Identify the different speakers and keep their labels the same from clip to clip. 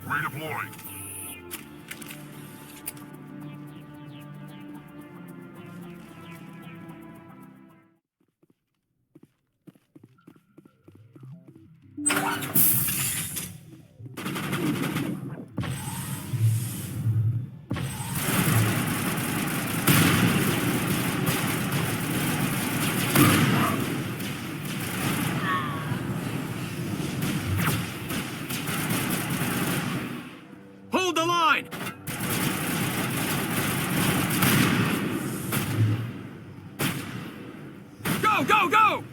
Speaker 1: Redeploying.
Speaker 2: Hold the line! Go, go, go!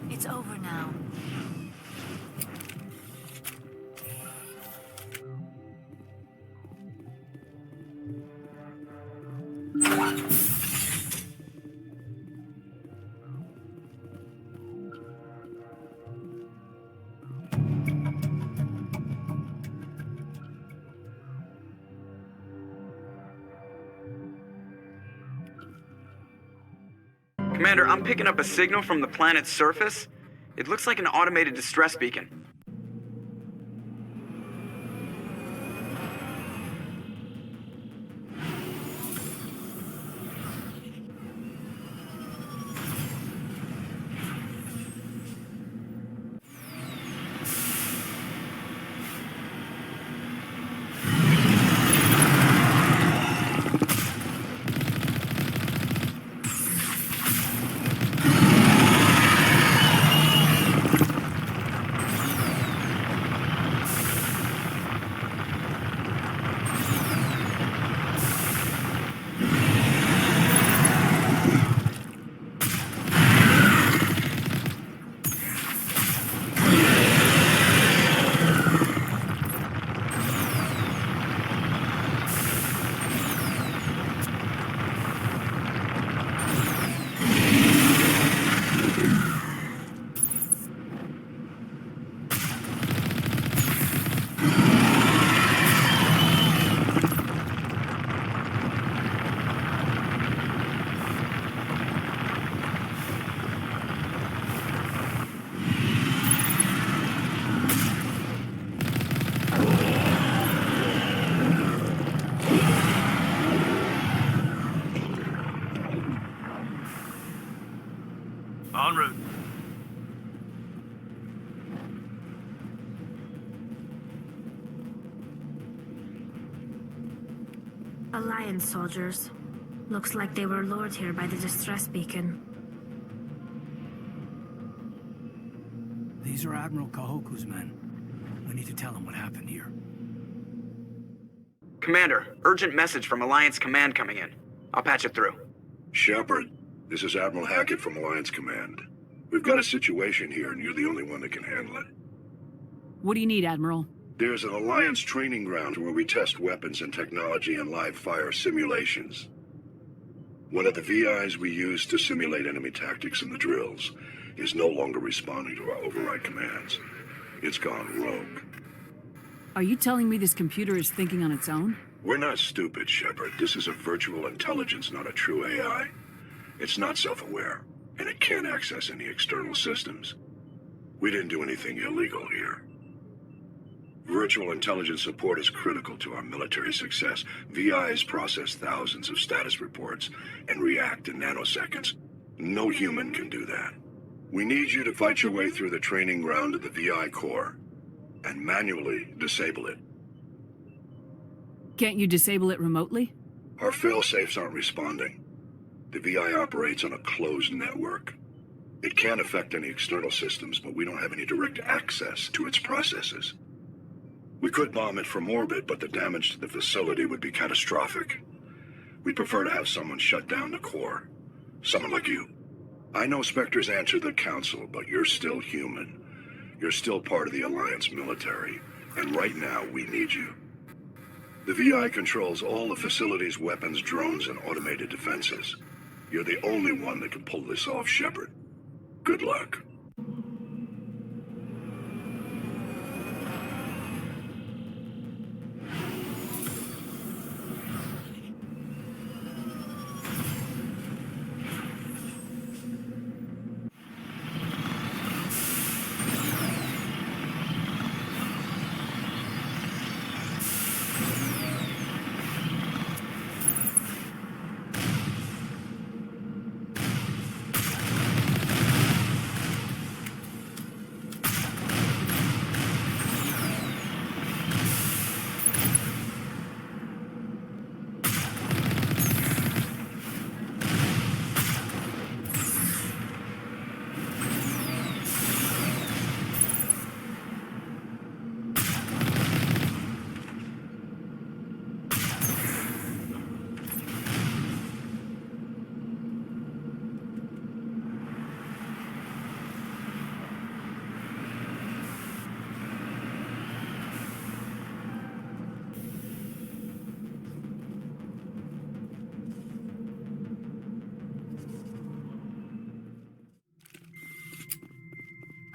Speaker 3: It's over now.
Speaker 4: Commander, I'm picking up a signal from the planet's surface. It looks like an automated distress beacon.
Speaker 2: En route.
Speaker 3: Alliance soldiers. Looks like they were lured here by the distress beacon.
Speaker 5: These are Admiral Kahoku's men. We need to tell him what happened here.
Speaker 4: Commander, urgent message from Alliance Command coming in. I'll patch it through.
Speaker 1: Shepard, this is Admiral Hackett from Alliance Command. We've got a situation here, and you're the only one that can handle it.
Speaker 6: What do you need, Admiral?
Speaker 1: There's an Alliance training ground where we test weapons and technology in live fire simulations. One of the VIs we use to simulate enemy tactics in the drills is no longer responding to our override commands. It's gone rogue.
Speaker 6: Are you telling me this computer is thinking on its own?
Speaker 1: We're not stupid, Shepard. This is a virtual intelligence, not a true AI. It's not self-aware, and it can't access any external systems. We didn't do anything illegal here. Virtual intelligence support is critical to our military success. VIs process thousands of status reports and react in nanoseconds. No human can do that. We need you to fight your way through the training ground of the VI core and manually disable it.
Speaker 6: Can't you disable it remotely?
Speaker 1: Our fail-safes aren't responding. The VI operates on a closed network. It can't affect any external systems, but we don't have any direct access to its processes. We could bomb it from orbit, but the damage to the facility would be catastrophic. We'd prefer to have someone shut down the core. Someone like you. I know Spectres answer the Council, but you're still human. You're still part of the Alliance military. And right now, we need you. The VI controls all the facility's weapons, drones, and automated defenses. You're the only one that can pull this off, Shepard. Good luck.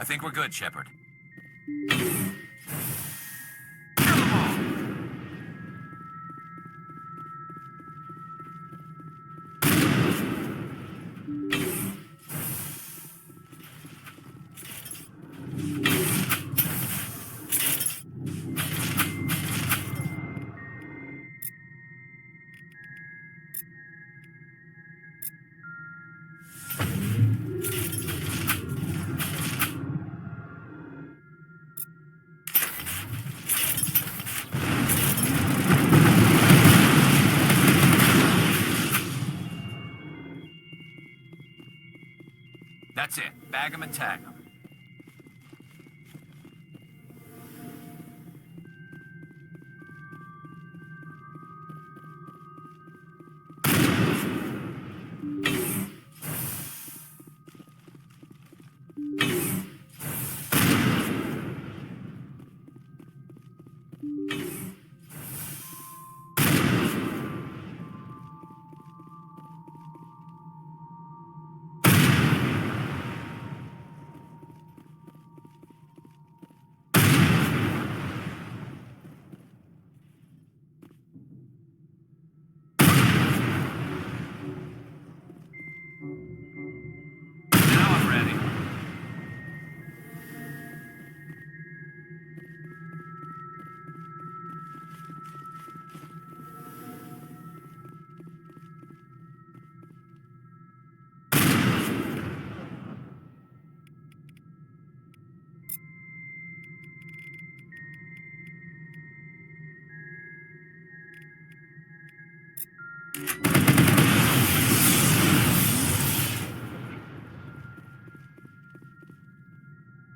Speaker 2: I think we're good, Shepard. That's it. Bag 'em and tag 'em. Now I'm ready.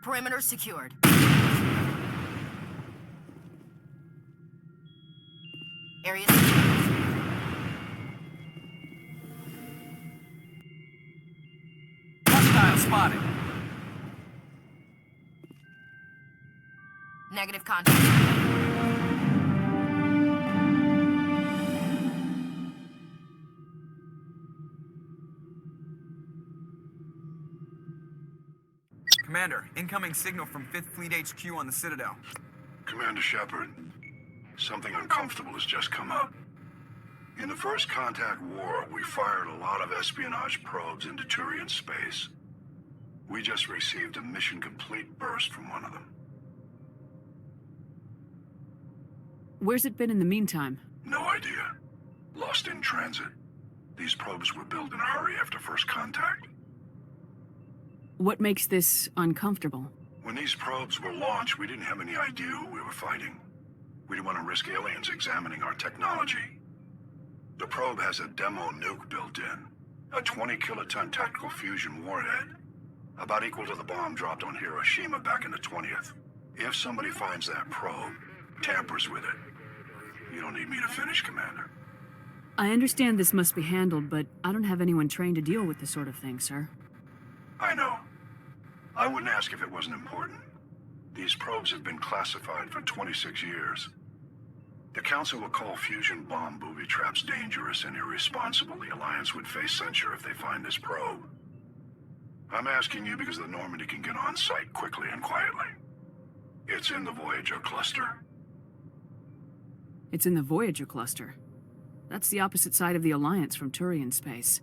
Speaker 7: Perimeter secured. Area secured.
Speaker 2: Hostile spotted.
Speaker 7: Negative contact.
Speaker 4: Commander, incoming signal from 5th Fleet HQ on the Citadel.
Speaker 1: Commander Shepard, something uncomfortable has just come up. In the First Contact War, we fired a lot of espionage probes into Thorian space. We just received a mission complete burst from one of them.
Speaker 6: Where's it been in the meantime?
Speaker 1: No idea. Lost in transit. These probes were built in a hurry after First Contact.
Speaker 6: What makes this uncomfortable?
Speaker 1: When these probes were launched, we didn't have any idea who we were fighting. We didn't want to risk aliens examining our technology. The probe has a demo nuke built in. A 20-kiloton tactical fusion warhead. About equal to the bomb dropped on Hiroshima back in the 20th. If somebody finds that probe, tampers with it, you don't need me to finish, Commander.
Speaker 6: I understand this must be handled, but I don't have anyone trained to deal with this sort of thing, sir.
Speaker 1: I know. I wouldn't ask if it wasn't important. These probes have been classified for 26 years. The Council will call fusion bomb booby traps dangerous and irresponsible. The Alliance would face censure if they find this probe. I'm asking you because the Normandy can get on site quickly and quietly. It's in the Voyager cluster.
Speaker 6: It's in the Voyager cluster. That's the opposite side of the Alliance from Thorian space.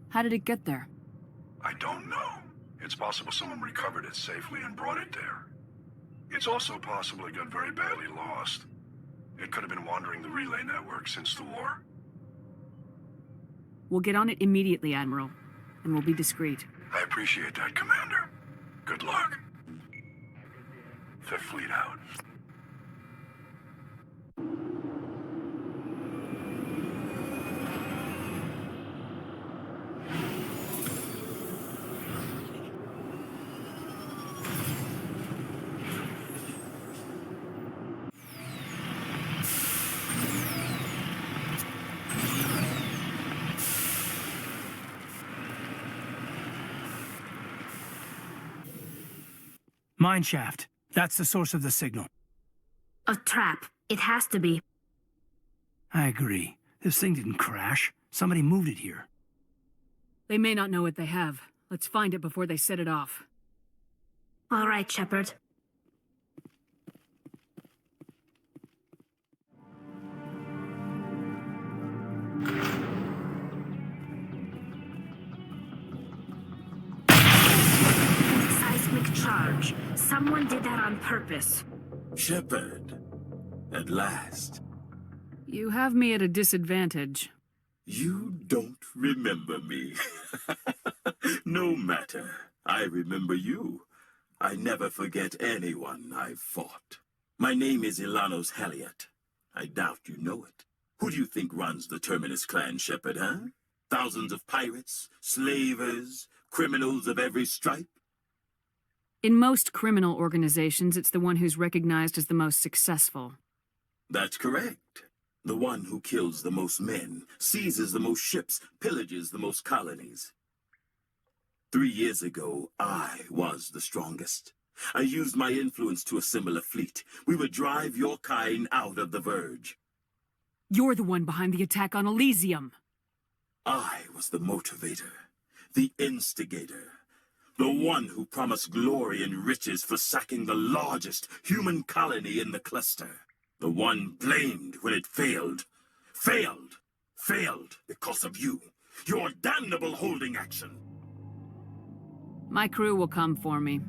Speaker 6: How did it get there?
Speaker 1: I don't know. It's possible someone recovered it safely and brought it there. It's also possible it got very badly lost. It could have been wandering the relay network since the war.
Speaker 6: We'll get on it immediately, Admiral, and we'll be discreet.
Speaker 1: I appreciate that, Commander. Good luck. Fifth Fleet out.
Speaker 5: Mine shaft. That's the source of the signal.
Speaker 3: A trap. It has to be.
Speaker 5: I agree. This thing didn't crash. Somebody moved it here.
Speaker 6: They may not know what they have. Let's find it before they set it off.
Speaker 3: All right, Shepard. Seismic charge. Someone did that on purpose.
Speaker 8: Shepard, at last.
Speaker 6: You have me at a disadvantage.
Speaker 8: You don't remember me. No matter. I remember you. I never forget anyone I've fought. My name is Ilanos Halliot. I doubt you know it. Who do you think runs the Terminus clan, Shepard, huh? Thousands of pirates, slavers, criminals of every stripe?
Speaker 6: In most criminal organizations, it's the one who's recognized as the most successful.
Speaker 8: That's correct. The one who kills the most men, seizes the most ships, pillages the most colonies. 3 years ago, I was the strongest. I used my influence to assemble a fleet. We would drive your kind out of the Verge.
Speaker 6: You're the one behind the attack on Elysium.
Speaker 8: I was the motivator, the instigator, the one who promised glory and riches for sacking the largest human colony in the cluster. The one blamed when it failed. Failed because of you. Your damnable holding action.
Speaker 6: My crew will come for me.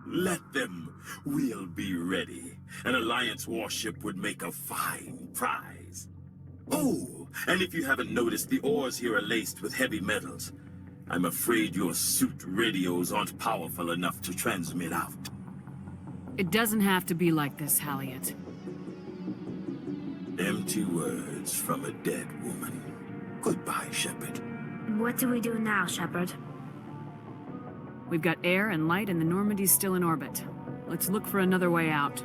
Speaker 8: Let them. We'll be ready. An Alliance warship would make a fine prize. Oh, and if you haven't noticed, the ores here are laced with heavy metals. I'm afraid your suit radios aren't powerful enough to transmit out.
Speaker 6: It doesn't have to be like this, Halliot.
Speaker 8: Empty words from a dead woman. Goodbye, Shepard.
Speaker 3: What do we do now, Shepard?
Speaker 6: We've got air and light and the Normandy's still in orbit. Let's look for another way out.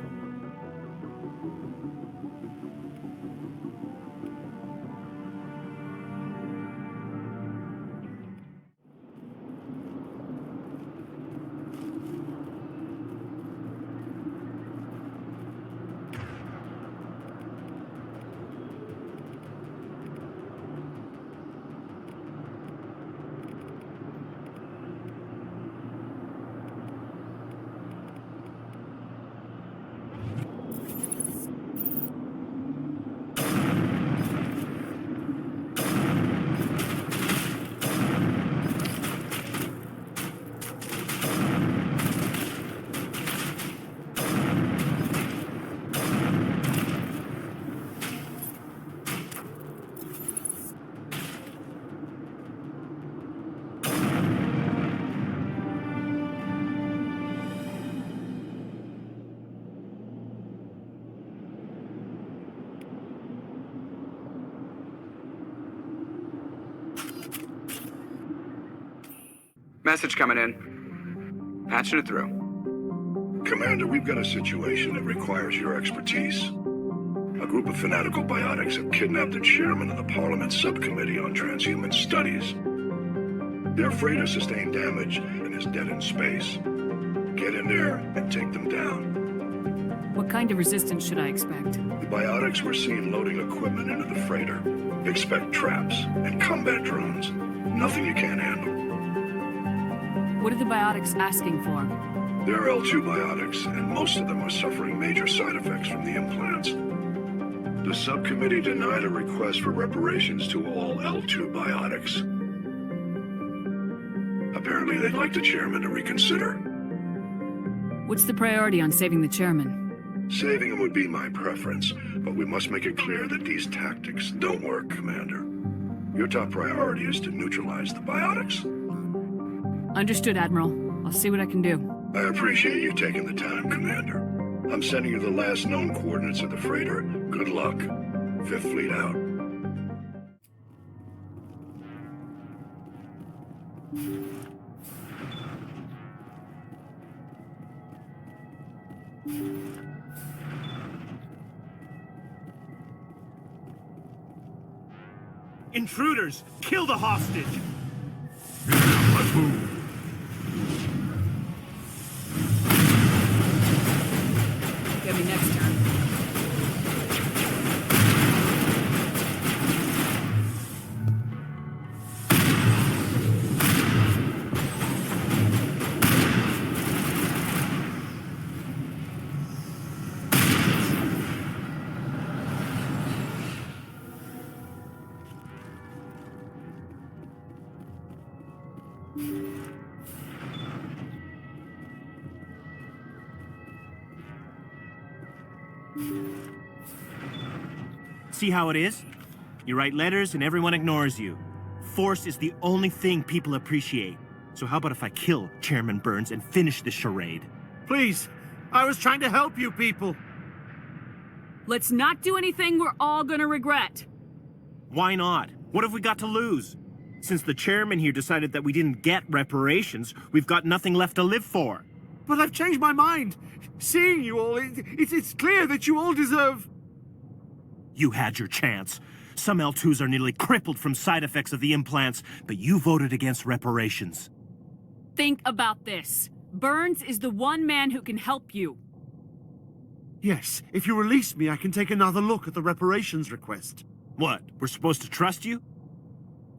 Speaker 4: Message coming in. Patching it through.
Speaker 1: Commander, we've got a situation that requires your expertise. A group of fanatical biotics have kidnapped the chairman of the Parliament Subcommittee on Transhuman Studies. They're afraid of sustained damage and is dead in space. Get in there and take them down.
Speaker 6: What kind of resistance should I expect?
Speaker 1: The biotics were seen loading equipment into the freighter. Expect traps and combat drones. Nothing you can't handle.
Speaker 6: What are the biotics asking for?
Speaker 1: They're L2 biotics, and most of them are suffering major side effects from the implants. The subcommittee denied a request for reparations to all L2 biotics. Apparently they'd like the chairman to reconsider.
Speaker 6: What's the priority on saving the chairman?
Speaker 1: Saving him would be my preference, but we must make it clear that these tactics don't work, Commander. Your top priority is to neutralize the biotics.
Speaker 6: Understood, Admiral. I'll see what I can do.
Speaker 1: I appreciate you taking the time, Commander. I'm sending you the last known coordinates of the freighter. Good luck. Fifth Fleet out.
Speaker 9: Intruders! Kill the hostage!
Speaker 1: Let's move.
Speaker 6: Get me next turn.
Speaker 9: See how it is? You write letters and everyone ignores you. Force is the only thing people appreciate. So how about if I kill Chairman Burns and finish this charade?
Speaker 10: Please, I was trying to help you people.
Speaker 6: Let's not do anything we're all gonna regret.
Speaker 9: Why not? What have we got to lose? Since the chairman here decided that we didn't get reparations, we've got nothing left to live for.
Speaker 10: But I've changed my mind. Seeing you all, it's clear that you all deserve...
Speaker 9: You had your chance. Some L2s are nearly crippled from side effects of the implants, but you voted against reparations.
Speaker 6: Think about this. Burns is the one man who can help you.
Speaker 10: Yes, if you release me, I can take another look at the reparations request.
Speaker 9: What, we're supposed to trust you?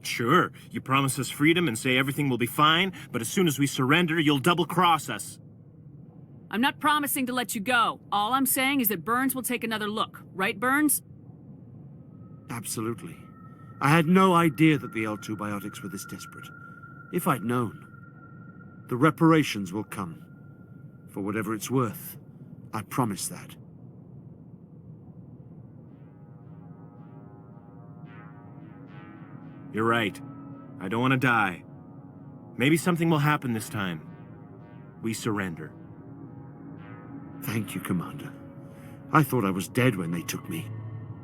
Speaker 9: Sure, you promise us freedom and say everything will be fine, but as soon as we surrender, you'll double-cross us.
Speaker 6: I'm not promising to let you go. All I'm saying is that Burns will take another look. Right, Burns?
Speaker 10: Absolutely. I had no idea that the L2 biotics were this desperate. If I'd known. The reparations will come. For whatever it's worth. I promise that.
Speaker 9: You're right. I don't want to die. Maybe something will happen this time. We surrender.
Speaker 10: Thank you, Commander. I thought I was dead when they took me.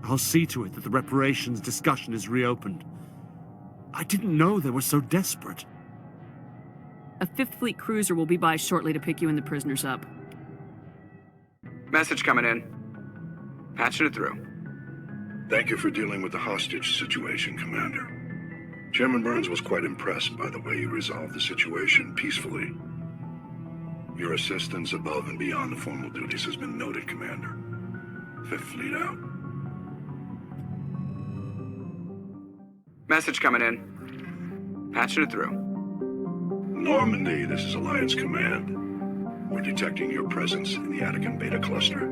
Speaker 10: I'll see to it that the reparations discussion is reopened. I didn't know they were so desperate.
Speaker 6: A Fifth Fleet cruiser will be by shortly to pick you and the prisoners up.
Speaker 4: Message coming in. Patching it through.
Speaker 1: Thank you for dealing with the hostage situation, Commander. Chairman Burns was quite impressed by the way you resolved the situation peacefully. Your assistance above and beyond the formal duties has been noted, Commander. Fifth Fleet out.
Speaker 4: Message coming in. Patching it through.
Speaker 1: Normandy, this is Alliance Command. We're detecting your presence in the Attican Beta Cluster.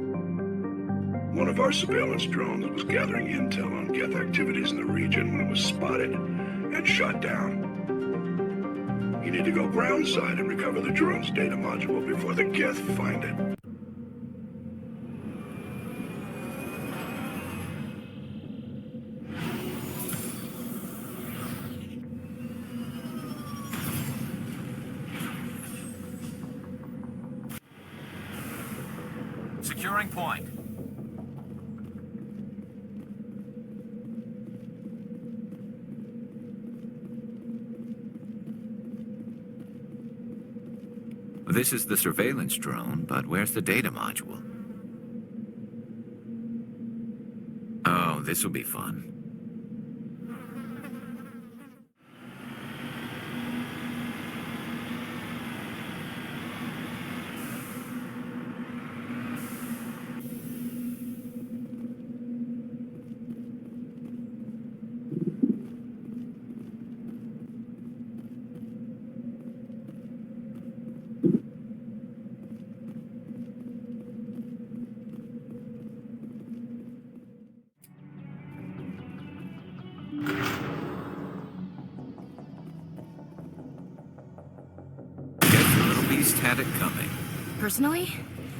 Speaker 1: One of our surveillance drones was gathering intel on Geth activities in the region when it was spotted and shot down. You need to go groundside and recover the drone's data module before the Geth find it.
Speaker 2: Securing point.
Speaker 11: This is the surveillance drone, but where's the data module? Oh, this will be fun. just had it coming.
Speaker 7: Personally,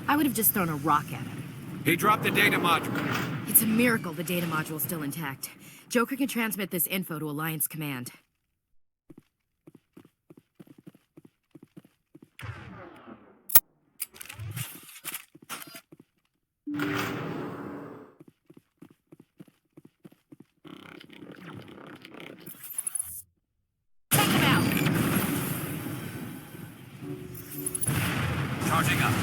Speaker 7: I would have just thrown a rock at him.
Speaker 11: He dropped the data module.
Speaker 7: It's a miracle the data module's still intact. Joker can transmit this info to Alliance Command. Take him out!
Speaker 2: Charging up.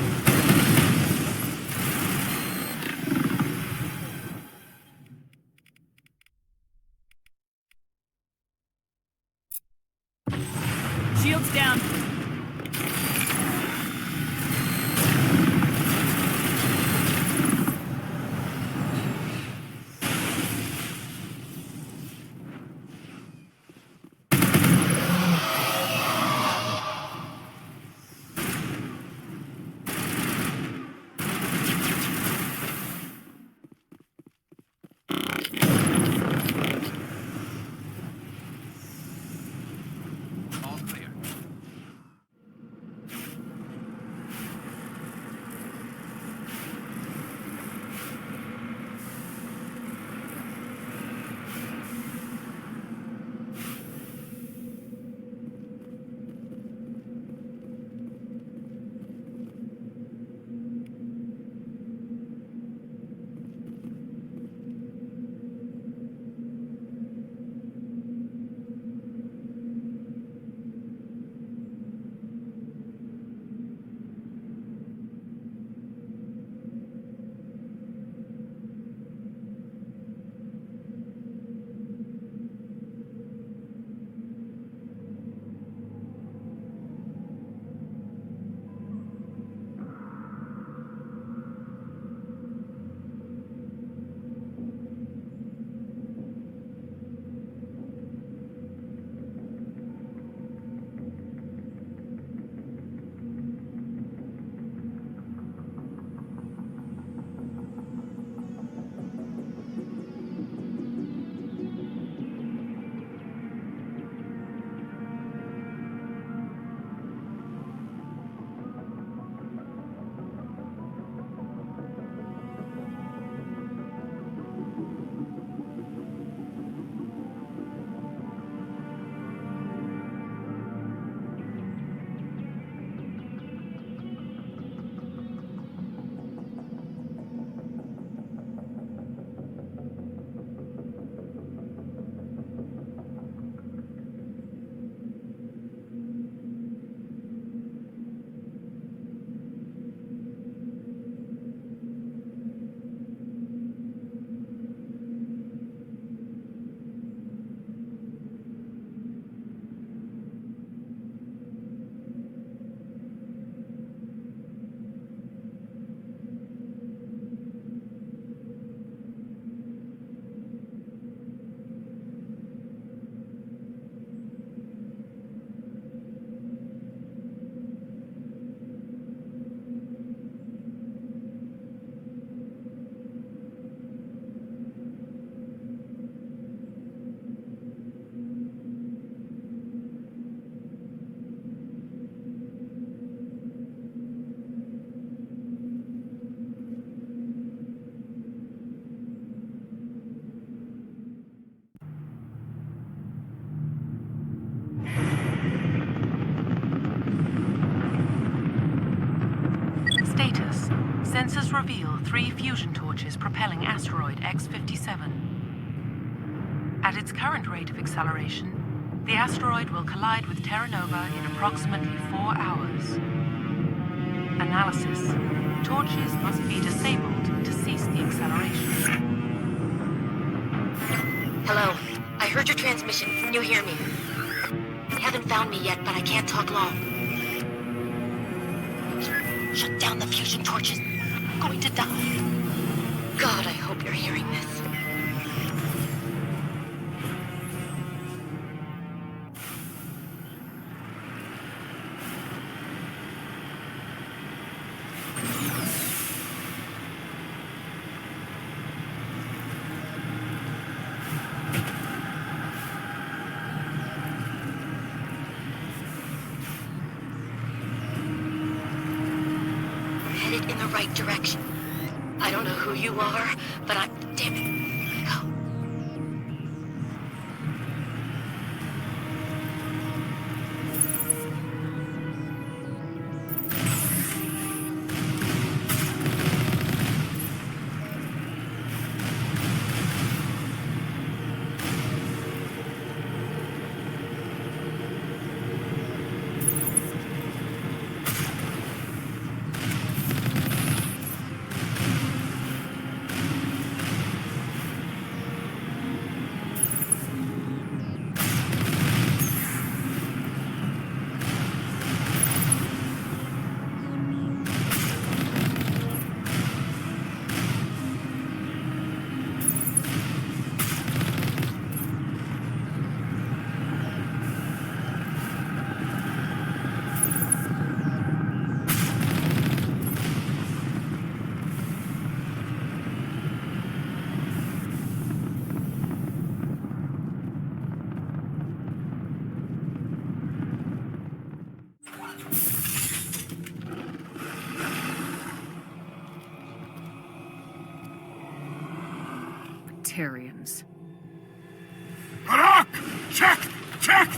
Speaker 6: Shields down.
Speaker 2: All clear.
Speaker 12: Sensors reveal 3 fusion torches propelling asteroid X-57. At its current rate of acceleration, the asteroid will collide with Terra Nova in approximately 4 hours. Analysis. Torches must be disabled to cease the acceleration.
Speaker 13: Hello. I heard your transmission. Can you hear me? They haven't found me yet, but I can't talk long. Shut down the fusion torches. I'm going to die. God, I hope you're hearing this. the right direction. I don't know who you are, but damn it. Go.
Speaker 6: Batarians.
Speaker 1: Barak! Check! Check!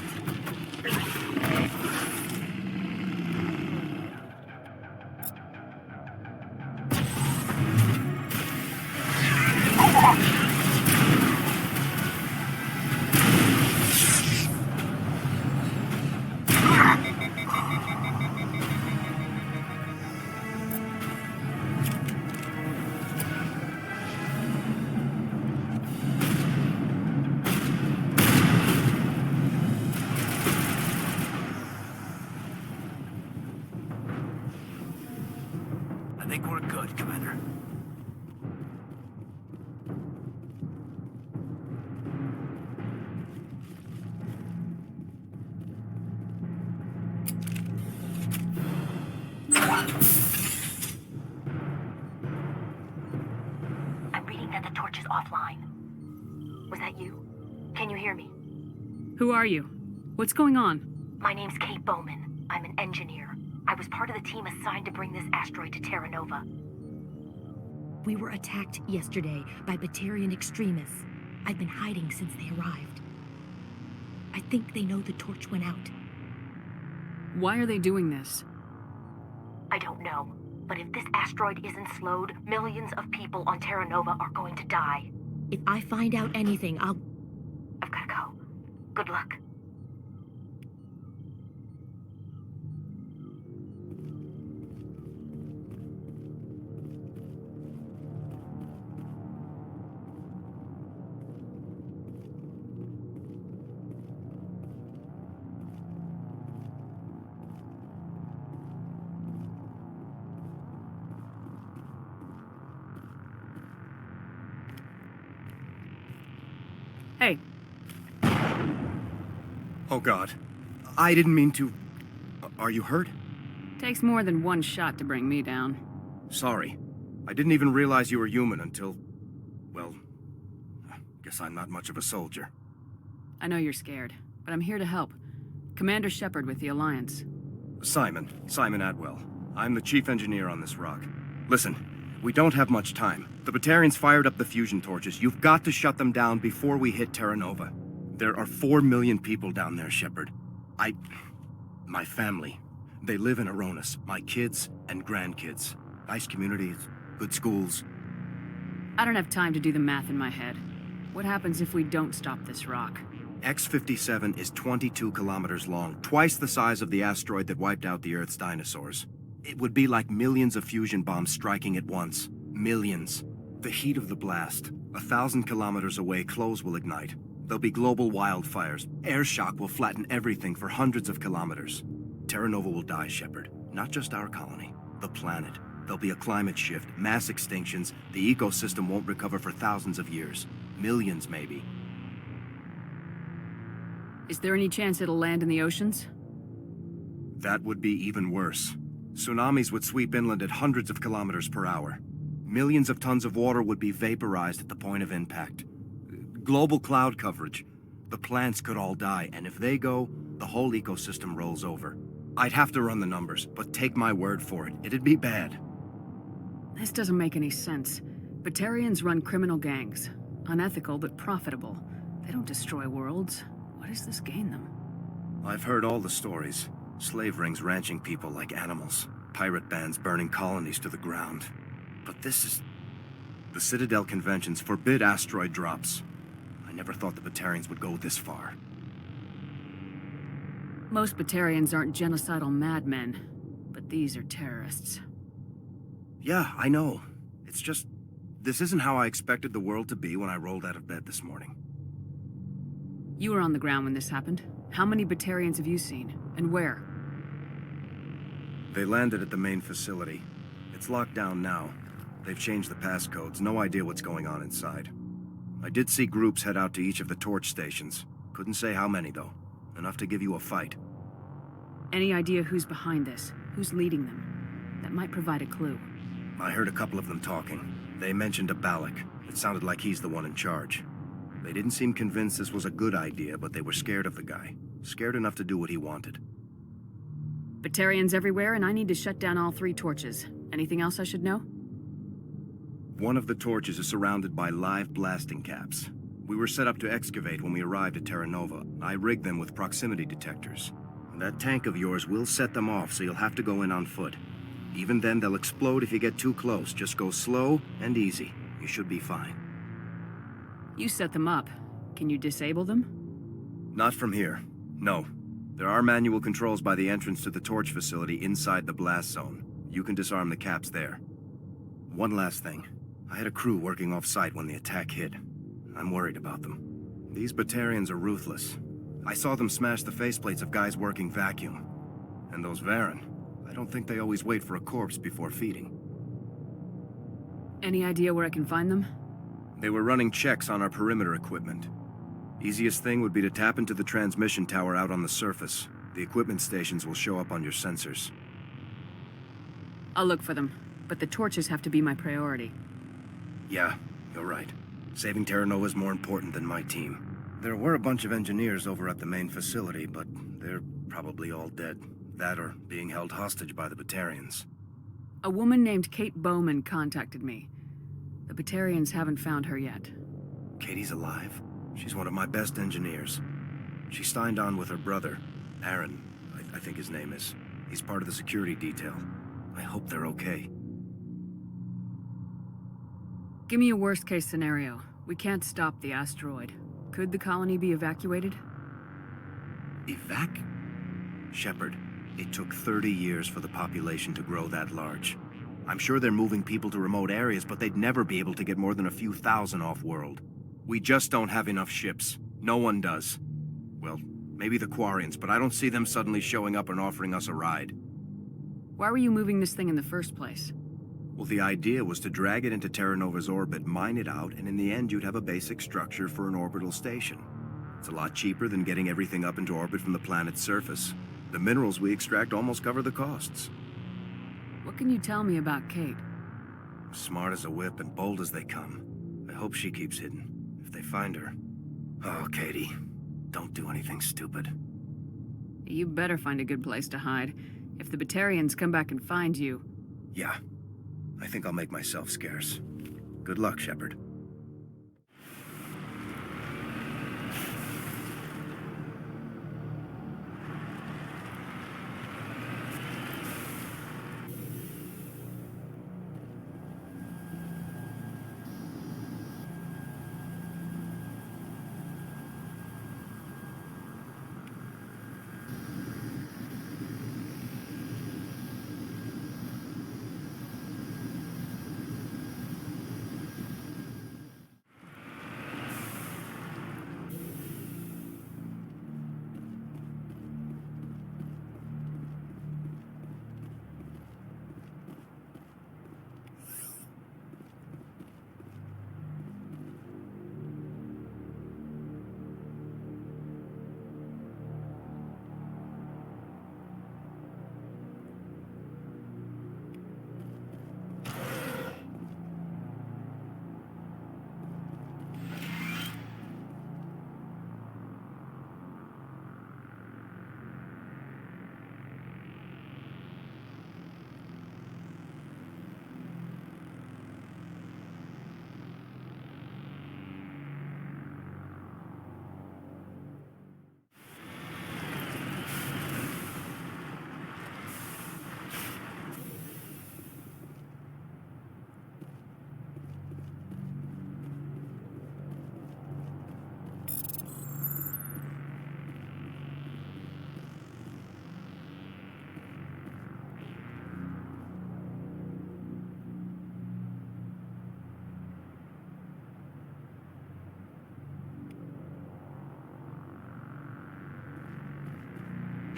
Speaker 5: I think we're good, Commander.
Speaker 13: I'm reading that the torch is offline. Was that you? Can you hear me?
Speaker 6: Who are you? What's going on?
Speaker 13: My name's Kate Bowman. I'm an engineer. I was part of the team assigned to bring this asteroid to Terra Nova.
Speaker 7: We were attacked yesterday by Batarian extremists. I've been hiding since they arrived. I think they know the torch went out.
Speaker 6: Why are they doing this?
Speaker 13: I don't know, but if this asteroid isn't slowed, millions of people on Terra Nova are going to die.
Speaker 7: If I find out anything, I've
Speaker 13: gotta go. Good luck.
Speaker 6: Hey.
Speaker 14: Oh God. I didn't mean to... Are you hurt?
Speaker 6: Takes more than one shot to bring me down.
Speaker 14: Sorry. I didn't even realize you were human until... Well... Guess I'm not much of a soldier.
Speaker 6: I know you're scared, but I'm here to help. Commander Shepard with the Alliance.
Speaker 14: Simon Atwell. I'm the chief engineer on this rock. Listen, we don't have much time. The Batarians fired up the fusion torches. You've got to shut them down before we hit Terra Nova. There are 4 million people down there, Shepard. My family. They live in Aronis. My kids and grandkids. Nice communities, good schools.
Speaker 6: I don't have time to do the math in my head. What happens if we don't stop this rock?
Speaker 14: X-57 is 22 kilometers long, twice the size of the asteroid that wiped out the Earth's dinosaurs. It would be like millions of fusion bombs striking at once. Millions. The heat of the blast. 1,000 kilometers away, clothes will ignite. There'll be global wildfires. Air shock will flatten everything for hundreds of kilometers. Terra Nova will die, Shepard. Not just our colony. The planet. There'll be a climate shift, mass extinctions. The ecosystem won't recover for thousands of years. Millions, maybe.
Speaker 6: Is there any chance it'll land in the oceans?
Speaker 14: That would be even worse. Tsunamis would sweep inland at hundreds of kilometers per hour. Millions of tons of water would be vaporized at the point of impact. Global cloud coverage. The plants could all die, and if they go, the whole ecosystem rolls over. I'd have to run the numbers, but take my word for it, it'd be bad.
Speaker 6: This doesn't make any sense. Batarians run criminal gangs. Unethical, but profitable. They don't destroy worlds. What does this gain them?
Speaker 14: I've heard all the stories. Slave rings ranching people like animals. Pirate bands burning colonies to the ground. But this is... The Citadel conventions forbid asteroid drops. I never thought the Batarians would go this far.
Speaker 6: Most Batarians aren't genocidal madmen, but these are terrorists.
Speaker 14: Yeah, I know. It's just... This isn't how I expected the world to be when I rolled out of bed this morning.
Speaker 6: You were on the ground when this happened. How many Batarians have you seen? And where?
Speaker 14: They landed at the main facility. It's locked down now. They've changed the passcodes. No idea what's going on inside. I did see groups head out to each of the torch stations. Couldn't say how many, though. Enough to give you a fight.
Speaker 6: Any idea who's behind this? Who's leading them? That might provide a clue.
Speaker 14: I heard a couple of them talking. They mentioned a Balak. It sounded like he's the one in charge. They didn't seem convinced this was a good idea, but they were scared of the guy. Scared enough to do what he wanted.
Speaker 6: Batarians everywhere, and I need to shut down all 3 torches. Anything else I should know?
Speaker 14: One of the torches is surrounded by live blasting caps. We were set up to excavate when we arrived at Terra Nova. I rigged them with proximity detectors. That tank of yours will set them off, so you'll have to go in on foot. Even then, they'll explode if you get too close. Just go slow and easy. You should be fine.
Speaker 6: You set them up. Can you disable them?
Speaker 14: Not from here. No. There are manual controls by the entrance to the torch facility inside the blast zone. You can disarm the caps there. One last thing. I had a crew working off-site when the attack hit. I'm worried about them. These Batarians are ruthless. I saw them smash the faceplates of guys working vacuum. And those Varen, I don't think they always wait for a corpse before feeding.
Speaker 6: Any idea where I can find them?
Speaker 14: They were running checks on our perimeter equipment. Easiest thing would be to tap into the transmission tower out on the surface. The equipment stations will show up on your sensors.
Speaker 6: I'll look for them, but the torches have to be my priority.
Speaker 14: Yeah, you're right. Saving Terra Nova is more important than my team. There were a bunch of engineers over at the main facility, but they're probably all dead. That or being held hostage by the Batarians.
Speaker 6: A woman named Kate Bowman contacted me. The Batarians haven't found her yet.
Speaker 14: Katie's alive? She's one of my best engineers. She signed on with her brother, Aaron, I think his name is. He's part of the security detail. I hope they're okay.
Speaker 6: Give me a worst-case scenario. We can't stop the asteroid. Could the colony be evacuated?
Speaker 14: Shepard, it took 30 years for the population to grow that large. I'm sure they're moving people to remote areas, but they'd never be able to get more than a few thousand off-world. We just don't have enough ships. No one does. Well, maybe the Quarians, but I don't see them suddenly showing up and offering us a ride.
Speaker 6: Why were you moving this thing in the first place?
Speaker 14: Well, the idea was to drag it into Terra Nova's orbit, mine it out, and in the end you'd have a basic structure for an orbital station. It's a lot cheaper than getting everything up into orbit from the planet's surface. The minerals we extract almost cover the costs.
Speaker 6: What can you tell me about Kate?
Speaker 14: Smart as a whip and bold as they come. I hope she keeps hidden. If they find her... Oh, Katie, don't do anything stupid.
Speaker 6: You better find a good place to hide. If the Batarians come back and find you...
Speaker 14: Yeah. I think I'll make myself scarce. Good luck, Shepard.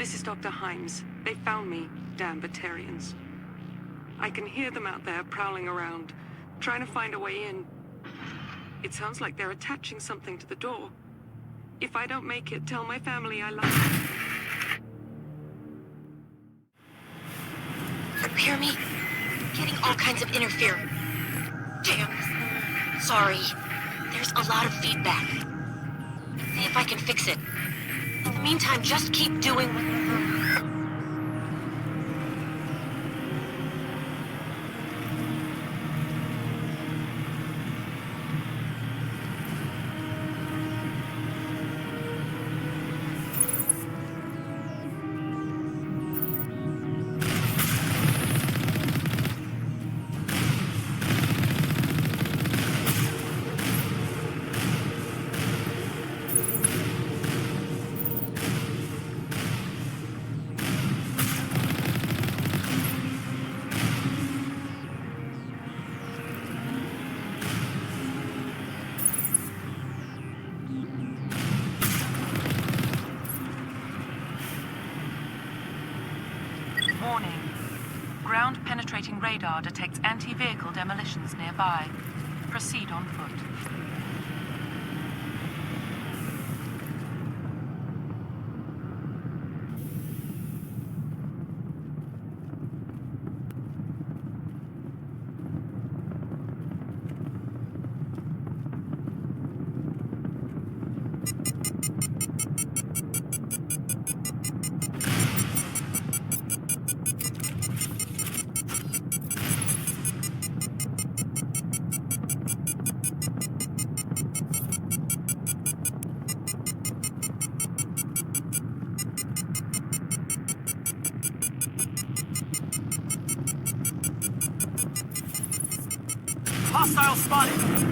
Speaker 15: This is Dr. Himes. They found me, damn Batarians. I can hear them out there prowling around, trying to find a way in. It sounds like they're attaching something to the door. If I don't make it, tell my family I love them.
Speaker 13: You hear me? Getting all kinds of interference. Damn. Sorry. There's a lot of feedback. See if I can fix it. In the meantime, just keep doing what you're doing.
Speaker 12: Warning. Ground-penetrating radar detects anti-vehicle demolitions nearby. Proceed on foot.
Speaker 2: Hostile spotted!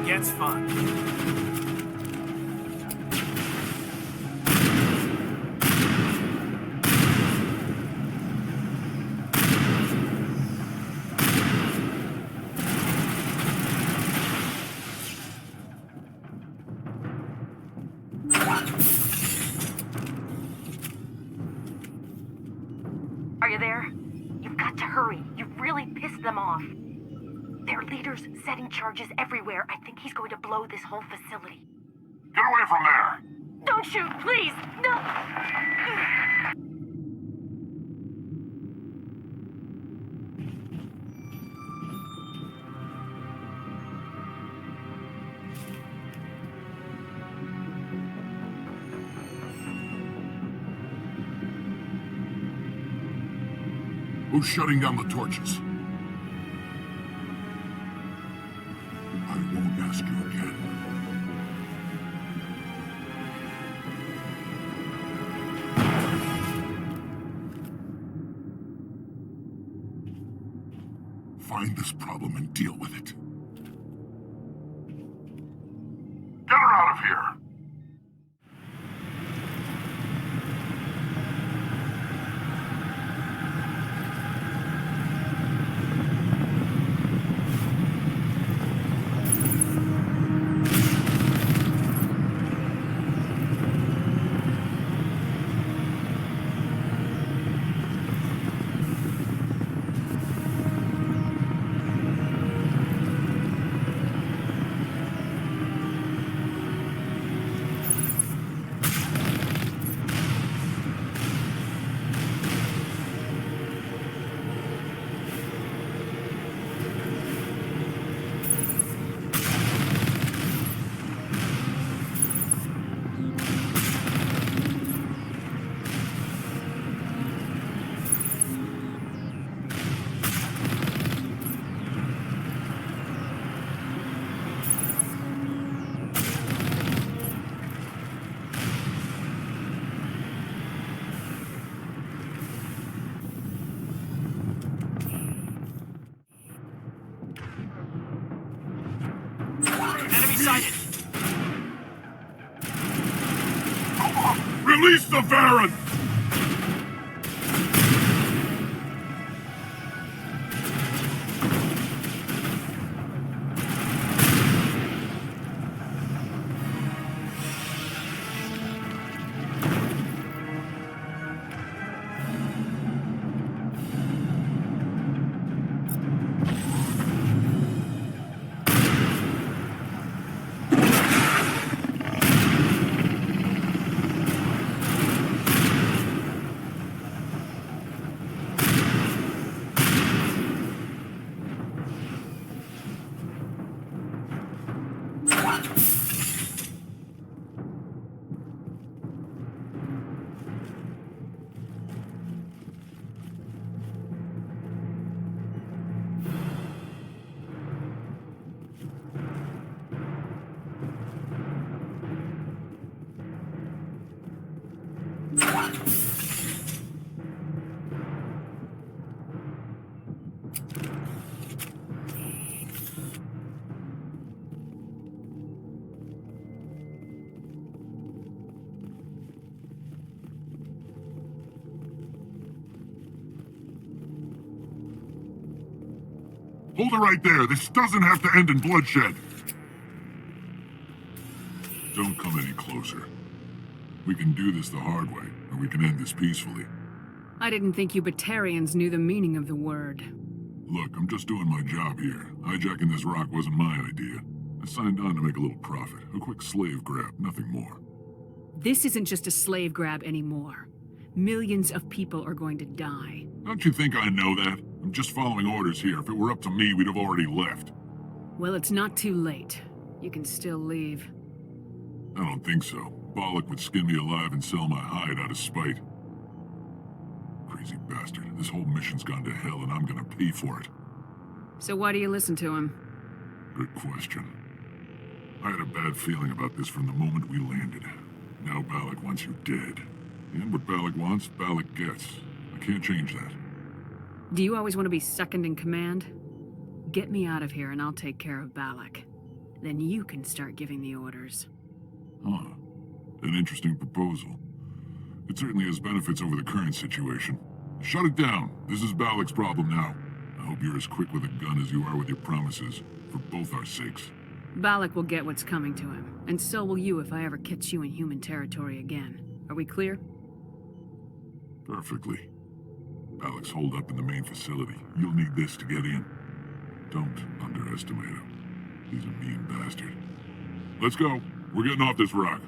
Speaker 2: Gets fun.
Speaker 13: Are you there? You've got to hurry. You've really pissed them off. Their leader's setting charges everywhere. I think he's going to blow this whole facility.
Speaker 1: Get away from there!
Speaker 13: Don't shoot, please! No!
Speaker 1: Who's shutting down the torches? ask you again. Find this problem and deal with it. Get her out of here!
Speaker 2: Enemy sighted!
Speaker 1: Release the Baron! Hold it right there. This doesn't have to end in bloodshed. Don't come any closer. We can do this the hard way, or we can end this peacefully.
Speaker 6: I didn't think you Batarians knew the meaning of the word.
Speaker 1: Look, I'm just doing my job here. Hijacking this rock wasn't my idea. I signed on to make a little profit. A quick slave grab, nothing more.
Speaker 6: This isn't just a slave grab anymore. Millions of people are going to die.
Speaker 1: Don't you think I know that? I'm just following orders here. If it were up to me, we'd have already left.
Speaker 6: Well, it's not too late. You can still leave.
Speaker 1: I don't think so. Bollock would skin me alive and sell my hide out of spite. Crazy bastard. This whole mission's gone to hell and I'm gonna pay for it.
Speaker 6: So why do you listen to him?
Speaker 1: Good question. I had a bad feeling about this from the moment we landed. Now Bollock wants you dead. And what Bollock wants, Bollock gets. I can't change that.
Speaker 6: Do you always want to be second in command? Get me out of here and I'll take care of Bollock. Then you can start giving the orders.
Speaker 1: Huh. An interesting proposal. It certainly has benefits over the current situation. Shut it down. This is Bollock's problem now. I hope you're as quick with a gun as you are with your promises, for both our sakes.
Speaker 6: Bollock will get what's coming to him, and so will you if I ever catch you in human territory again. Are we clear?
Speaker 1: Perfectly. Bollock's holed up in the main facility. You'll need this to get in. Don't underestimate him. He's a mean bastard. Let's go. We're getting off this rock.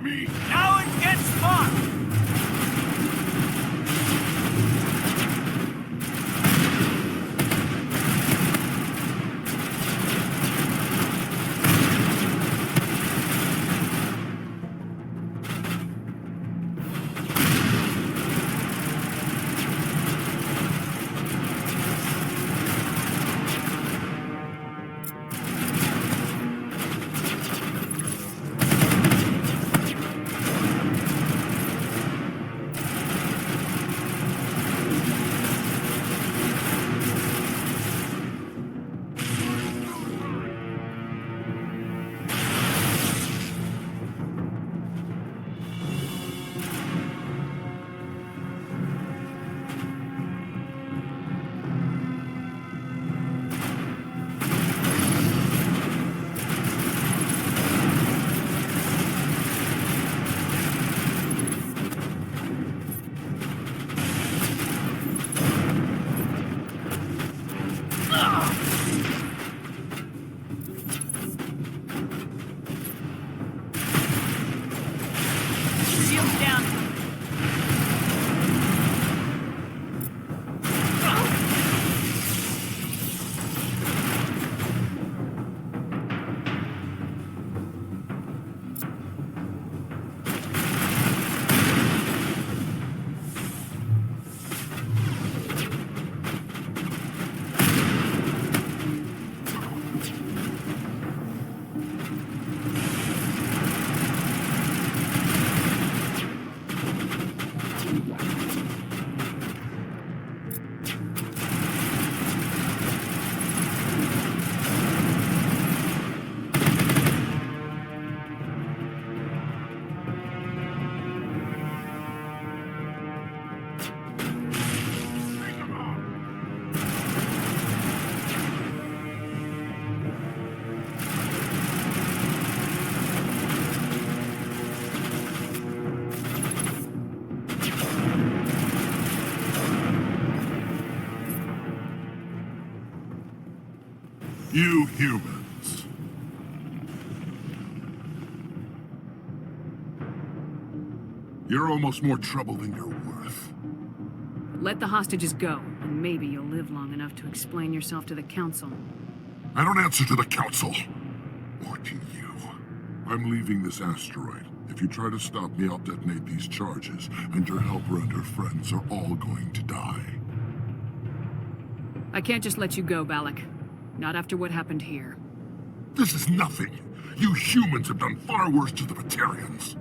Speaker 1: me.
Speaker 2: Now it gets fun!
Speaker 1: You humans. You're almost more trouble than you're worth.
Speaker 6: Let the hostages go, and maybe you'll live long enough to explain yourself to the Council.
Speaker 1: I don't answer to the Council. Or to you. I'm leaving this asteroid. If you try to stop me, I'll detonate these charges, and your helper and her friends are all going to die.
Speaker 6: I can't just let you go, Balak. Not after what happened here.
Speaker 1: This is nothing. You humans have done far worse to the Batarians.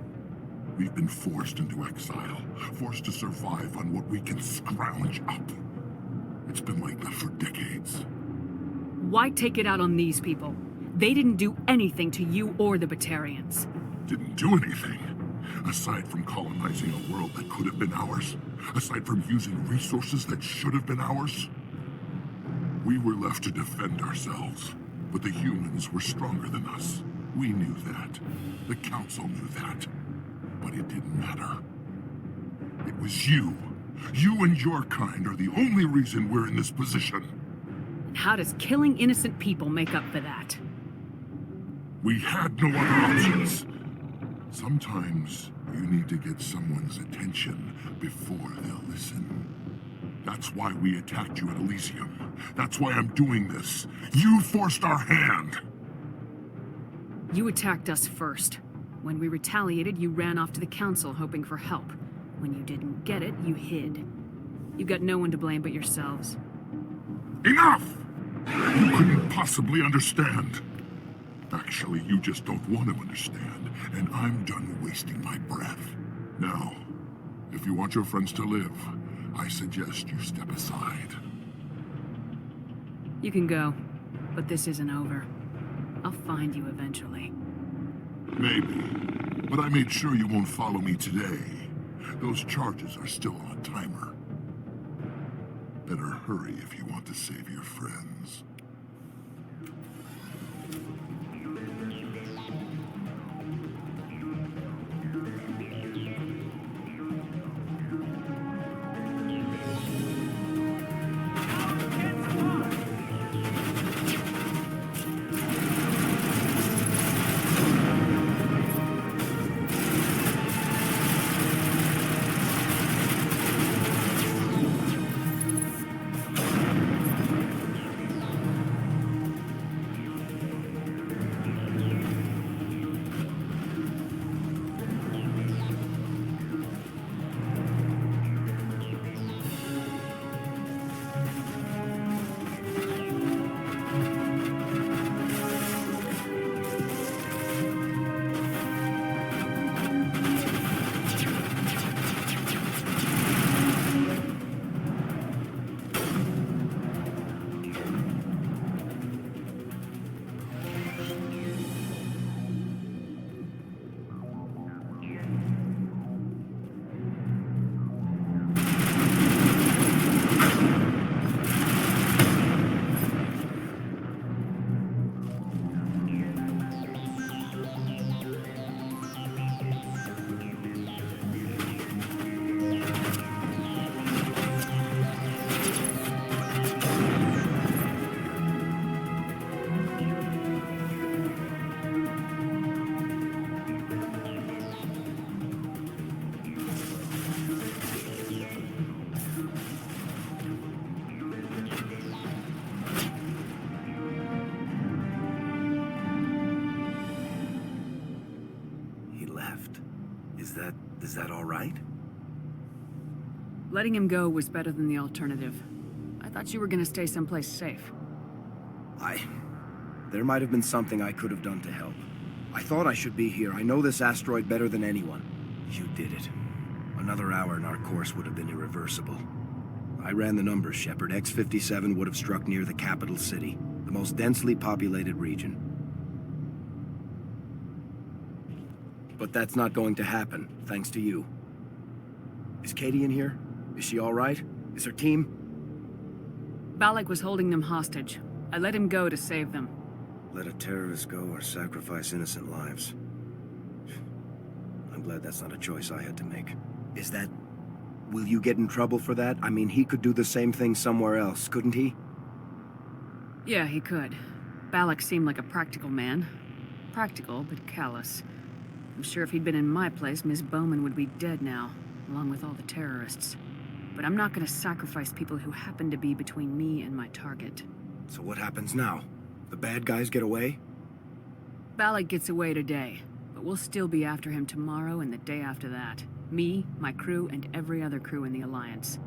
Speaker 1: We've been forced into exile, forced to survive on what we can scrounge up. It's been like that for decades.
Speaker 6: Why take it out on these people? They didn't do anything to you or the Batarians.
Speaker 1: Didn't do anything. Aside from colonizing a world that could have been ours. Aside from using resources that should have been ours. We were left to defend ourselves, but the humans were stronger than us. We knew that. The Council knew that. But it didn't matter. It was you. You and your kind are the only reason we're in this position.
Speaker 6: How does killing innocent people make up for that?
Speaker 1: We had no other options. Sometimes you need to get someone's attention before they'll listen. That's why we attacked you at Elysium. That's why I'm doing this. You forced our hand!
Speaker 6: You attacked us first. When we retaliated, you ran off to the Council hoping for help. When you didn't get it, you hid. You've got no one to blame but yourselves.
Speaker 1: Enough! You couldn't possibly understand. Actually, you just don't want to understand, and I'm done wasting my breath. Now, if you want your friends to live, I suggest you step aside.
Speaker 6: You can go, but this isn't over. I'll find you eventually.
Speaker 1: Maybe, but I made sure you won't follow me today. Those charges are still on a timer. Better hurry if you want to save your friends.
Speaker 14: Is that all right?
Speaker 6: Letting him go was better than the alternative. I thought you were gonna stay someplace safe.
Speaker 14: There might have been something I could have done to help. I thought I should be here. I know this asteroid better than anyone. You did it. Another hour and our course would have been irreversible. I ran the numbers, Shepard. X-57 would have struck near the capital city, the most densely populated region. But that's not going to happen, thanks to you. Is Katie in here? Is she all right? Is her team?
Speaker 6: Balak was holding them hostage. I let him go to save them.
Speaker 14: Let a terrorist go or sacrifice innocent lives. I'm glad that's not a choice I had to make. Is that... Will you get in trouble for that? I mean, he could do the same thing somewhere else, couldn't he?
Speaker 6: Yeah, he could. Balak seemed like a practical man. Practical, but callous. I'm sure if he'd been in my place, Miss Bowman would be dead now, along with all the terrorists. But I'm not gonna sacrifice people who happen to be between me and my target.
Speaker 14: So what happens now? The bad guys get away?
Speaker 6: Balak gets away today, but we'll still be after him tomorrow and the day after that. Me, my crew, and every other crew in the Alliance.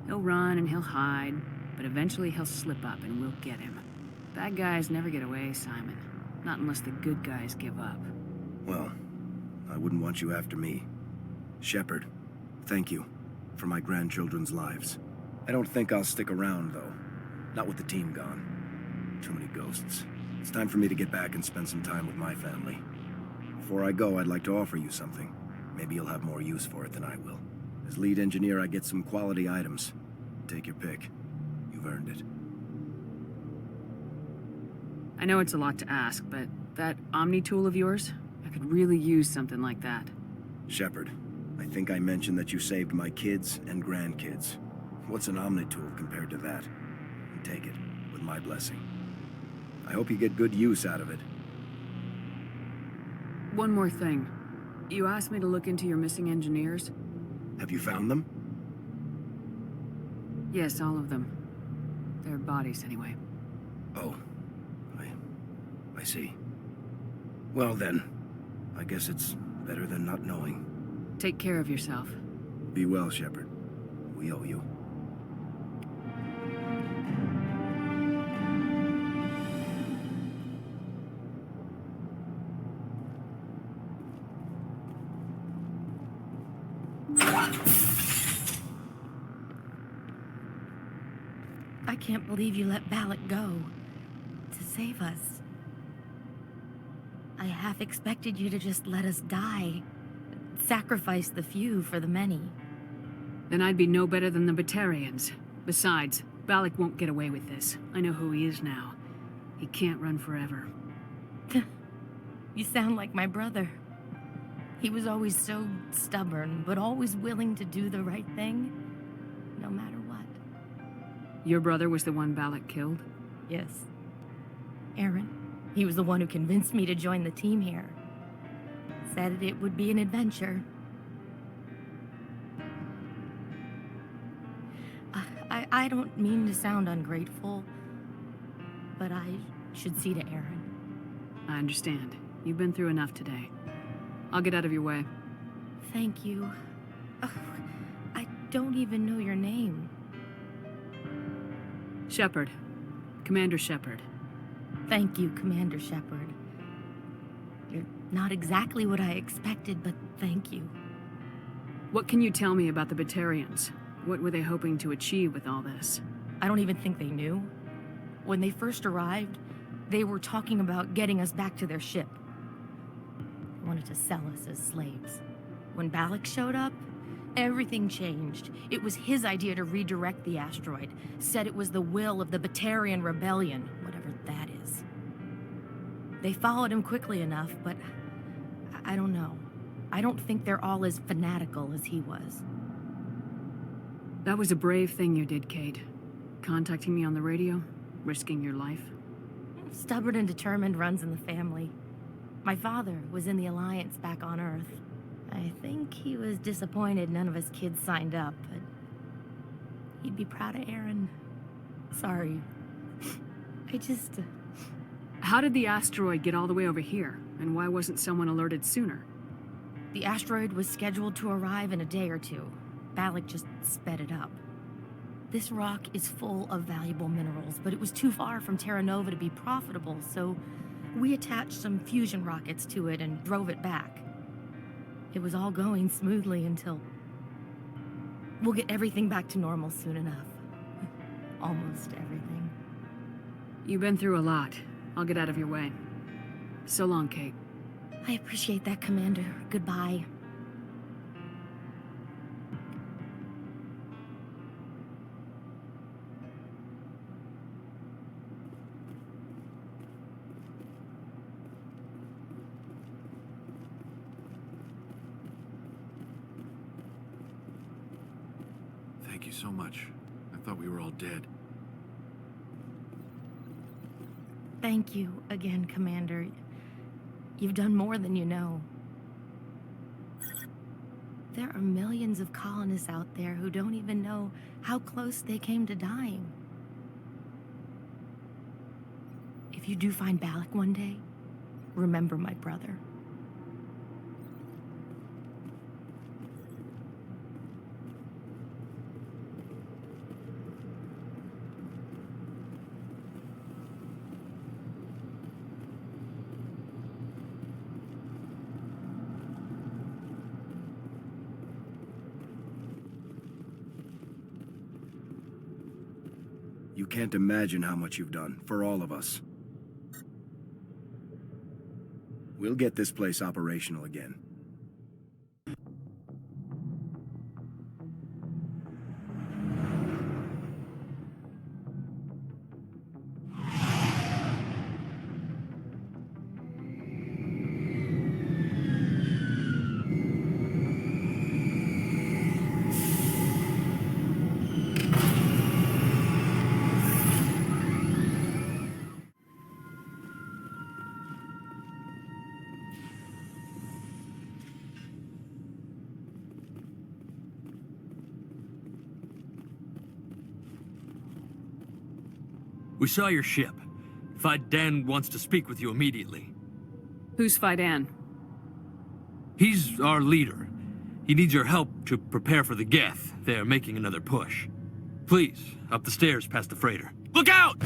Speaker 6: He'll run and he'll hide, but eventually he'll slip up and we'll get him. Bad guys never get away, Simon. Not unless the good guys give up.
Speaker 14: Well, I wouldn't want you after me. Shepard, thank you for my grandchildren's lives. I don't think I'll stick around, though. Not with the team gone. Too many ghosts. It's time for me to get back and spend some time with my family. Before I go, I'd like to offer you something. Maybe you'll have more use for it than I will. As lead engineer, I get some quality items. Take your pick. You've earned it.
Speaker 6: I know it's a lot to ask, but that Omni tool of yours, I could really use something like that.
Speaker 14: Shepard, I think I mentioned that you saved my kids and grandkids. What's an Omni tool compared to that? Take it, with my blessing. I hope you get good use out of it.
Speaker 6: One more thing. You asked me to look into your missing engineers?
Speaker 14: Have you found them?
Speaker 6: Yes, all of them. Their bodies, anyway.
Speaker 14: Oh. I see. Well then, I guess it's better than not knowing.
Speaker 6: Take care of yourself.
Speaker 14: Be well, Shepard. We owe you.
Speaker 7: I can't believe you let Balak go. To save us. I half expected you to just let us die. Sacrifice the few for the many.
Speaker 6: Then I'd be no better than the Batarians. Besides, Balak won't get away with this. I know who he is now. He can't run forever.
Speaker 7: You sound like my brother. He was always so stubborn, but always willing to do the right thing, no matter what.
Speaker 6: Your brother was the one Balak killed?
Speaker 7: Yes. Aaron. He was the one who convinced me to join the team here. Said it would be an adventure. I don't mean to sound ungrateful, but I should see to Aaron.
Speaker 6: I understand. You've been through enough today. I'll get out of your way.
Speaker 7: Thank you. Oh, I don't even know your name.
Speaker 6: Shepard. Commander Shepard.
Speaker 7: Thank you, Commander Shepard. You're not exactly what I expected, but thank you.
Speaker 6: What can you tell me about the Batarians? What were they hoping to achieve with all this?
Speaker 7: I don't even think they knew. When they first arrived, they were talking about getting us back to their ship. They wanted to sell us as slaves. When Balak showed up, everything changed. It was his idea to redirect the asteroid. Said it was the will of the Batarian rebellion, whatever that is. They followed him quickly enough, but I don't know. I don't think they're all as fanatical as he was.
Speaker 6: That was a brave thing you did, Kate. Contacting me on the radio, risking your life.
Speaker 7: Stubborn and determined runs in the family. My father was in the Alliance back on Earth. I think he was disappointed none of his kids signed up, but he'd be proud of Aaron. Sorry. I just...
Speaker 6: How did the asteroid get all the way over here, and why wasn't someone alerted sooner?
Speaker 7: The asteroid was scheduled to arrive in a day or two. Balak just sped it up. This rock is full of valuable minerals, but it was too far from Terra Nova to be profitable, so we attached some fusion rockets to it and drove it back. It was all going smoothly until... We'll get everything back to normal soon enough. Almost everything.
Speaker 6: You've been through a lot. I'll get out of your way. So long, Kate.
Speaker 7: I appreciate that, Commander. Goodbye.
Speaker 16: Thank you so much. I thought we were all dead.
Speaker 7: Thank you again, Commander. You've done more than you know. There are millions of colonists out there who don't even know how close they came to dying. If you do find Balak one day, remember my brother.
Speaker 14: You can't imagine how much you've done, for all of us. We'll get this place operational again.
Speaker 17: We saw your ship. Fidan wants to speak with you immediately.
Speaker 6: Who's Fidan?
Speaker 17: He's our leader. He needs your help to prepare for the Geth. They're making another push. Please, up the stairs past the freighter. Look out!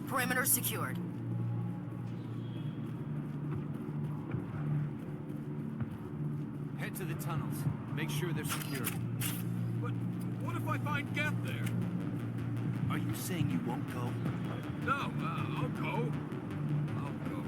Speaker 18: Perimeter secured.
Speaker 19: Head to the tunnels. Make sure they're secured. But what if I find Geth there? Are you saying you won't go? No, I'll go. I'll go.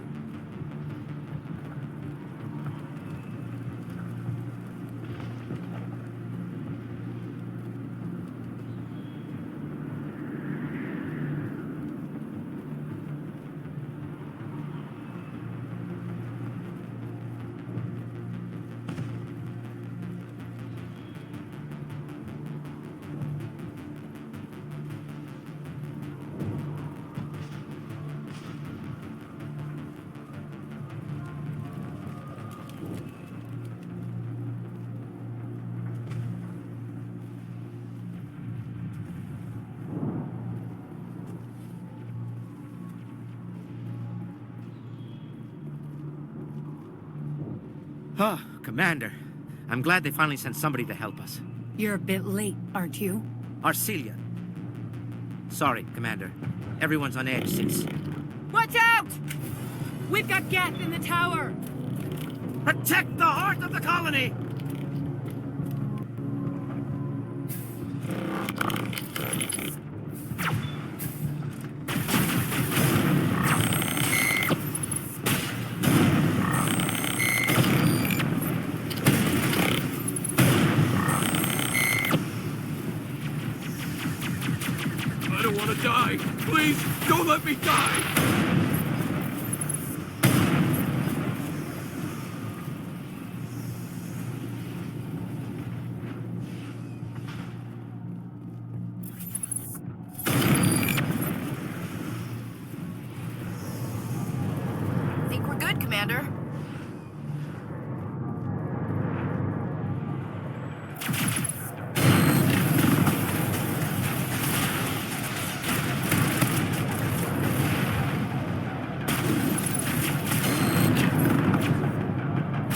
Speaker 20: Oh, Commander. I'm glad they finally sent somebody to help us.
Speaker 21: You're a bit late, aren't you?
Speaker 20: Arcelia. Sorry, Commander. Everyone's on edge since...
Speaker 6: Watch out! We've got Geth in the tower!
Speaker 20: Protect the heart of the colony!
Speaker 19: want to die. Please, don't let me die.
Speaker 18: Think we're good, Commander.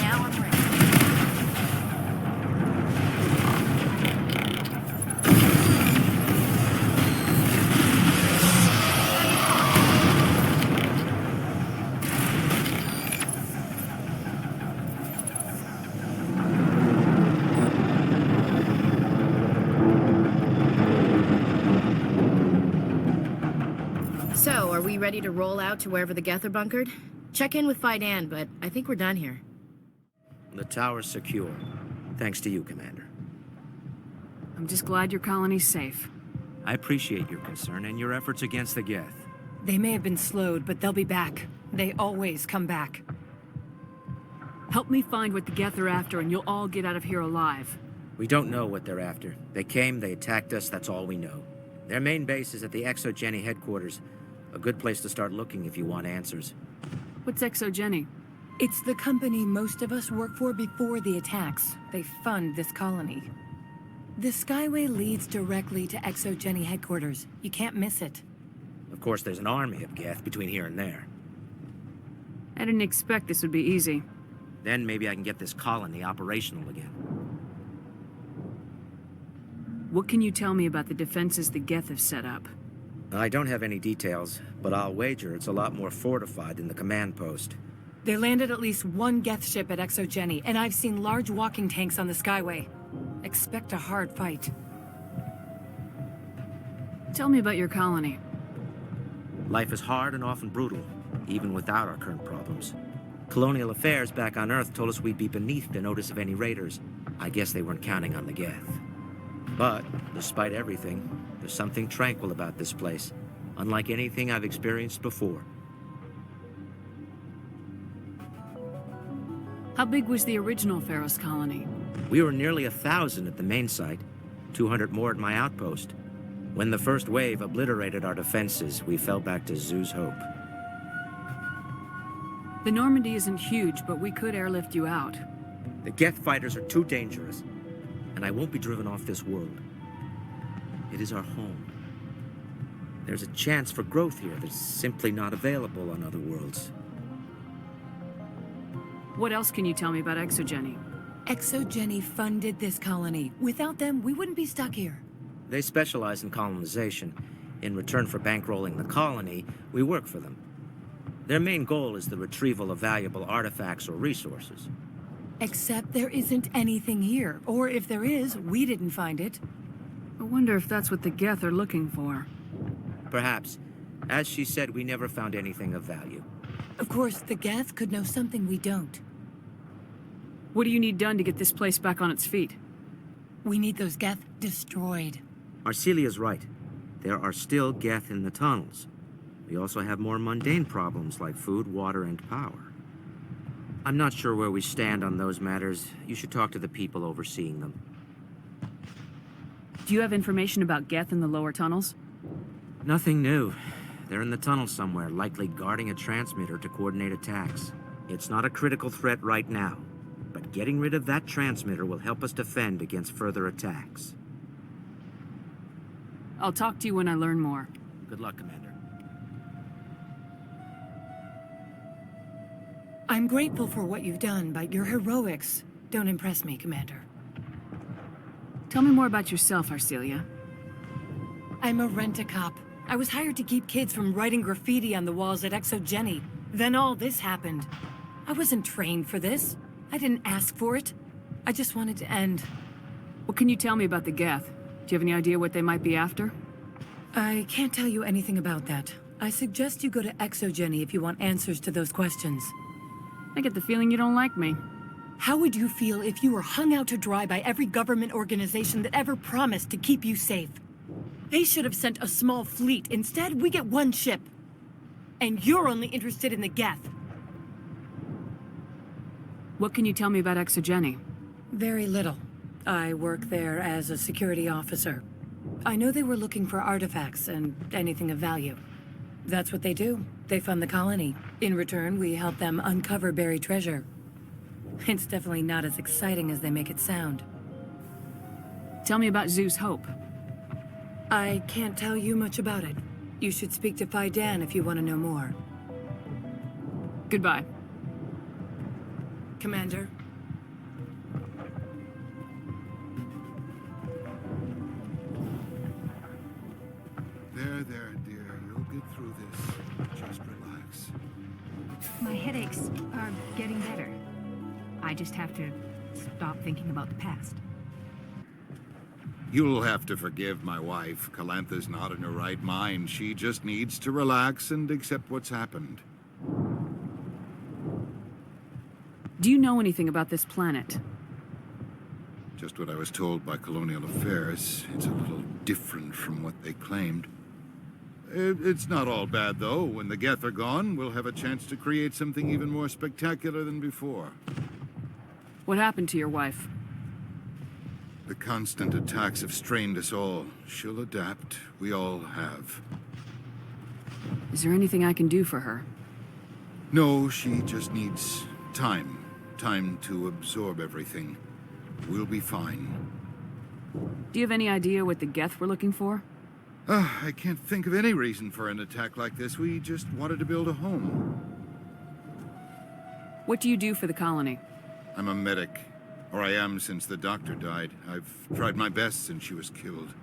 Speaker 18: Now I'm ready. So, are we ready to roll out to wherever the Geth are bunkered? Check in with Fidan, but I think we're done here.
Speaker 20: The tower's secure. Thanks to you, Commander.
Speaker 6: I'm just glad your colony's safe.
Speaker 20: I appreciate your concern and your efforts against the Geth.
Speaker 21: They may have been slowed, but they'll be back. They always come back.
Speaker 6: Help me find what the Geth are after, and you'll all get out of here alive.
Speaker 20: We don't know what they're after. They came, they attacked us, that's all we know. Their main base is at the Exogeny headquarters. A good place to start looking if you want answers.
Speaker 6: What's Exogeny?
Speaker 21: It's the company most of us work for before the attacks. They fund this colony. The Skyway leads directly to Exogeny headquarters. You can't miss it.
Speaker 20: Of course, there's an army of Geth between here and there.
Speaker 6: I didn't expect this would be easy.
Speaker 20: Then maybe I can get this colony operational again.
Speaker 6: What can you tell me about the defenses the Geth have set up?
Speaker 20: I don't have any details, but I'll wager it's a lot more fortified than the command post.
Speaker 21: They landed at least one Geth ship at Exogeny, and I've seen large walking tanks on the Skyway. Expect a hard fight.
Speaker 6: Tell me about your colony.
Speaker 20: Life is hard and often brutal, even without our current problems. Colonial affairs back on Earth told us we'd be beneath the notice of any raiders. I guess they weren't counting on the Geth. But, despite everything, there's something tranquil about this place, unlike anything I've experienced before.
Speaker 6: How big was the original Feros colony?
Speaker 20: We were nearly 1,000 at the main site, 200 more at my outpost. When the first wave obliterated our defenses, we fell back to Zoo's hope.
Speaker 6: The Normandy isn't huge, but we could airlift you out.
Speaker 20: The Geth fighters are too dangerous, and I won't be driven off this world. It is our home. There's a chance for growth here that's simply not available on other worlds.
Speaker 6: What else can you tell me about Exogeny?
Speaker 21: Exogeny funded this colony. Without them, we wouldn't be stuck here.
Speaker 20: They specialize in colonization. In return for bankrolling the colony, we work for them. Their main goal is the retrieval of valuable artifacts or resources.
Speaker 21: Except there isn't anything here. Or if there is, we didn't find it.
Speaker 6: I wonder if that's what the Geth are looking for.
Speaker 20: Perhaps. As she said, we never found anything of value.
Speaker 21: Of course, the Geth could know something we don't.
Speaker 6: What do you need done to get this place back on its feet?
Speaker 21: We need those Geth destroyed.
Speaker 20: Arcelia's right. There are still Geth in the tunnels. We also have more mundane problems like food, water, and power. I'm not sure where we stand on those matters. You should talk to the people overseeing them.
Speaker 6: Do you have information about Geth in the lower tunnels?
Speaker 20: Nothing new. They're in the tunnel somewhere, likely guarding a transmitter to coordinate attacks. It's not a critical threat right now, but getting rid of that transmitter will help us defend against further attacks.
Speaker 6: I'll talk to you when I learn more.
Speaker 20: Good luck, Commander.
Speaker 21: I'm grateful for what you've done, but your heroics don't impress me, Commander.
Speaker 6: Tell me more about yourself, Arcelia.
Speaker 21: I'm a rent-a-cop. I was hired to keep kids from writing graffiti on the walls at Exogeny. Then all this happened. I wasn't trained for this. I didn't ask for it. I just wanted to end.
Speaker 6: What can you tell me about the Geth? Do you have any idea what they might be after?
Speaker 21: I can't tell you anything about that. I suggest you go to Exogeny if you want answers to those questions.
Speaker 6: I get the feeling you don't like me.
Speaker 21: How would you feel if you were hung out to dry by every government organization that ever promised to keep you safe? They should have sent a small fleet. Instead, we get one ship. And you're only interested in the Geth.
Speaker 6: What can you tell me about Exogeny?
Speaker 21: Very little. I work there as a security officer. I know they were looking for artifacts and anything of value. That's what they do. They fund the colony. In return, we help them uncover buried treasure. It's definitely not as exciting as they make it sound.
Speaker 6: Tell me about Zeus Hope.
Speaker 21: I can't tell you much about it. You should speak to Fidan if you want to know more.
Speaker 6: Goodbye.
Speaker 21: Commander.
Speaker 8: There, dear. You'll get through this. Just relax.
Speaker 22: My headaches are getting better. I just have to stop thinking about the past.
Speaker 8: You'll have to forgive my wife. Calantha's not in her right mind. She just needs to relax and accept what's happened.
Speaker 6: Do you know anything about this planet?
Speaker 8: Just what I was told by Colonial Affairs. It's a little different from what they claimed. It's not all bad, though. When the Geth are gone, we'll have a chance to create something even more spectacular than before.
Speaker 6: What happened to your wife?
Speaker 8: The constant attacks have strained us all. She'll adapt. We all have.
Speaker 6: Is there anything I can do for her?
Speaker 8: No, she just needs time. Time to absorb everything. We'll be fine.
Speaker 6: Do you have any idea what the Geth were looking for?
Speaker 8: I can't think of any reason for an attack like this. We just wanted to build a home.
Speaker 6: What do you do for the colony?
Speaker 8: I'm a medic. Or I am since the doctor died. I've tried my best since she was killed.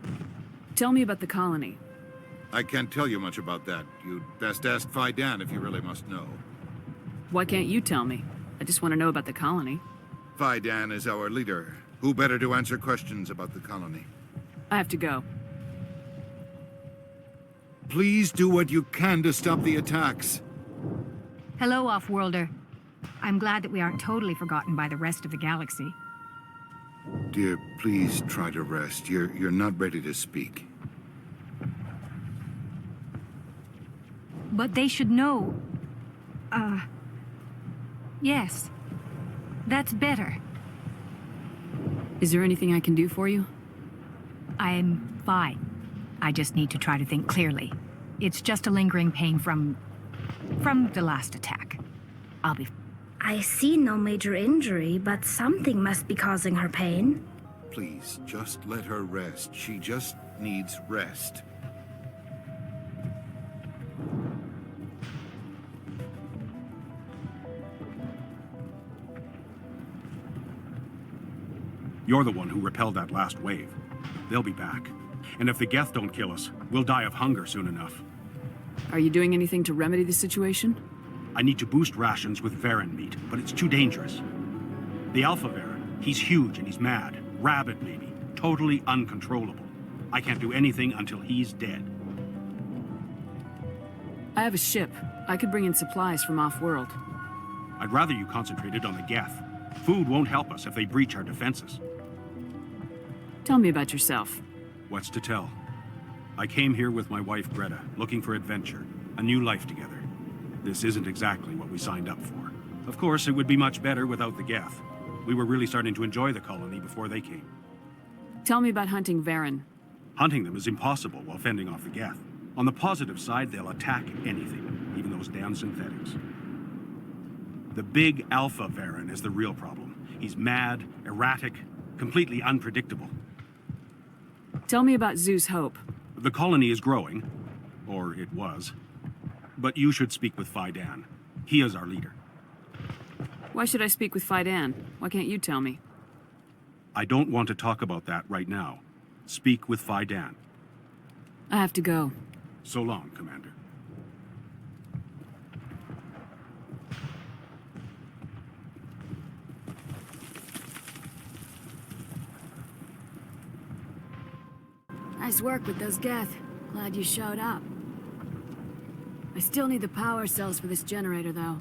Speaker 6: Tell me about the colony.
Speaker 8: I can't tell you much about that. You'd best ask Fidan if you really must know.
Speaker 6: Why can't you tell me? I just want to know about the colony.
Speaker 8: Fidan is our leader. Who better to answer questions about the colony?
Speaker 6: I have to go.
Speaker 8: Please do what you can to stop the attacks.
Speaker 22: Hello, Off-Worlder. I'm glad that we aren't totally forgotten by the rest of the galaxy.
Speaker 8: Dear, please try to rest. You're not ready to speak.
Speaker 22: But they should know. Yes. That's better.
Speaker 6: Is there anything I can do for you?
Speaker 22: I'm fine. I just need to try to think clearly. It's just a lingering pain from the last attack. I'll be...
Speaker 3: I see no major injury, but something must be causing her pain.
Speaker 8: Please, just let her rest. She just needs rest.
Speaker 23: You're the one who repelled that last wave. They'll be back. And if the Geth don't kill us, we'll die of hunger soon enough.
Speaker 6: Are you doing anything to remedy the situation?
Speaker 23: I need to boost rations with Varen meat, but it's too dangerous. The Alpha Varen, he's huge and he's mad. Rabid, maybe. Totally uncontrollable. I can't do anything until he's dead.
Speaker 6: I have a ship. I could bring in supplies from off-world.
Speaker 23: I'd rather you concentrated on the Geth. Food won't help us if they breach our defenses.
Speaker 6: Tell me about yourself.
Speaker 23: What's to tell? I came here with my wife Greta, looking for adventure, a new life together. This isn't exactly what we signed up for. Of course, it would be much better without the Geth. We were really starting to enjoy the colony before they came.
Speaker 6: Tell me about hunting Varen.
Speaker 23: Hunting them is impossible while fending off the Geth. On the positive side, they'll attack anything, even those damn synthetics. The big Alpha Varen is the real problem. He's mad, erratic, completely unpredictable.
Speaker 6: Tell me about Zeus Hope.
Speaker 23: The colony is growing, or it was. But you should speak with Fidan. He is our leader.
Speaker 6: Why should I speak with Fidan? Why can't you tell me?
Speaker 23: I don't want to talk about that right now. Speak with Fidan.
Speaker 6: I have to go.
Speaker 23: So long, Commander.
Speaker 3: Nice work with those Geth. Glad you showed up. I still need the power cells for this generator, though.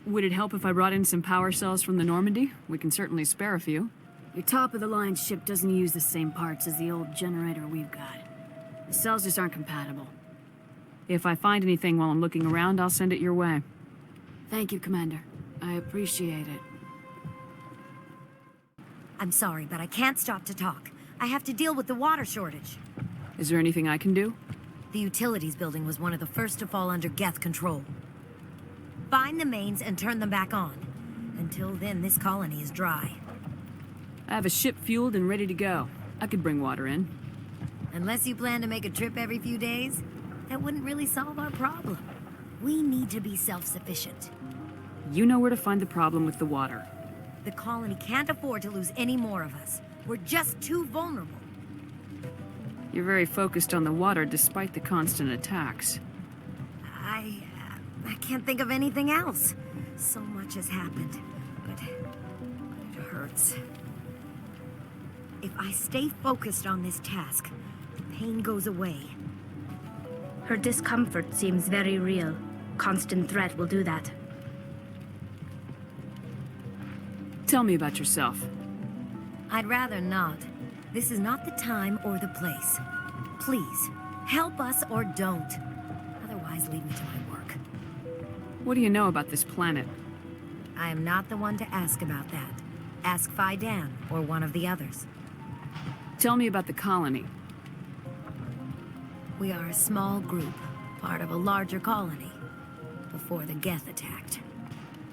Speaker 6: Would it help if I brought in some power cells from the Normandy? We can certainly spare a few.
Speaker 3: Your top-of-the-line ship doesn't use the same parts as the old generator we've got. The cells just aren't compatible.
Speaker 6: If I find anything while I'm looking around, I'll send it your way.
Speaker 3: Thank you, Commander. I appreciate it.
Speaker 4: I'm sorry, but I can't stop to talk. I have to deal with the water shortage.
Speaker 6: Is there anything I can do?
Speaker 4: The utilities building was one of the first to fall under Geth control. Find the mains and turn them back on. Until then, this colony is dry.
Speaker 6: I have a ship fueled and ready to go. I could bring water in.
Speaker 4: Unless you plan to make a trip every few days, that wouldn't really solve our problem. We need to be self-sufficient.
Speaker 6: You know where to find the problem with the water.
Speaker 4: The colony can't afford to lose any more of us. We're just too vulnerable.
Speaker 6: You're very focused on the water despite the constant attacks.
Speaker 4: I can't think of anything else. So much has happened, but it hurts. If I stay focused on this task, the pain goes away.
Speaker 9: Her discomfort seems very real. Constant threat will do that.
Speaker 6: Tell me about yourself.
Speaker 4: I'd rather not. This is not the time or the place. Please, help us or don't. Otherwise, leave me to my work.
Speaker 6: What do you know about this planet?
Speaker 4: I am not the one to ask about that. Ask Fidan or one of the others.
Speaker 6: Tell me about the colony.
Speaker 4: We are a small group, part of a larger colony, before the Geth attacked.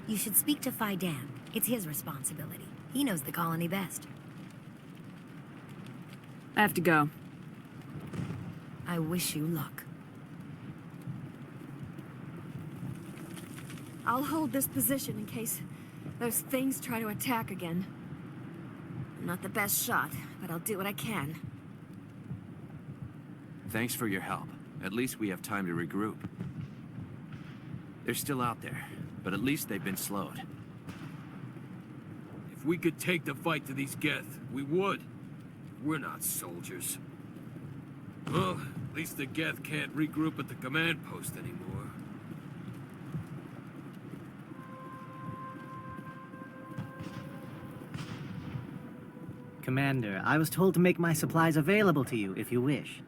Speaker 4: You should speak to Fidan. It's his responsibility. He knows the colony best.
Speaker 6: I have to go.
Speaker 4: I wish you luck.
Speaker 3: I'll hold this position in case those things try to attack again. I'm not the best shot, but I'll do what I can.
Speaker 19: Thanks for your help. At least we have time to regroup. They're still out there, but at least they've been slowed.
Speaker 2: If we could take the fight to these Geth, we would. We're not soldiers. Well, at least the Geth can't regroup at the command post anymore.
Speaker 10: Commander, I was told to make my supplies available to you if you wish.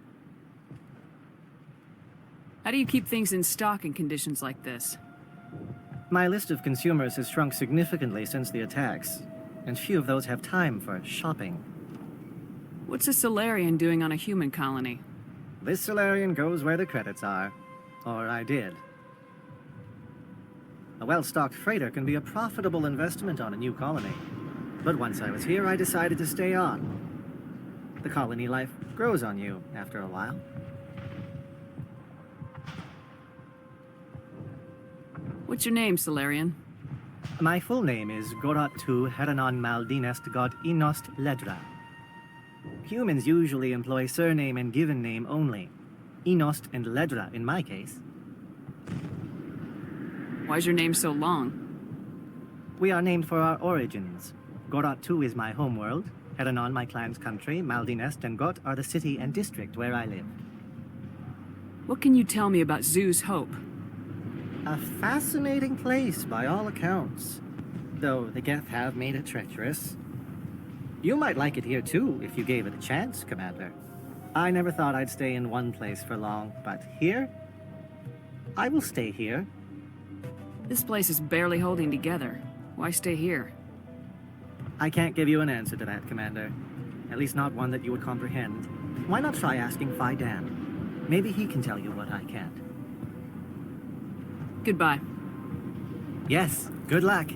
Speaker 6: How do you keep things in stock in conditions like this?
Speaker 10: My list of consumers has shrunk significantly since the attacks, and few of those have time for shopping.
Speaker 6: What's a Solarian doing on a human colony?
Speaker 10: This Solarian goes where the credits are. Or I did. A well-stocked freighter can be a profitable investment on a new colony. But once I was here, I decided to stay on. The colony life grows on you after a while.
Speaker 6: What's your name, Solarian?
Speaker 10: My full name is Goratu Heranon Maldinest God Inost Ledra. Humans usually employ surname and given name only. Inost and Ledra in my case.
Speaker 6: Why's your name so long?
Speaker 10: We are named for our origins. Goratu is my homeworld, Heranon my clan's country, Maldinest and Got are the city and district where I live.
Speaker 6: What can you tell me about Zoo's Hope?
Speaker 10: A fascinating place by all accounts, though the Geth have made it treacherous. You might like it here too, if you gave it a chance, Commander. I never thought I'd stay in one place for long, but here? I will stay here.
Speaker 6: This place is barely holding together. Why stay here?
Speaker 10: I can't give you an answer to that, Commander. At least not one that you would comprehend. Why not try asking Fidan? Maybe he can tell you what I can't.
Speaker 6: Goodbye.
Speaker 10: Yes, good luck.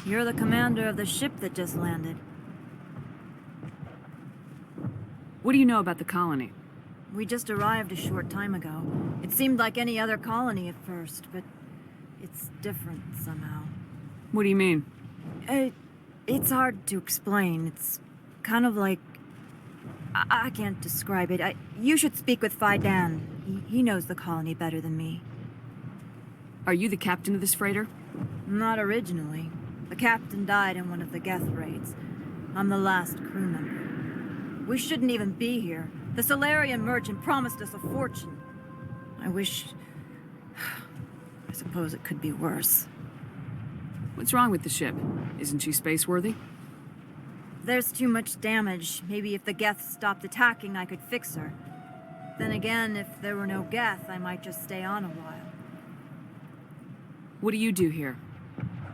Speaker 24: You're the commander of the ship that just landed.
Speaker 6: What do you know about the colony?
Speaker 24: We just arrived a short time ago. It seemed like any other colony at first, but it's different somehow.
Speaker 6: What do you mean?
Speaker 24: It's hard to explain. It's kind of like... I can't describe it. You should speak with Fidan. He knows the colony better than me.
Speaker 6: Are you the captain of this freighter?
Speaker 24: Not originally. The captain died in one of the Geth raids. I'm the last crew member. We shouldn't even be here. The Solarian merchant promised us a fortune. I suppose it could be worse.
Speaker 6: What's wrong with the ship? Isn't she space-worthy?
Speaker 24: There's too much damage. Maybe if the Geth stopped attacking, I could fix her. Then again, if there were no Geth, I might just stay on a while.
Speaker 6: What do you do here?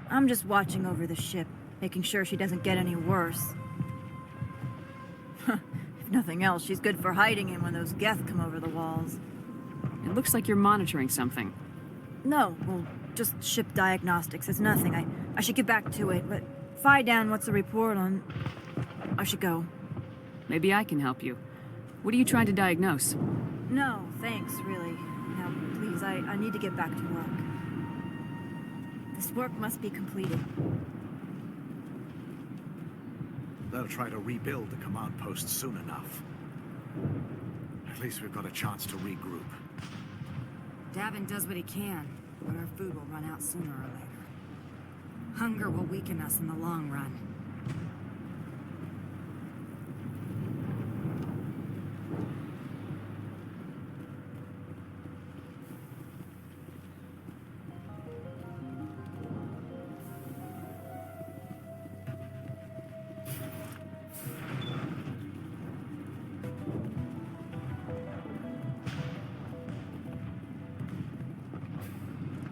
Speaker 24: I'm just watching over the ship, making sure she doesn't get any worse. If nothing else, she's good for hiding in when those Geth come over the walls.
Speaker 6: It looks like you're monitoring something.
Speaker 24: No, well, just ship diagnostics. It's nothing. I should get back to it, but Dan, what's the report on... I should go.
Speaker 6: Maybe I can help you. What are you trying to diagnose?
Speaker 24: No, thanks, really. Now, please, I need to get back to work. This work must be completed.
Speaker 5: They'll try to rebuild the command post soon enough. At least we've got a chance to regroup.
Speaker 4: Davin does what he can, but our food will run out sooner or later. Hunger will weaken us in the long run.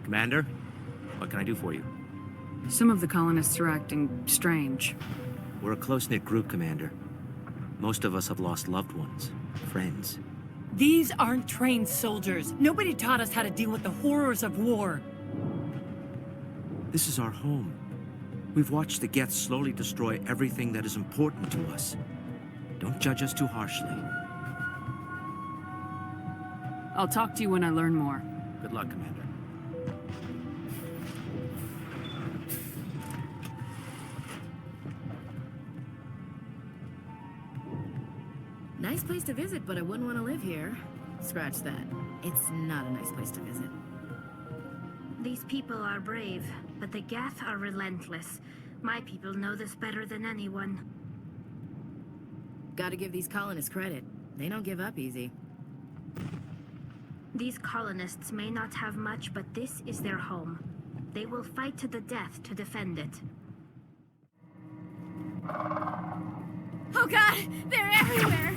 Speaker 20: Commander, what can I do for you?
Speaker 6: Some of the colonists are acting strange.
Speaker 20: We're a close-knit group, Commander. Most of us have lost loved ones, friends.
Speaker 21: These aren't trained soldiers. Nobody taught us how to deal with the horrors of war.
Speaker 20: This is our home. We've watched the Geth slowly destroy everything that is important to us. Don't judge us too harshly.
Speaker 6: I'll talk to you when I learn more.
Speaker 20: Good luck, Commander.
Speaker 18: Nice place to visit, but I wouldn't want to live here. Scratch that. It's not a nice place to visit.
Speaker 9: These people are brave, but the Geth are relentless. My people know this better than anyone.
Speaker 18: Gotta give these colonists credit. They don't give up easy.
Speaker 9: These colonists may not have much, but this is their home. They will fight to the death to defend it.
Speaker 3: Oh god, they're everywhere!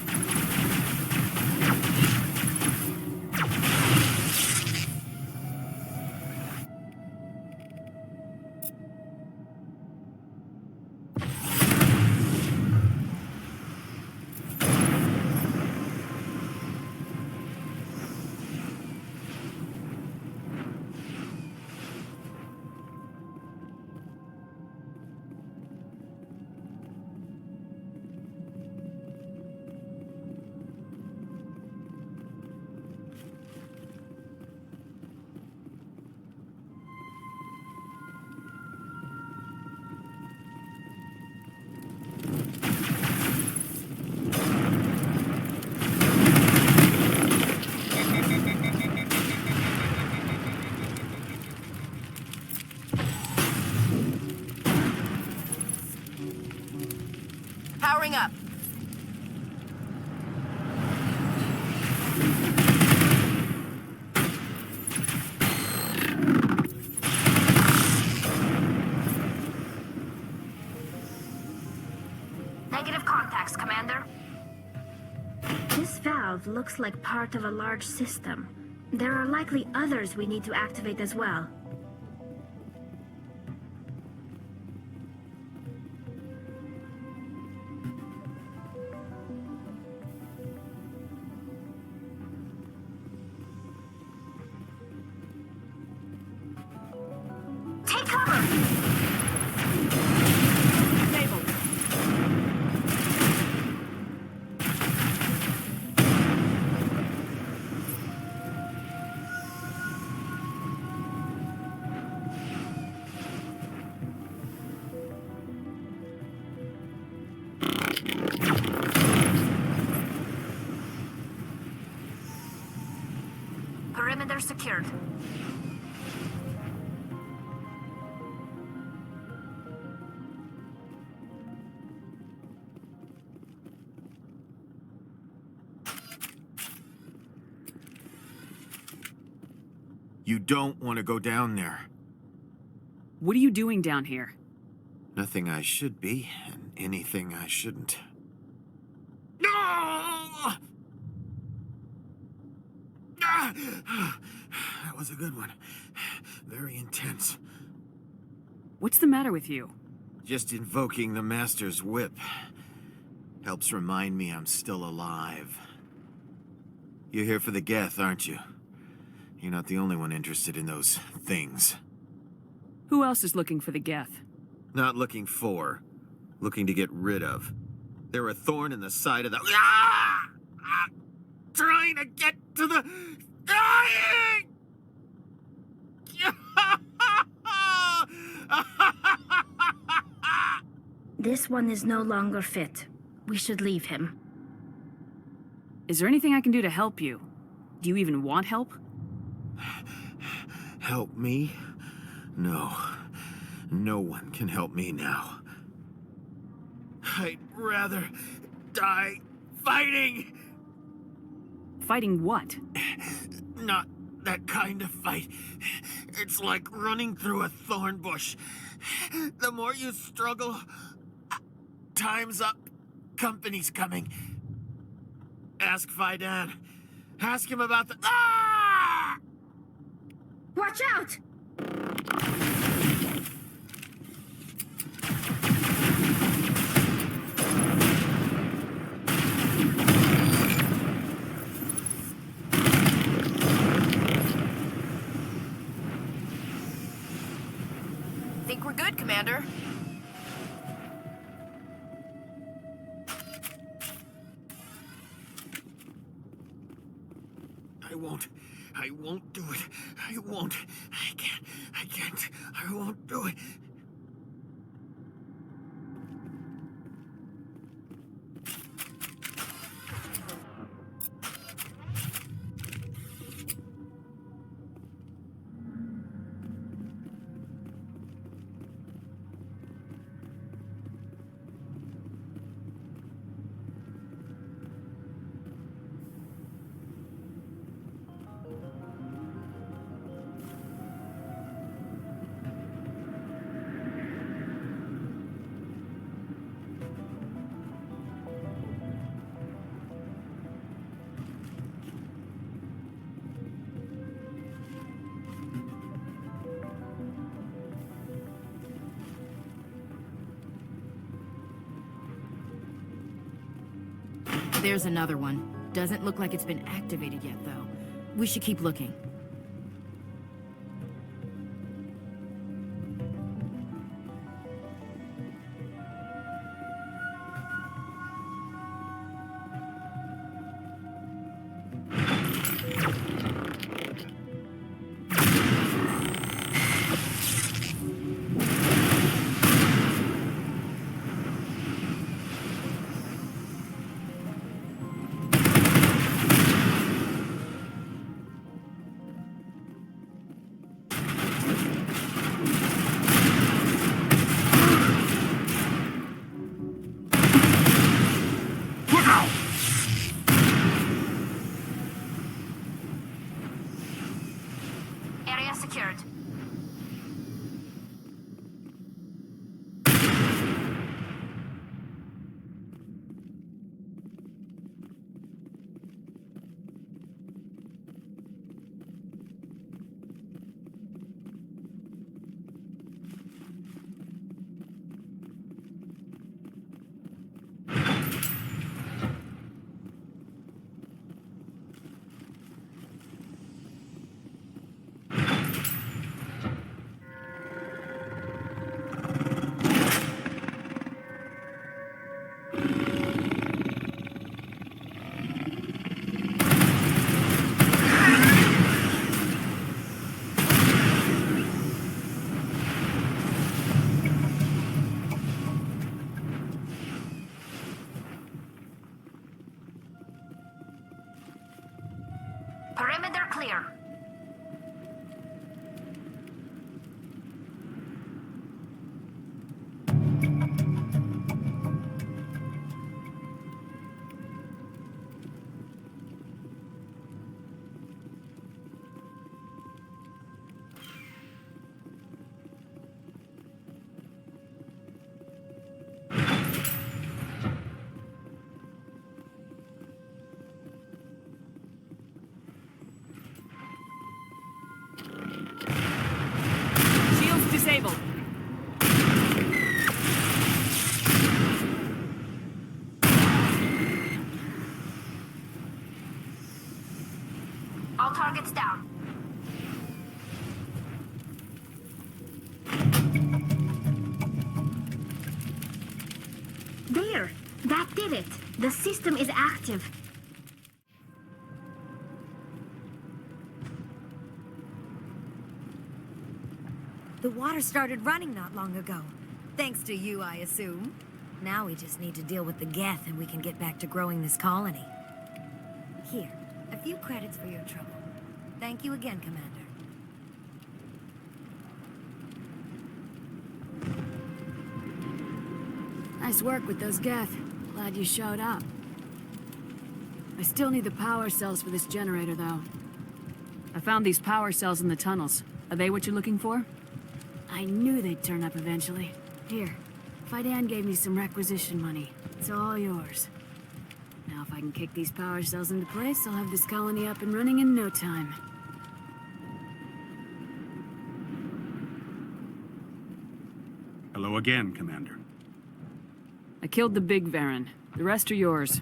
Speaker 18: Powering up.
Speaker 9: Negative contacts, Commander. This valve looks like part of a large system. There are likely others we need to activate as well. Take cover!
Speaker 21: Disabled.
Speaker 9: Perimeter secured.
Speaker 5: You don't want to go down there.
Speaker 6: What are you doing down here?
Speaker 14: Nothing I should be, and anything I shouldn't. That was a good one. Very intense.
Speaker 6: What's the matter with you?
Speaker 14: Just invoking the Master's whip helps remind me I'm still alive. You're here for the Geth, aren't you? You're not the only one interested in those things.
Speaker 6: Who else is looking for the Geth?
Speaker 14: Not looking for, looking to get rid of. They're a thorn in the side of the... Ah! Ah! Trying to get to the... Dying!
Speaker 9: This one is no longer fit. We should leave him.
Speaker 6: Is there anything I can do to help you? Do you even want help?
Speaker 14: Help me? No. No one can help me now. I'd rather die fighting!
Speaker 6: Fighting what?
Speaker 14: Not that kind of fight. It's like running through a thorn bush. The more you struggle, time's up. Company's coming. Ask Fidan. Ask him about the... Ah!
Speaker 9: Watch out!
Speaker 18: Think we're good, Commander.
Speaker 14: I won't do it. I won't. I can't. I won't do it.
Speaker 18: There's another one. Doesn't look like it's been activated yet, though. We should keep looking.
Speaker 9: Area secured. Perimeter clear. Target's down. There! That did it! The system is active.
Speaker 4: The water started running not long ago. Thanks to you, I assume. Now we just need to deal with the Geth and we can get back to growing this colony. Here, a few credits for your trouble. Thank you again, Commander.
Speaker 3: Nice work with those Geth. Glad you showed up. I still need the power cells for this generator, though.
Speaker 6: I found these power cells in the tunnels. Are they what you're looking for?
Speaker 3: I knew they'd turn up eventually. Here, Fidan gave me some requisition money. It's all yours. Now if I can kick these power cells into place, I'll have this colony up and running in no time.
Speaker 23: Hello again, Commander.
Speaker 6: I killed the big Varen. The rest are yours.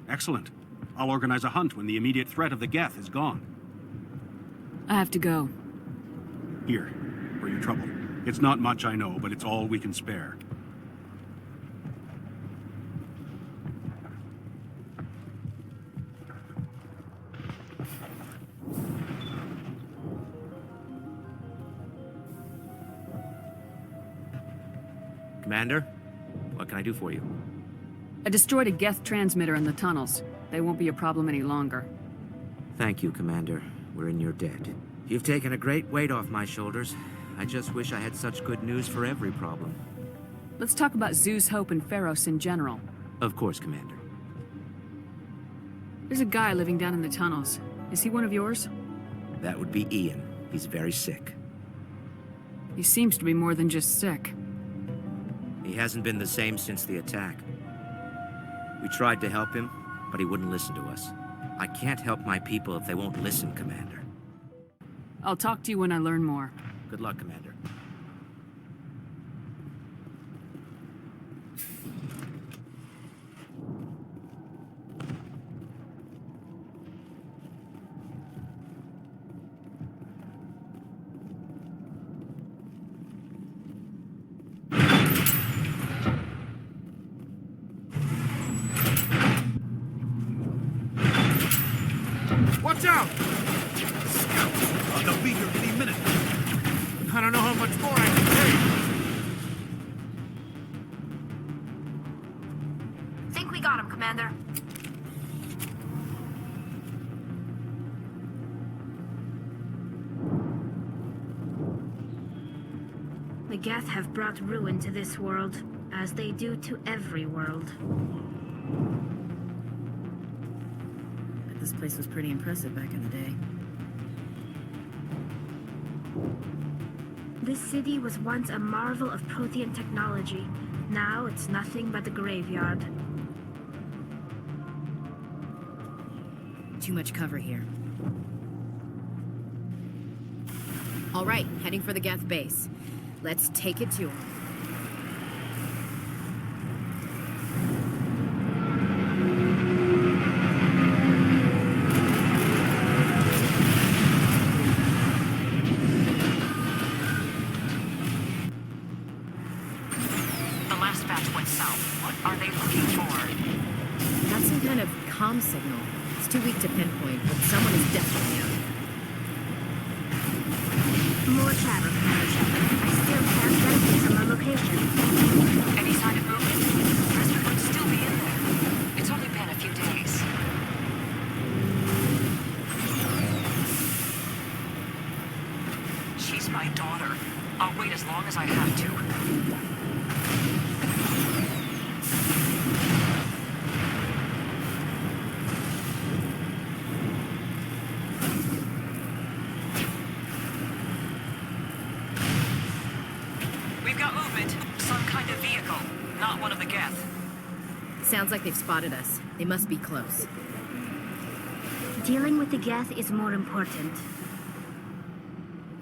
Speaker 23: Excellent. I'll organize a hunt when the immediate threat of the Geth is gone.
Speaker 6: I have to go.
Speaker 23: Here, for your trouble. It's not much, I know, but it's all we can spare.
Speaker 20: Commander, what can I do for you?
Speaker 6: I destroyed a Geth transmitter in the tunnels. They won't be a problem any longer.
Speaker 20: Thank you, Commander. We're in your debt. You've taken a great weight off my shoulders. I just wish I had such good news for every problem.
Speaker 6: Let's talk about Zeus, Hope, and Feros in general.
Speaker 20: Of course, Commander.
Speaker 6: There's a guy living down in the tunnels. Is he one of yours?
Speaker 20: That would be Ian. He's very sick.
Speaker 6: He seems to be more than just sick.
Speaker 20: He hasn't been the same since the attack. We tried to help him, but he wouldn't listen to us. I can't help my people if they won't listen, Commander.
Speaker 6: I'll talk to you when I learn more.
Speaker 20: Good luck, Commander.
Speaker 19: Watch out! Scouts! Oh, they'll be here any minute. I don't know how much more I can take.
Speaker 9: Think we got him, Commander. The Geth have brought ruin to this world, as they do to every world.
Speaker 18: But this place was pretty impressive back in the day.
Speaker 9: This city was once a marvel of Prothean technology. Now it's nothing but a graveyard.
Speaker 18: Too much cover here. All right, heading for the Geth base. Let's take it to him.
Speaker 22: The last batch went south. What are they looking for?
Speaker 18: Got some kind of comm signal. It's too weak to pinpoint, but someone is definitely out.
Speaker 9: More chatter, Commander Shepard. I still can't get a fix on the location.
Speaker 22: Any sign of movement? The rest could still be in there. It's only been a few days. She's my daughter. I'll wait as long as I have to. We've got movement. Some kind of vehicle. Not one of the Geth.
Speaker 18: Sounds like they've spotted us. They must be close.
Speaker 9: Dealing with the Geth is more important.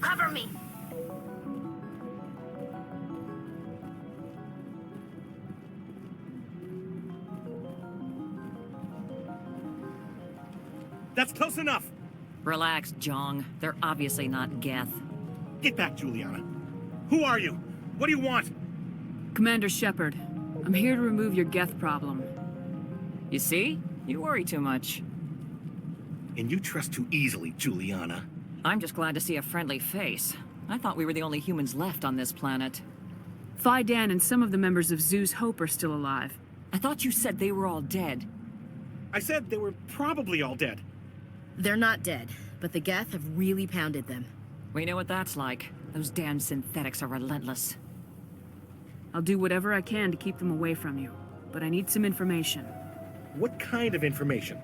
Speaker 9: Cover me!
Speaker 19: That's close enough!
Speaker 11: Relax, Jong. They're obviously not Geth.
Speaker 23: Get back, Juliana. Who are you? What do you want?
Speaker 6: Commander Shepard, I'm here to remove your Geth problem.
Speaker 11: You see? You worry too much.
Speaker 23: And you trust too easily, Juliana.
Speaker 11: I'm just glad to see a friendly face. I thought we were the only humans left on this planet.
Speaker 6: Feros and some of the members of Zoo's Hope are still alive.
Speaker 11: I thought you said they were all dead.
Speaker 23: I said they were probably all dead.
Speaker 18: They're not dead, but the Geth have really pounded them.
Speaker 11: We know what that's like. Those damn synthetics are relentless.
Speaker 6: I'll do whatever I can to keep them away from you, but I need some information.
Speaker 23: What kind of information?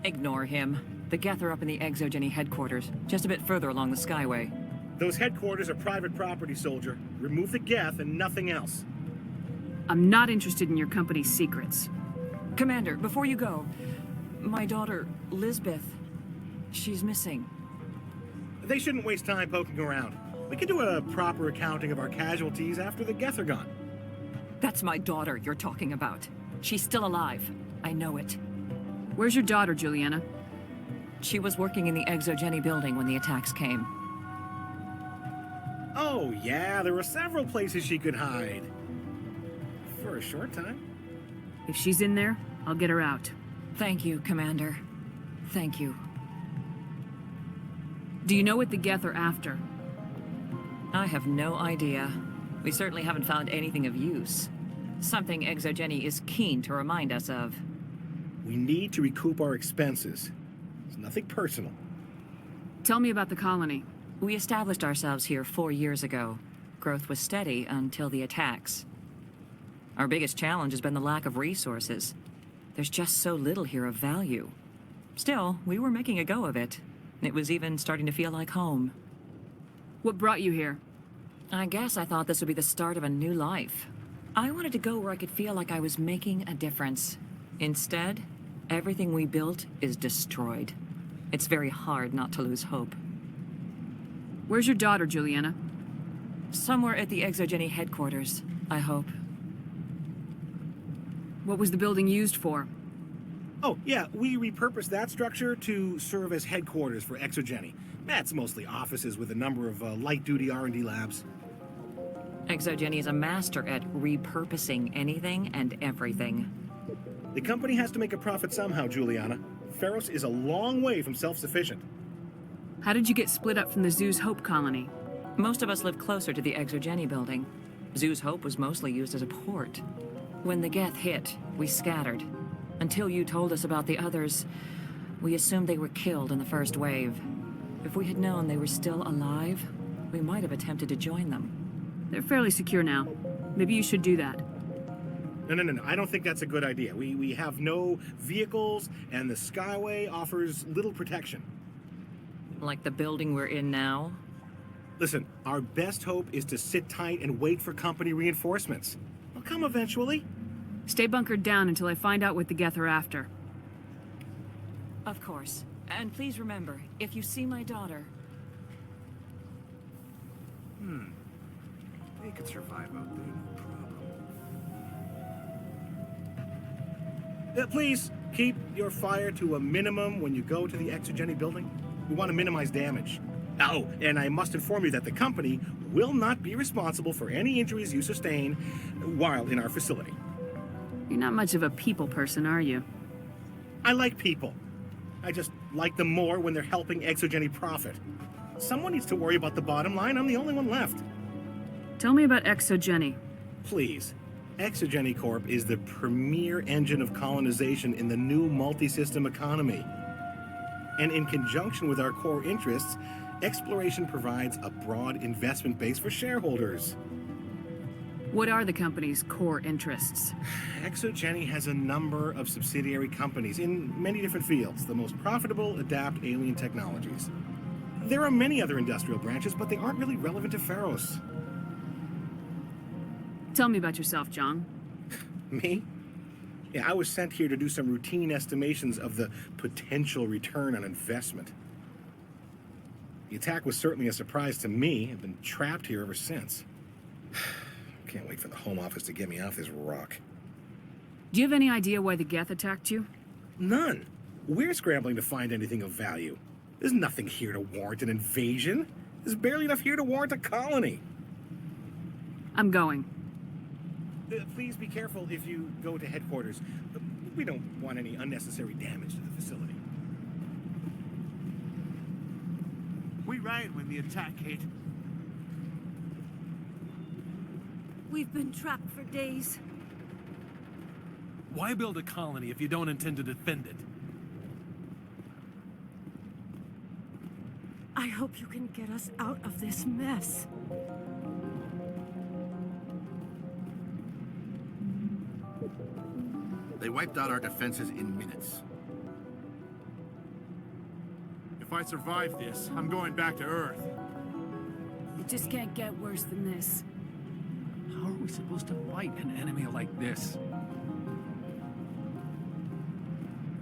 Speaker 11: Ignore him. The Geth are up in the Exogeny headquarters, just a bit further along the Skyway.
Speaker 23: Those headquarters are private property, soldier. Remove the Geth and nothing else.
Speaker 6: I'm not interested in your company's secrets.
Speaker 11: Commander, before you go, my daughter, Lisbeth, she's missing.
Speaker 23: They shouldn't waste time poking around. We can do a proper accounting of our casualties after the Geth are gone.
Speaker 11: That's my daughter you're talking about. She's still alive. I know it.
Speaker 6: Where's your daughter, Juliana?
Speaker 11: She was working in the Exogeny building when the attacks came.
Speaker 23: Oh, yeah, there were several places she could hide. For a short time.
Speaker 6: If she's in there, I'll get her out.
Speaker 11: Thank you, Commander. Thank you.
Speaker 6: Do you know what the Geth are after?
Speaker 11: I have no idea. We certainly haven't found anything of use. Something Exogeny is keen to remind us of.
Speaker 23: We need to recoup our expenses. It's nothing personal.
Speaker 6: Tell me about the colony.
Speaker 11: We established ourselves here 4 years ago. Growth was steady until the attacks. Our biggest challenge has been the lack of resources. There's just so little here of value. Still, we were making a go of it. It was even starting to feel like home.
Speaker 6: What brought you here?
Speaker 11: I guess I thought this would be the start of a new life. I wanted to go where I could feel like I was making a difference. Instead, everything we built is destroyed. It's very hard not to lose hope.
Speaker 6: Where's your daughter, Juliana?
Speaker 11: Somewhere at the Exogeny headquarters, I hope.
Speaker 6: What was the building used for?
Speaker 23: Oh, yeah, we repurposed that structure to serve as headquarters for Exogeny. That's mostly offices with a number of light-duty R&D labs.
Speaker 11: Exogeny is a master at repurposing anything and everything.
Speaker 23: The company has to make a profit somehow, Juliana. Feros is a long way from self-sufficient.
Speaker 6: How did you get split up from the Zoo's Hope colony?
Speaker 11: Most of us live closer to the Exogeny building. Zoo's Hope was mostly used as a port. When the Geth hit, we scattered. Until you told us about the others, we assumed they were killed in the first wave. If we had known they were still alive, we might have attempted to join them.
Speaker 6: They're fairly secure now. Maybe you should do that.
Speaker 23: No. I don't think that's a good idea. We have no vehicles, and the Skyway offers little protection.
Speaker 11: Like the building we're in now?
Speaker 23: Listen, our best hope is to sit tight and wait for company reinforcements. They'll come eventually.
Speaker 6: Stay bunkered down until I find out what the Geth are after.
Speaker 11: Of course. And please remember, if you see my daughter...
Speaker 5: They could survive out there, no problem.
Speaker 23: Please, keep your fire to a minimum when you go to the Exogeny building. We want to minimize damage. Oh, and I must inform you that the company will not be responsible for any injuries you sustain while in our facility.
Speaker 6: You're not much of a people person, are you?
Speaker 23: I like people. I just like them more when they're helping Exogeny profit. Someone needs to worry about the bottom line. I'm the only one left.
Speaker 6: Tell me about Exogeny.
Speaker 23: Please. Exogeny Corp is the premier engine of colonization in the new multi-system economy. And in conjunction with our core interests, exploration provides a broad investment base for shareholders.
Speaker 6: What are the company's core interests?
Speaker 23: Exogeny has a number of subsidiary companies in many different fields. The most profitable adapt alien technologies. There are many other industrial branches, but they aren't really relevant to Feros.
Speaker 6: Tell me about yourself, Jong.
Speaker 23: Me? Yeah, I was sent here to do some routine estimations of the potential return on investment. The attack was certainly a surprise to me. I've been trapped here ever since. Can't wait for the Home Office to get me off this rock.
Speaker 6: Do you have any idea why the Geth attacked you?
Speaker 23: None. We're scrambling to find anything of value.
Speaker 1: There's nothing here to warrant an invasion. There's barely enough here to warrant a colony.
Speaker 6: I'm going.
Speaker 1: Please be careful if you go to headquarters. We don't want any unnecessary damage to the facility.
Speaker 19: We ran when the attack hit.
Speaker 24: We've been trapped for days.
Speaker 17: Why build a colony if you don't intend to defend it?
Speaker 24: I hope you can get us out of this mess.
Speaker 5: They wiped out our defenses in minutes.
Speaker 19: If I survive this, I'm going back to Earth.
Speaker 3: It just can't get worse than this.
Speaker 17: How are we supposed to fight an enemy like this?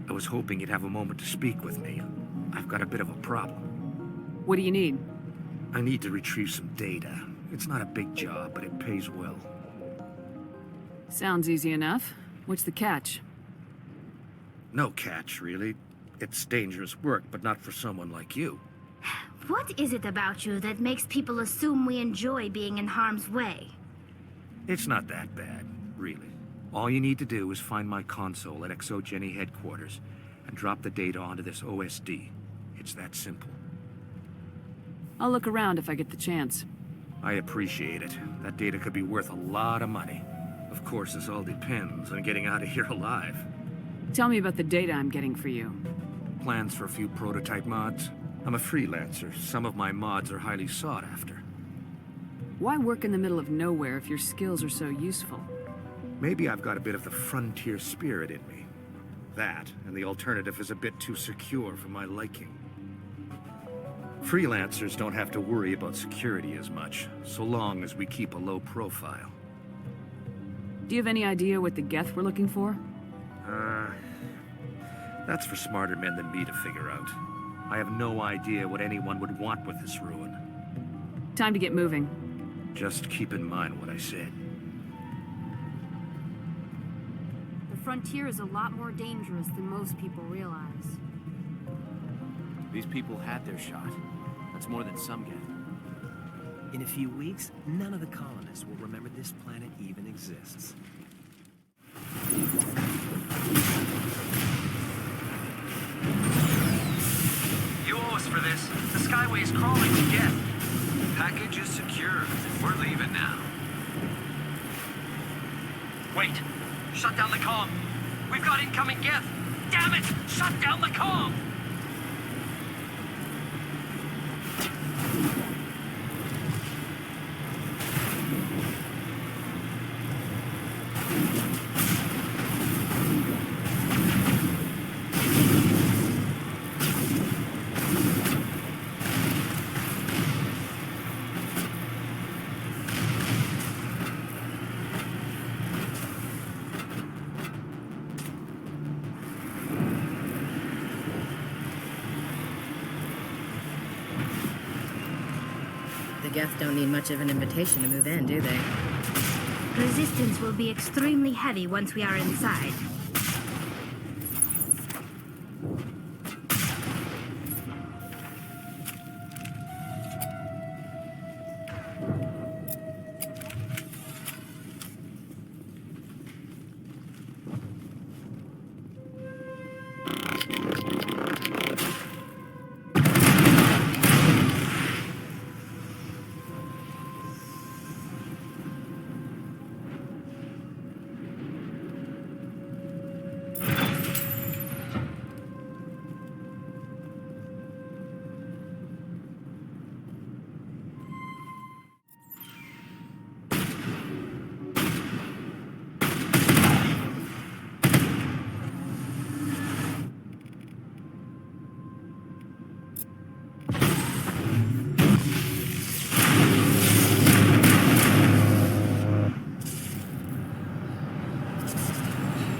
Speaker 20: I was hoping you'd have a moment to speak with me. I've got a bit of a problem.
Speaker 6: What do you need?
Speaker 20: I need to retrieve some data. It's not a big job, but it pays well.
Speaker 6: Sounds easy enough. What's the catch?
Speaker 20: No catch, really. It's dangerous work, but not for someone like you.
Speaker 9: What is it about you that makes people assume we enjoy being in harm's way?
Speaker 20: It's not that bad, really. All you need to do is find my console at Exogeny headquarters and drop the data onto this OSD. It's that simple.
Speaker 6: I'll look around if I get the chance.
Speaker 20: I appreciate it. That data could be worth a lot of money. Of course, this all depends on getting out of here alive.
Speaker 6: Tell me about the data I'm getting for you.
Speaker 20: Plans for a few prototype mods? I'm a freelancer. Some of my mods are highly sought after.
Speaker 6: Why work in the middle of nowhere if your skills are so useful?
Speaker 20: Maybe I've got a bit of the frontier spirit in me. That, and the alternative is a bit too secure for my liking. Freelancers don't have to worry about security as much, so long as we keep a low profile.
Speaker 6: Do you have any idea what the Geth were looking for?
Speaker 20: That's for smarter men than me to figure out. I have no idea what anyone would want with this ruin.
Speaker 6: Time to get moving.
Speaker 20: Just keep in mind what I said.
Speaker 3: The frontier is a lot more dangerous than most people realize.
Speaker 19: These people had their shot. That's more than some get.
Speaker 12: In a few weeks, none of the colonists will remember this planet even exists.
Speaker 13: You owe us for this. The Skyway is crawling to get. Package is secure. We're leaving now. Wait! Shut down the comm! We've got incoming Geth! Damn it! Shut down the comm!
Speaker 18: The Geth don't need much of an invitation to move in, do they?
Speaker 9: Resistance will be extremely heavy once we are inside.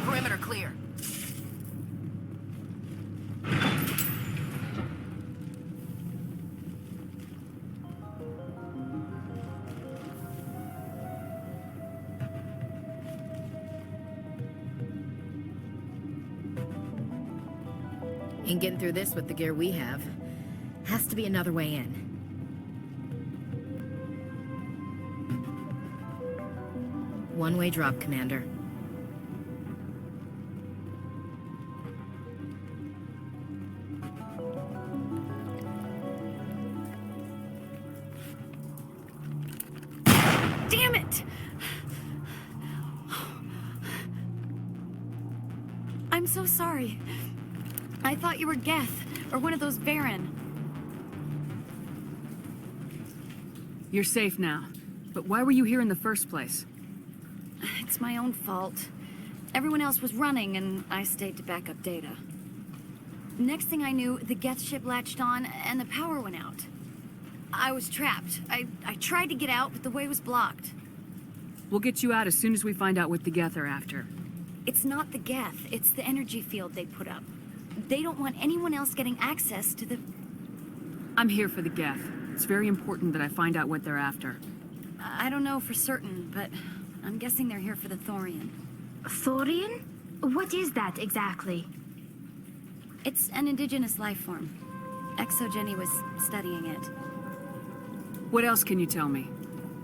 Speaker 18: Perimeter clear. Ain't getting through this with the gear we have. Has to be another way in. One-way drop, Commander.
Speaker 3: Damn it! I'm so sorry. I thought you were Geth, or one of those Varen.
Speaker 6: You're safe now. But why were you here in the first place?
Speaker 3: It's my own fault. Everyone else was running, and I stayed to back up data. Next thing I knew, the Geth ship latched on, and the power went out. I was trapped. I tried to get out, but the way was blocked.
Speaker 6: We'll get you out as soon as we find out what the Geth are after.
Speaker 3: It's not the Geth, it's the energy field they put up. They don't want anyone else getting access to the...
Speaker 6: I'm here for the Geth. It's very important that I find out what they're after.
Speaker 3: I don't know for certain, but I'm guessing they're here for the Thorian.
Speaker 9: Thorian? What is that exactly?
Speaker 3: It's an indigenous life form. Exogeny was studying it.
Speaker 6: What else can you tell me?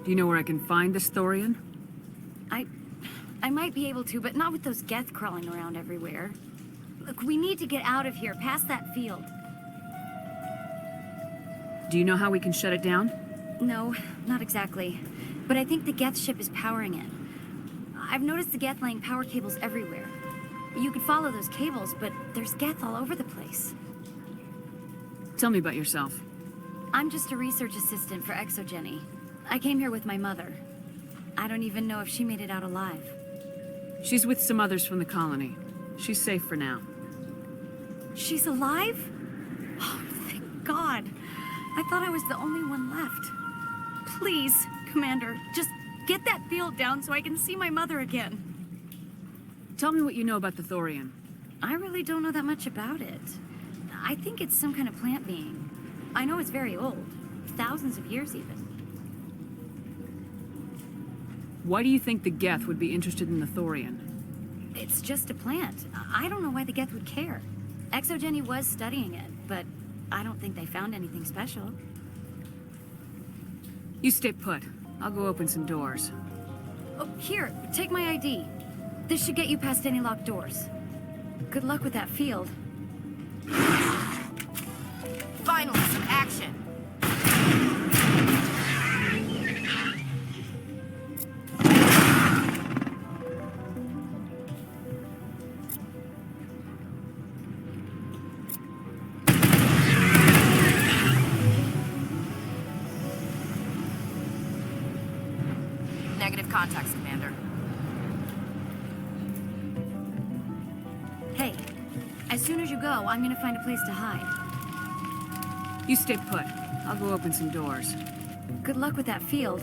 Speaker 6: Do you know where I can find this Thorian?
Speaker 3: I might be able to, but not with those Geth crawling around everywhere. Look, we need to get out of here, past that field.
Speaker 6: Do you know how we can shut it down?
Speaker 3: No, not exactly. But I think the Geth ship is powering it. I've noticed the Geth laying power cables everywhere. You could follow those cables, but there's Geth all over the place.
Speaker 6: Tell me about yourself.
Speaker 3: I'm just a research assistant for Exogeny. I came here with my mother. I don't even know if she made it out alive.
Speaker 6: She's with some others from the colony. She's safe for now.
Speaker 3: She's alive? Oh, thank God. I thought I was the only one left. Please, Commander, just get that field down so I can see my mother again.
Speaker 6: Tell me what you know about the Thorian.
Speaker 3: I really don't know that much about it. I think it's some kind of plant being. I know it's very old. Thousands of years, even.
Speaker 6: Why do you think the Geth would be interested in the Thorian?
Speaker 3: It's just a plant. I don't know why the Geth would care. Exogeny was studying it, but I don't think they found anything special.
Speaker 6: You stay put. I'll go open some doors.
Speaker 3: Oh, here, take my ID. This should get you past any locked doors. Good luck with that field.
Speaker 18: Finally, some action! Negative contacts, Commander.
Speaker 3: Hey, as soon as you go, I'm gonna find a place to hide.
Speaker 6: You stay put. I'll go open some doors.
Speaker 3: Good luck with that field.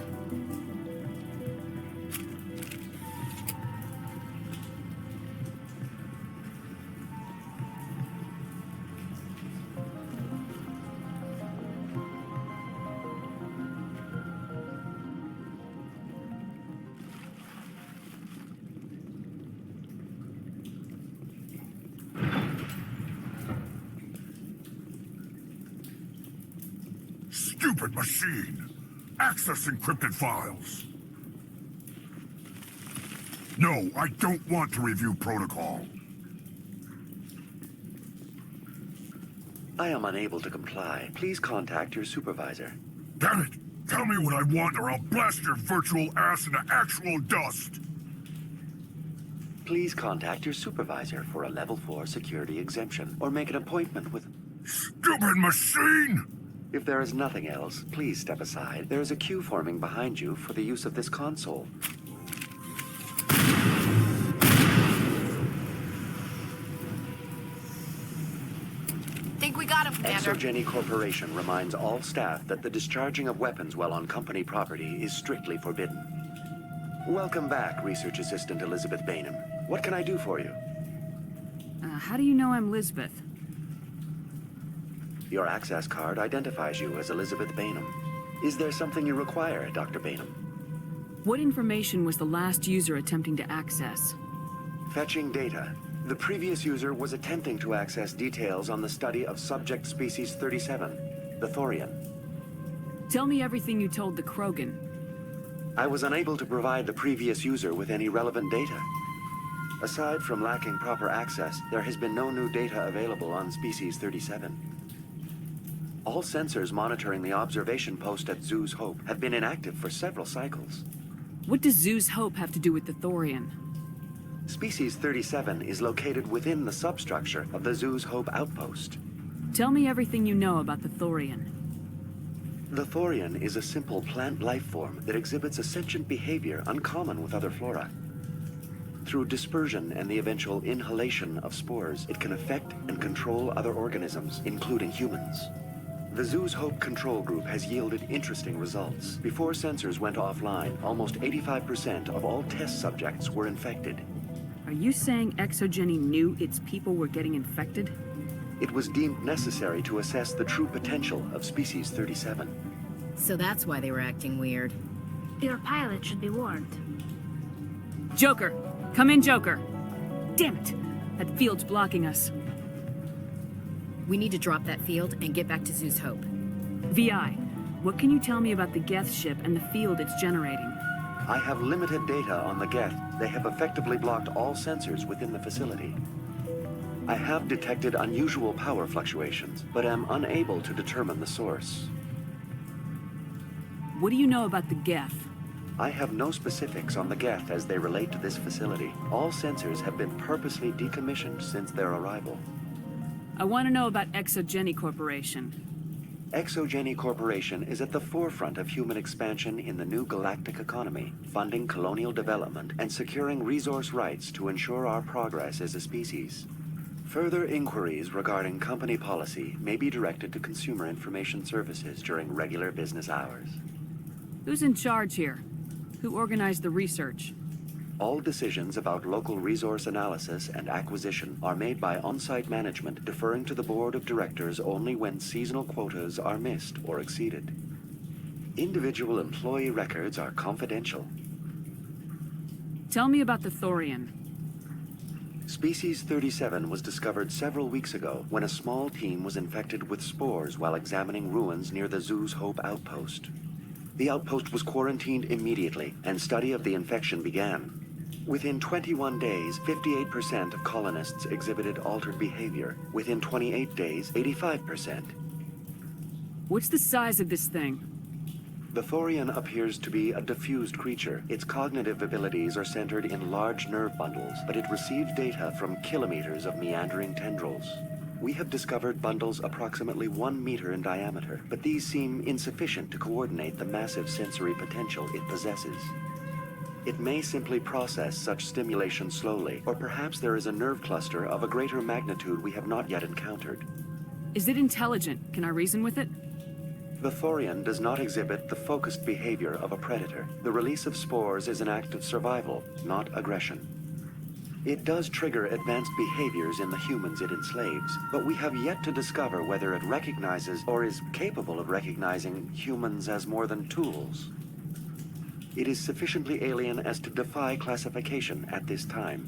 Speaker 7: Stupid machine! Access encrypted files! No, I don't want to review protocol.
Speaker 8: I am unable to comply. Please contact your supervisor.
Speaker 7: Damn it! Tell me what I want or I'll blast your virtual ass into actual dust!
Speaker 8: Please contact your supervisor for a level 4 security exemption, or make an appointment with...
Speaker 7: Stupid machine!
Speaker 8: If there is nothing else, please step aside. There is a queue forming behind you for the use of this console.
Speaker 18: Think we got him, Commander.
Speaker 8: Exogeny Corporation reminds all staff that the discharging of weapons while on company property is strictly forbidden. Welcome back, Research Assistant Elizabeth Bainham. What can I do for you?
Speaker 6: How do you know I'm Lisbeth?
Speaker 8: Your access card identifies you as Elizabeth Bainham. Is there something you require, Dr. Bainham?
Speaker 6: What information was the last user attempting to access?
Speaker 8: Fetching data. The previous user was attempting to access details on the study of subject species 37. the Thorian.
Speaker 6: Tell me everything you told the Krogan.
Speaker 8: I was unable to provide the previous user with any relevant data. Aside from lacking proper access, there has been no new data available on Species 37. All sensors monitoring the observation post at Zoo's Hope have been inactive for several cycles.
Speaker 6: What does Zoo's Hope have to do with the Thorian?
Speaker 8: Species 37 is located within the substructure of the Zoo's Hope outpost.
Speaker 6: Tell me everything you know about the Thorian.
Speaker 8: The Thorian is a simple plant life form that exhibits a sentient behavior uncommon with other flora. Through dispersion and the eventual inhalation of spores, it can affect and control other organisms, including humans. The Zoo's Hope control group has yielded interesting results. Before sensors went offline, almost 85% of all test subjects were infected.
Speaker 6: Are you saying Exogeny knew its people were getting infected?
Speaker 8: It was deemed necessary to assess the true potential of Species 37.
Speaker 18: So that's why they were acting weird.
Speaker 9: Your pilot should be warned.
Speaker 6: Joker! Come in, Joker! Damn it! That field's blocking us.
Speaker 18: We need to drop that field and get back to Zoo's Hope.
Speaker 6: VI, what can you tell me about the Geth ship and the field it's generating?
Speaker 8: I have limited data on the Geth. They have effectively blocked all sensors within the facility. I have detected unusual power fluctuations, but am unable to determine the source.
Speaker 6: What do you know about the Geth?
Speaker 8: I have no specifics on the Geth as they relate to this facility. All sensors have been purposely decommissioned since their arrival.
Speaker 6: I want to know about Exogeny Corporation.
Speaker 8: Exogeny Corporation is at the forefront of human expansion in the new galactic economy, funding colonial development and securing resource rights to ensure our progress as a species. Further inquiries regarding company policy may be directed to Consumer Information Services during regular business hours.
Speaker 6: Who's in charge here? Who organized the research?
Speaker 8: All decisions about local resource analysis and acquisition are made by on-site management, deferring to the board of directors only when seasonal quotas are missed or exceeded. Individual employee records are confidential.
Speaker 6: Tell me about the Thorian.
Speaker 8: Species 37 was discovered several weeks ago when a small team was infected with spores while examining ruins near the Zoo's Hope outpost. The outpost was quarantined immediately, and study of the infection began. Within 21 days, 58% of colonists exhibited altered behavior. Within 28 days, 85%.
Speaker 6: What's the size of this thing?
Speaker 8: The Thorian appears to be a diffused creature. Its cognitive abilities are centered in large nerve bundles, but it receives data from kilometers of meandering tendrils. We have discovered bundles approximately 1 meter in diameter, but these seem insufficient to coordinate the massive sensory potential it possesses. It may simply process such stimulation slowly, or perhaps there is a nerve cluster of a greater magnitude we have not yet encountered.
Speaker 6: Is it intelligent? Can I reason with it?
Speaker 8: The Thorian does not exhibit the focused behavior of a predator. The release of spores is an act of survival, not aggression. It does trigger advanced behaviors in the humans it enslaves, but we have yet to discover whether it recognizes or is capable of recognizing humans as more than tools. It is sufficiently alien as to defy classification at this time.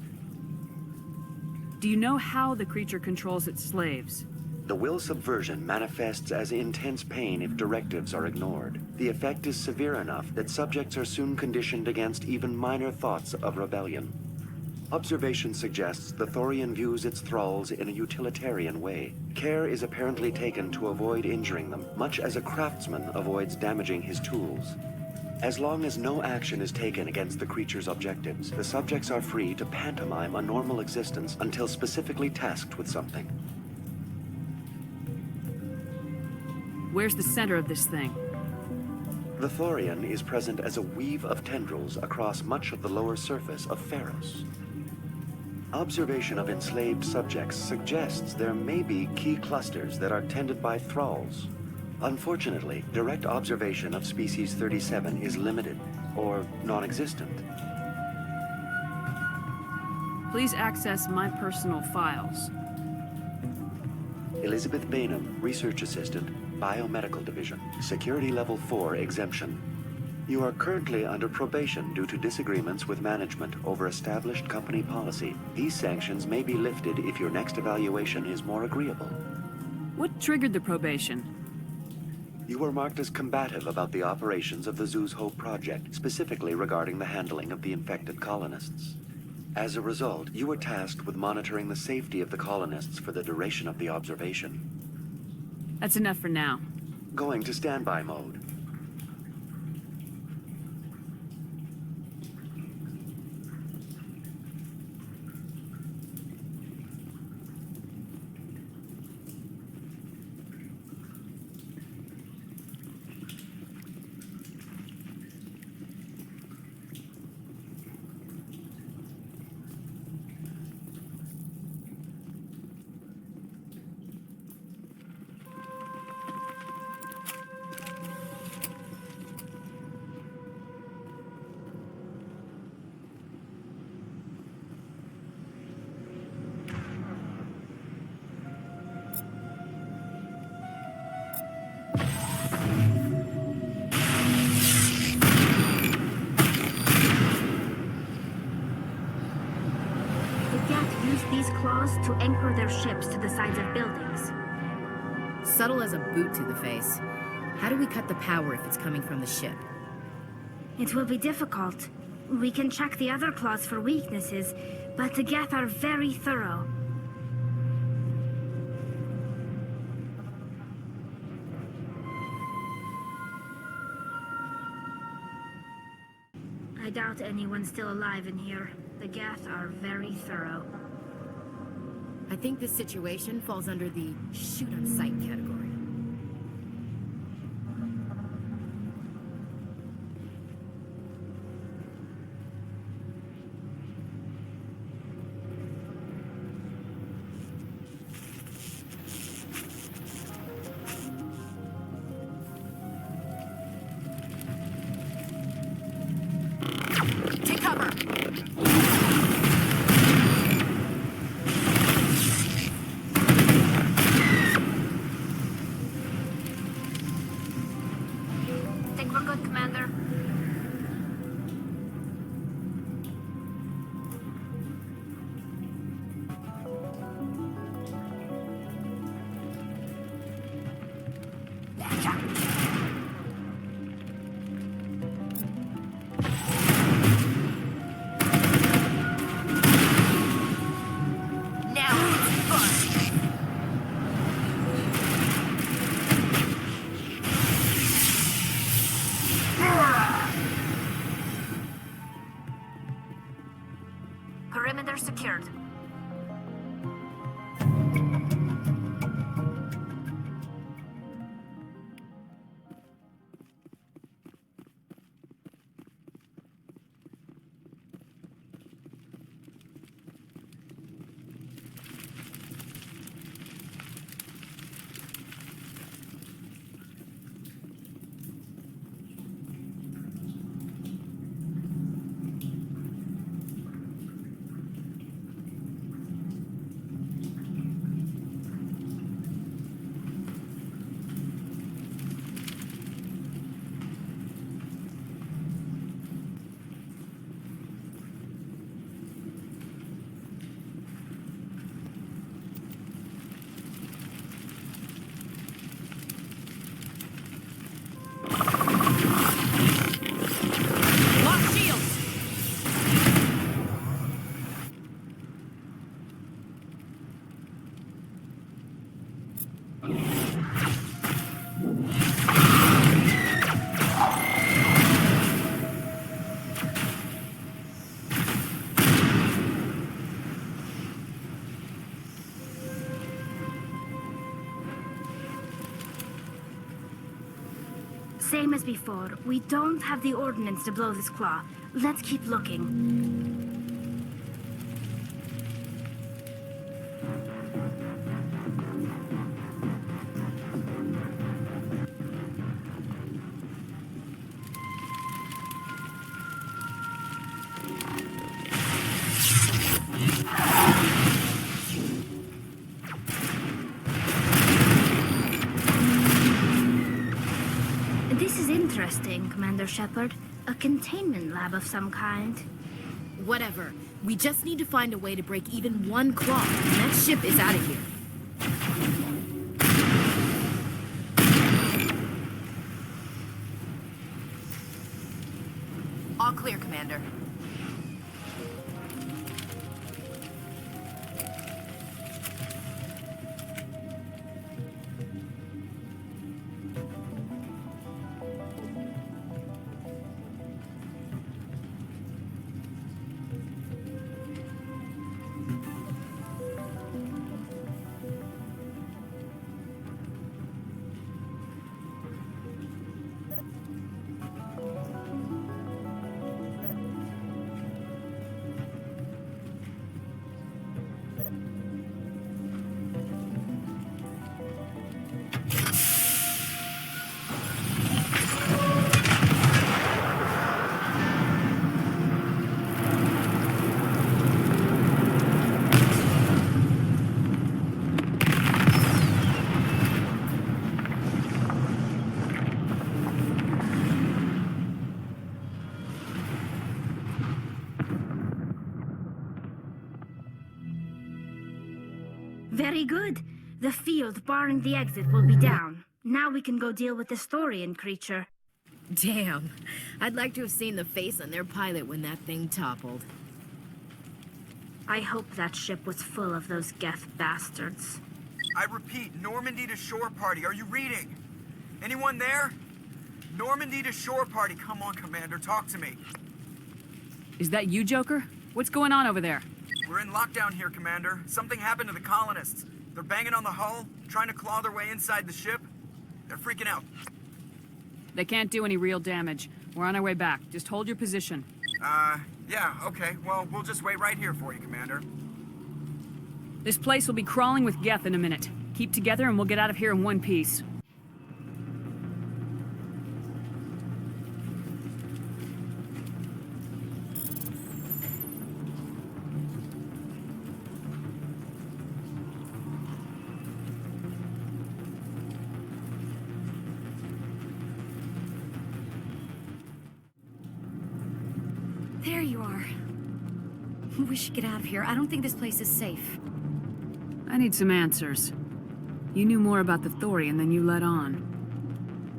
Speaker 6: Do you know how the creature controls its slaves?
Speaker 8: The will subversion manifests as intense pain if directives are ignored. The effect is severe enough that subjects are soon conditioned against even minor thoughts of rebellion. Observation suggests the Thorian views its thralls in a utilitarian way. Care is apparently taken to avoid injuring them, much as a craftsman avoids damaging his tools. As long as no action is taken against the creature's objectives, the subjects are free to pantomime a normal existence until specifically tasked with something.
Speaker 6: Where's the center of this thing?
Speaker 8: The Thorian is present as a weave of tendrils across much of the lower surface of Feros. Observation of enslaved subjects suggests there may be key clusters that are tended by thralls. Unfortunately, direct observation of Species 37 is limited, or non-existent.
Speaker 6: Please access my personal files.
Speaker 8: Elizabeth Bainham, Research Assistant, Biomedical Division, Security Level 4 exemption. You are currently under probation due to disagreements with management over established company policy. These sanctions may be lifted if your next evaluation is more agreeable.
Speaker 6: What triggered the probation?
Speaker 8: You were marked as combative about the operations of the Zoo's Hope project, specifically regarding the handling of the infected colonists. As a result, you were tasked with monitoring the safety of the colonists for the duration of the observation.
Speaker 6: That's enough for now.
Speaker 8: Going to standby mode.
Speaker 9: To anchor their ships to the sides of buildings.
Speaker 18: Subtle as a boot to the face. How do we cut the power if it's coming from the ship?
Speaker 9: It will be difficult. We can check the other claws for weaknesses, but the Geth are very thorough. I doubt anyone's still alive in here. The Geth are very thorough.
Speaker 18: I think this situation falls under the shoot on sight category. Take cover!
Speaker 9: Perimeter secured. Same as before. We don't have the ordnance to blow this claw. Let's keep looking. Interesting, Commander Shepard. A containment lab of some kind.
Speaker 18: Whatever. We just need to find a way to break even one claw, and that ship is out of here.
Speaker 9: Very good. The field barring the exit will be down. Now we can go deal with this Thorian creature.
Speaker 18: Damn. I'd like to have seen the face on their pilot when that thing toppled.
Speaker 9: I hope that ship was full of those Geth bastards.
Speaker 2: I repeat, Normandy to shore party. Are you reading? Anyone there? Normandy to shore party. Come on, Commander. Talk to me.
Speaker 6: Is that you, Joker? What's going on over there?
Speaker 2: We're in lockdown here, Commander. Something happened to the colonists. They're banging on the hull, trying to claw their way inside the ship. They're freaking out.
Speaker 6: They can't do any real damage. We're on our way back. Just hold your position.
Speaker 2: Yeah, okay. Well, we'll just wait right here for you, Commander.
Speaker 6: This place will be crawling with Geth in a minute. Keep together and we'll get out of here in one piece.
Speaker 3: There you are. We should get out of here. I don't think this place is safe.
Speaker 6: I need some answers. You knew more about the Thorian than you let on.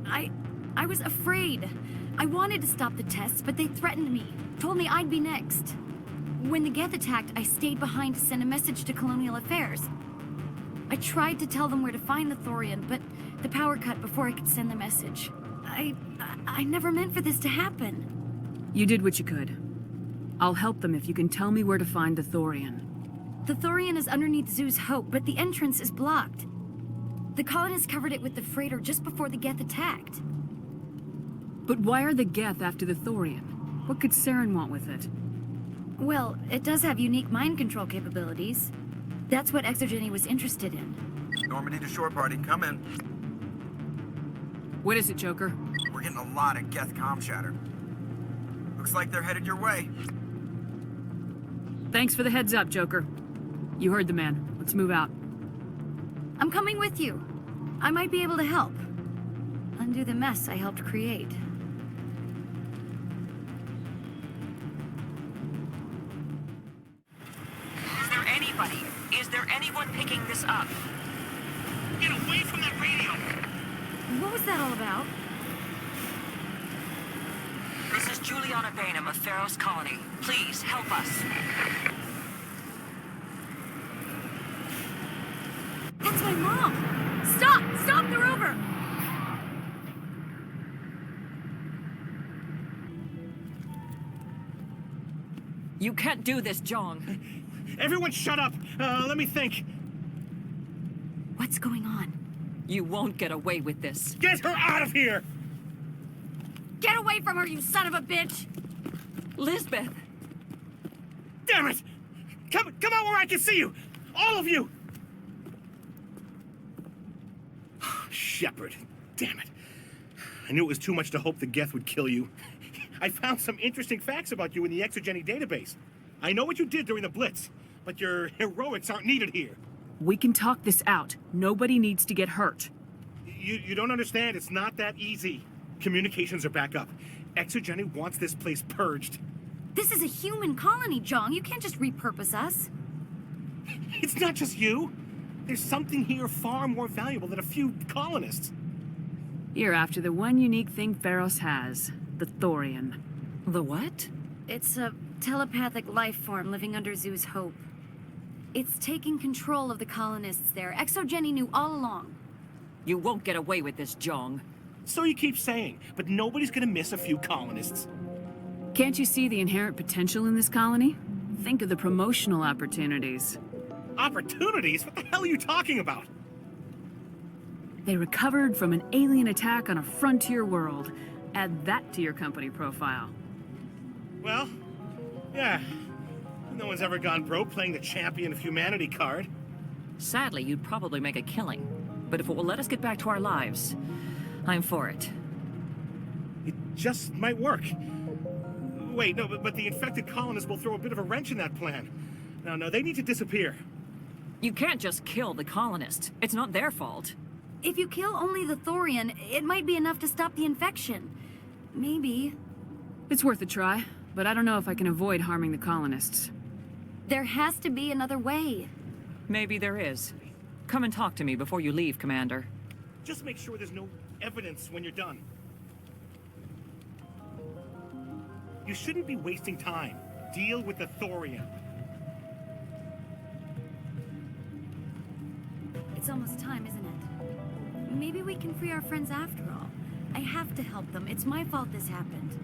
Speaker 3: I was afraid. I wanted to stop the tests, but they threatened me. Told me I'd be next. When the Geth attacked, I stayed behind to send a message to Colonial Affairs. I tried to tell them where to find the Thorian, but the power cut before I could send the message. I never meant for this to happen.
Speaker 6: You did what you could. I'll help them if you can tell me where to find the Thorian.
Speaker 3: The Thorian is underneath Zoo's Hope, but the entrance is blocked. The colonists covered it with the freighter just before the Geth attacked.
Speaker 6: But why are the Geth after the Thorian? What could Saren want with it?
Speaker 3: Well, it does have unique mind control capabilities. That's what Exogeny was interested in.
Speaker 2: Normandy to shore party, come in.
Speaker 6: What is it, Joker?
Speaker 2: We're getting a lot of Geth comm chatter. Looks like they're headed your way.
Speaker 6: Thanks for the heads up, Joker. You heard the man. Let's move out.
Speaker 3: I'm coming with you. I might be able to help. Undo the mess I helped create.
Speaker 11: Is there anyone picking this up?
Speaker 1: Get away from that radio!
Speaker 3: What was that all about?
Speaker 11: This is Juliana Bainham of Feros Colony. Please, help us.
Speaker 3: That's my mom! Stop! Stop! They're over!
Speaker 11: You can't do this, Jong.
Speaker 1: Everyone shut up! Let me think.
Speaker 3: What's going on?
Speaker 11: You won't get away with this.
Speaker 1: Get her out of here!
Speaker 3: Get away from her, you son of a bitch!
Speaker 11: Lisbeth!
Speaker 1: Damn it! Come out where I can see you! All of you! Shepard. Damn it. I knew it was too much to hope the Geth would kill you. I found some interesting facts about you in the Exogeny database. I know what you did during the Blitz, but your heroics aren't needed here.
Speaker 6: We can talk this out. Nobody needs to get hurt.
Speaker 1: You don't understand. It's not that easy. Communications are back up. Exogeny wants this place purged.
Speaker 3: This is a human colony, Jong. You can't just repurpose us.
Speaker 1: It's not just you. There's something here far more valuable than a few colonists.
Speaker 6: You're after the one unique thing Feros has. The Thorian.
Speaker 11: The what?
Speaker 3: It's a telepathic life form living under Zoo's Hope. It's taking control of the colonists there. Exogeny knew all along.
Speaker 11: You won't get away with this, Jong.
Speaker 1: So you keep saying, but nobody's gonna miss a few colonists.
Speaker 6: Can't you see the inherent potential in this colony? Think of the promotional opportunities.
Speaker 1: Opportunities? What the hell are you talking about?
Speaker 6: They recovered from an alien attack on a frontier world. Add that to your company profile.
Speaker 1: Well, yeah. No one's ever gone broke playing the champion of humanity card.
Speaker 11: Sadly, you'd probably make a killing. But if it will let us get back to our lives, I'm for it.
Speaker 1: It just might work. Wait, no, but the infected colonists will throw a bit of a wrench in that plan. No, they need to disappear.
Speaker 11: You can't just kill the colonists. It's not their fault.
Speaker 3: If you kill only the Thorian, it might be enough to stop the infection. Maybe.
Speaker 6: It's worth a try, but I don't know if I can avoid harming the colonists.
Speaker 3: There has to be another way.
Speaker 11: Maybe there is. Come and talk to me before you leave, Commander.
Speaker 1: Just make sure there's no evidence when you're done. You shouldn't be wasting time. Deal with the Thorian.
Speaker 4: It's almost time, isn't it? Maybe we can free our friends after all. I have to help them. It's my fault this happened.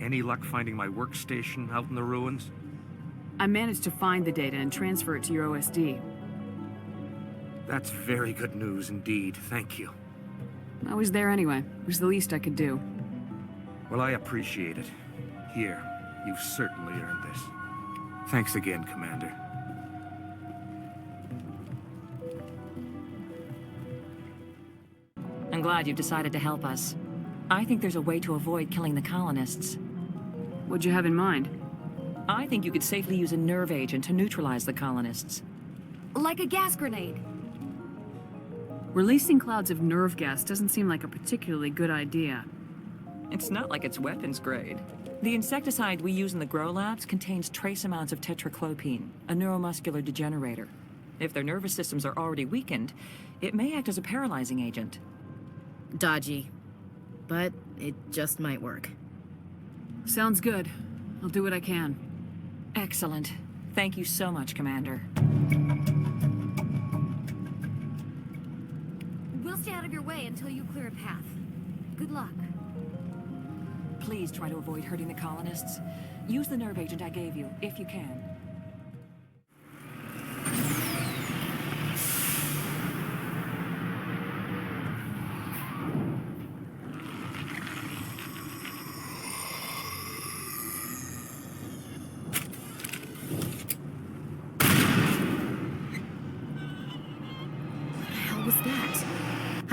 Speaker 5: Any luck finding my workstation out in the ruins?
Speaker 6: I managed to find the data and transfer it to your OSD.
Speaker 5: That's very good news indeed. Thank you.
Speaker 6: I was there anyway. It was the least I could do.
Speaker 5: Well, I appreciate it. Here, you've certainly earned this. Thanks again, Commander.
Speaker 11: I'm glad you've decided to help us. I think there's a way to avoid killing the colonists.
Speaker 6: What'd you have in mind?
Speaker 11: I think you could safely use a nerve agent to neutralize the colonists.
Speaker 4: Like a gas grenade.
Speaker 6: Releasing clouds of nerve gas doesn't seem like a particularly good idea.
Speaker 11: It's not like it's weapons grade. The insecticide we use in the grow labs contains trace amounts of tetraclopine, a neuromuscular degenerator. If their nervous systems are already weakened, it may act as a paralyzing agent.
Speaker 18: Dodgy. But it just might work.
Speaker 6: Sounds good. I'll do what I can.
Speaker 11: Excellent. Thank you so much, Commander.
Speaker 4: We'll stay out of your way until you clear a path. Good luck.
Speaker 11: Please try to avoid hurting the colonists. Use the nerve agent I gave you, if you can.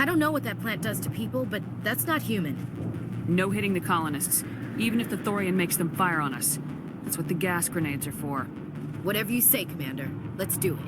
Speaker 18: I don't know what that plant does to people, but that's not human.
Speaker 6: No hitting the colonists, even if the Thorian makes them fire on us. That's what the gas grenades are for.
Speaker 18: Whatever you say, Commander. Let's do it.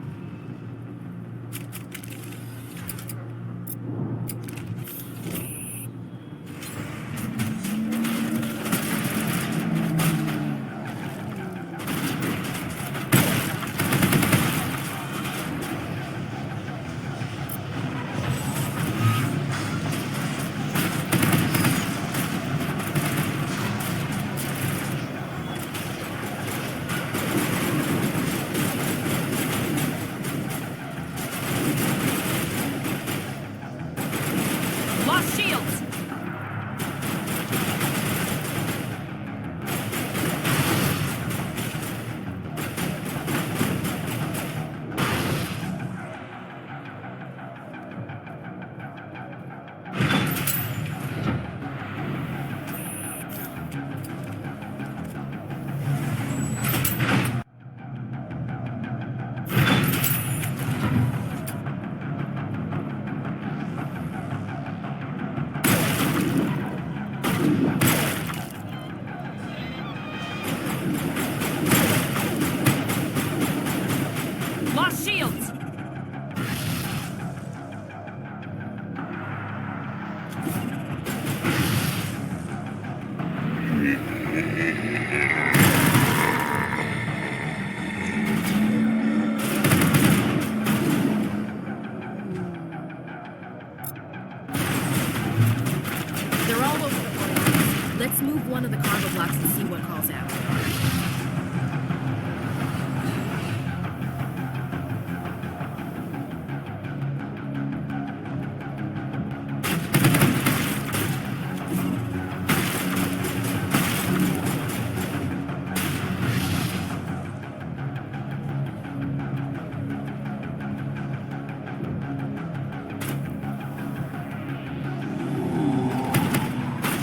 Speaker 18: One of the cargo blocks and see what calls out.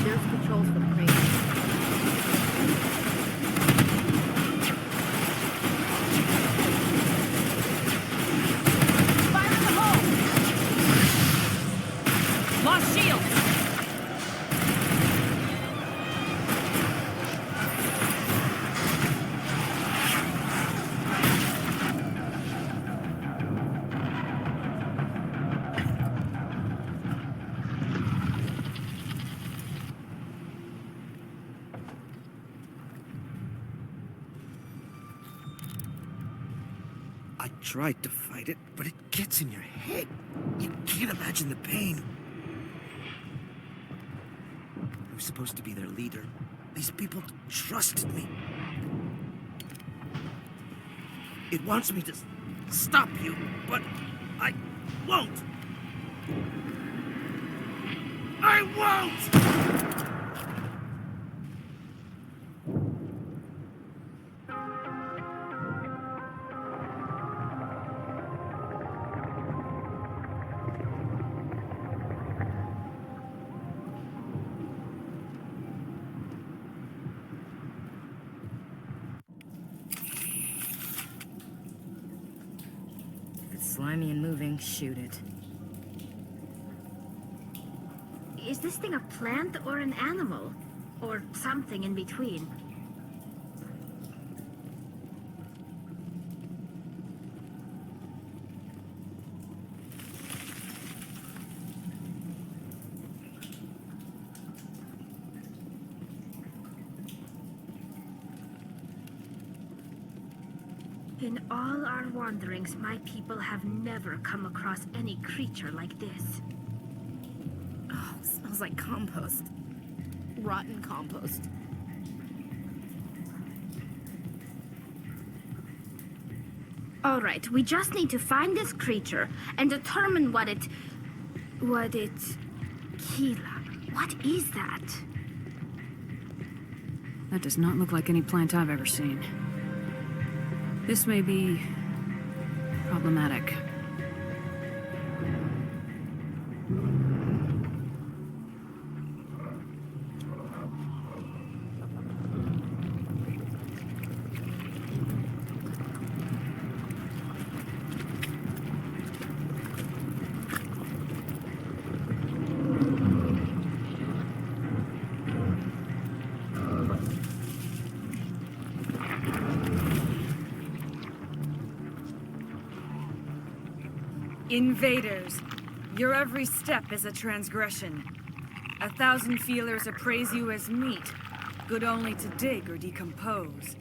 Speaker 18: There's controls for the crane.
Speaker 20: I tried to fight it, but it gets in your head. You can't imagine the pain. I was supposed to be their leader. These people trusted me. It wants me to stop you, but I won't. I won't!
Speaker 18: If it's slimy and moving, shoot it.
Speaker 9: Is this thing a plant or an animal? Or something in between? In all our wanderings, my people have never come across any creature like this.
Speaker 18: Oh, smells like compost. Rotten compost.
Speaker 9: All right, we just need to find this creature and determine what it... Keela, what is that?
Speaker 6: That does not look like any plant I've ever seen. This may be problematic.
Speaker 24: Invaders, your every step is a transgression. 1,000 feelers appraise you as meat, good only to dig or decompose.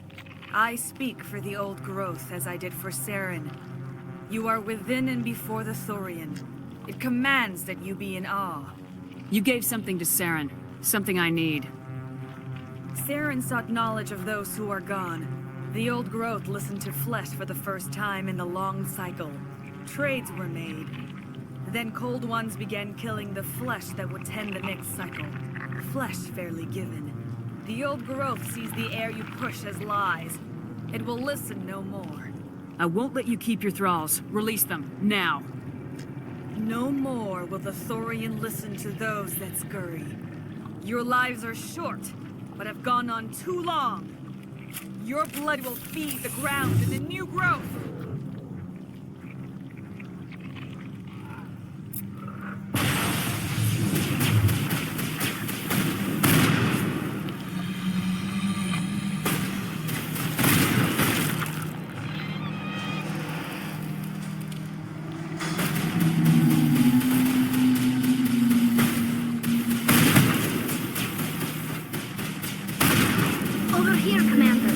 Speaker 24: I speak for the old growth as I did for Saren. You are within and before the Thorian. It commands that you be in awe.
Speaker 6: You gave something to Saren, something I need.
Speaker 24: Saren sought knowledge of those who are gone. The old growth listened to flesh for the first time in the long cycle. Trades were made. Then cold ones began killing the flesh that would tend the next cycle. Flesh fairly given. The old growth sees the air you push as lies. It will listen no more.
Speaker 6: I won't let you keep your thralls. Release them, now.
Speaker 24: No more will the Thorian listen to those that scurry. Your lives are short, but have gone on too long. Your blood will feed the ground and the new growth.
Speaker 9: Over here, Commander.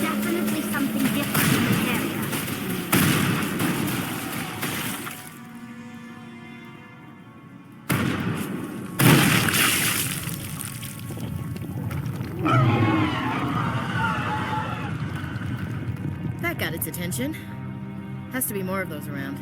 Speaker 9: Definitely something different in this area.
Speaker 18: That got its attention. Has to be more of those around.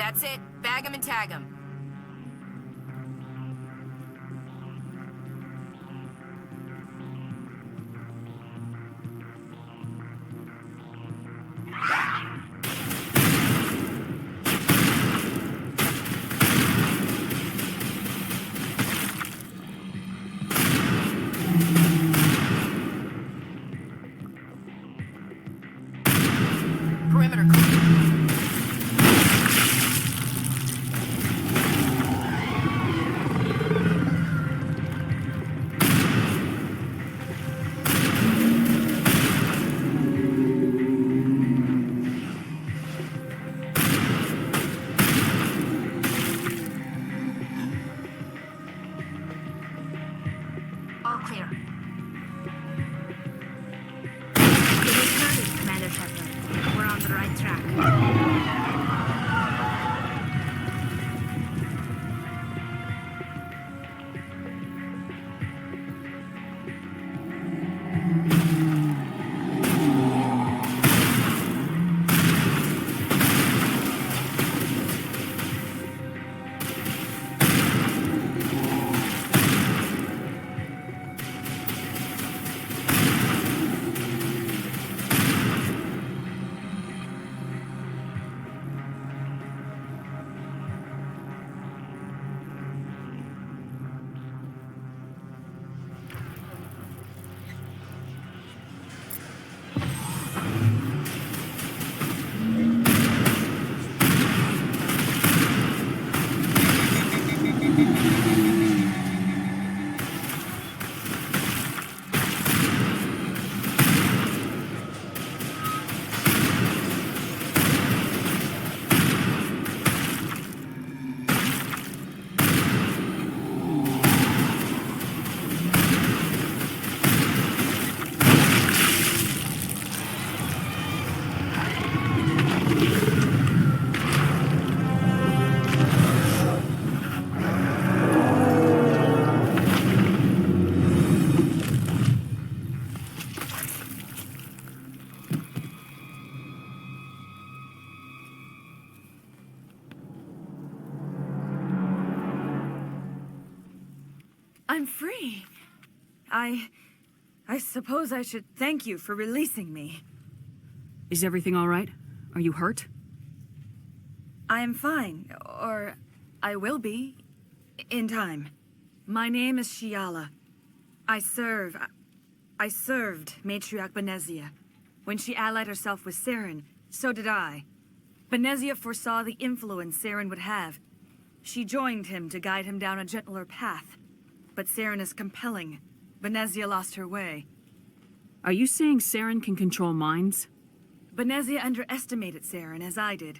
Speaker 18: That's it. Bag him and tag him. Perimeter clear.
Speaker 9: All clear. It is ready, Commander Shepard. We're on the right track.
Speaker 24: I'm free. I suppose I should thank you for releasing me.
Speaker 6: Is everything all right? Are you hurt?
Speaker 24: I am fine, or I will be, in time. My name is Shiala. I served Matriarch Benezia. When she allied herself with Saren, so did I. Benezia foresaw the influence Saren would have. She joined him to guide him down a gentler path. But Saren is compelling. Benezia lost her way.
Speaker 6: Are you saying Saren can control minds?
Speaker 24: Benezia underestimated Saren, as I did.